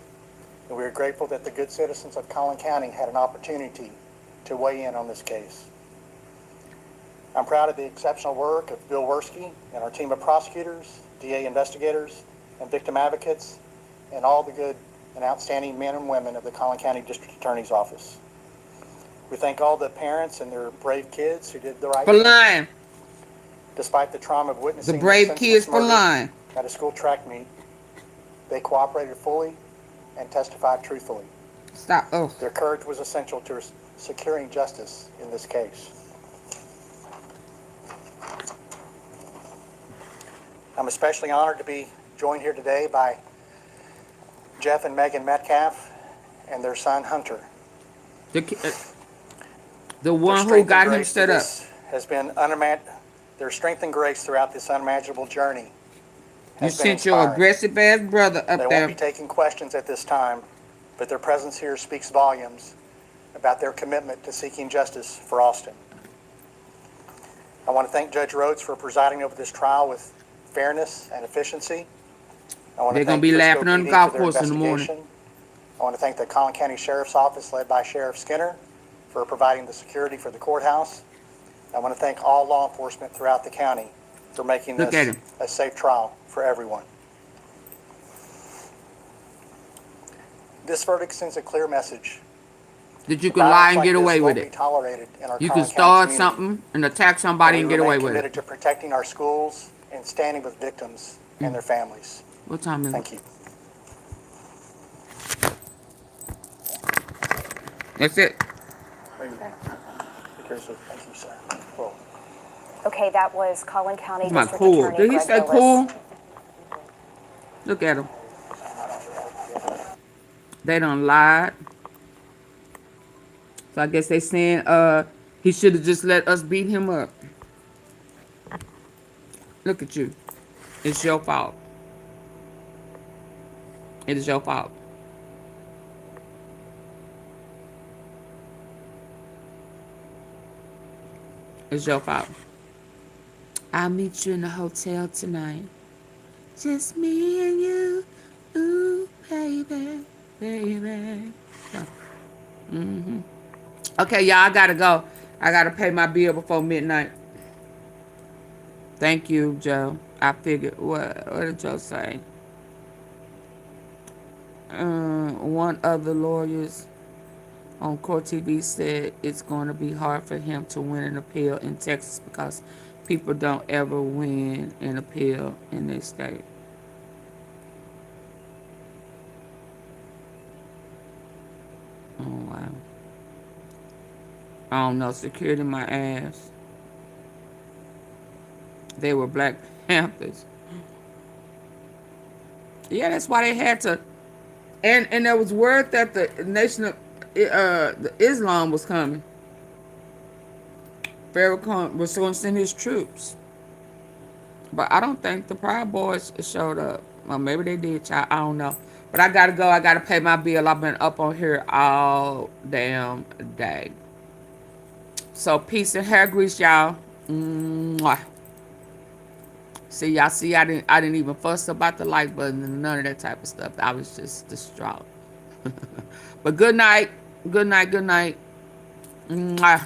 and we are grateful that the good citizens of Collin County had an opportunity to weigh in on this case. I'm proud of the exceptional work of Bill Werski and our team of prosecutors, DA investigators, and victim advocates, and all the good and outstanding men and women of the Collin County District Attorney's Office. We thank all the parents and their brave kids who did the right thing. For lying. Despite the trauma of witnessing the brave kids for lying at a school track meet, they cooperated fully and testified truthfully. Stop. Oh. Their courage was essential to securing justice in this case. I'm especially honored to be joined here today by Jeff and Megan Metcalf and their son Hunter. The one who got him set up has been their strength and grace throughout this unimaginable journey. You sent your aggressive ass brother up there. They won't be taking questions at this time, but their presence here speaks volumes about their commitment to seeking justice for Austin. I want to thank Judge Rhodes for presiding over this trial with fairness and efficiency. They're going to be laughing on the golf course in the morning. I want to thank the Collin County Sheriff's Office led by Sheriff Skinner for providing the security for the courthouse. I want to thank all law enforcement throughout the county for making this a safe trial for everyone. This verdict sends a clear message. That you can lie and get away with it. You can start something and attack somebody and get away with it. We remain committed to protecting our schools and standing with victims and their families. What time is it? Thank you. That's it. Thank you, sir. Cool. Okay, that was Collin County My District cool. Attorney Did he Greg say Lewis. cool? Look at him. They done lied. So I guess they saying he should have just let us beat him up. Look at you. It's your fault. It is your fault. It's your fault. I'll meet you in the hotel tonight. Just me and you. Ooh, baby, baby. Okay, y'all, I gotta go. I gotta pay my bill before midnight. Thank you, Joe. I figured. What did Joe say? One of the lawyers on Court TV said it's going to be hard for him to win an appeal in Texas because people don't ever win an appeal in their state. Oh, wow. I don't know. Security my ass. They were Black Panthers. Yeah, that's why they had to. And there was word that the nation of the Islam was coming. Farrakhan was going to send his troops. But I don't think the Proud Boys showed up. Well, maybe they did, child. I don't know. But I got to go. I got to pay my bill. I've been up on here all damn day. So, peace and hair grease, y'all. Mwah. See, y'all see, I didn't even fuss about the like button and none of that type of stuff. I was just distraught. But good night. Good night. Good night. Mwah.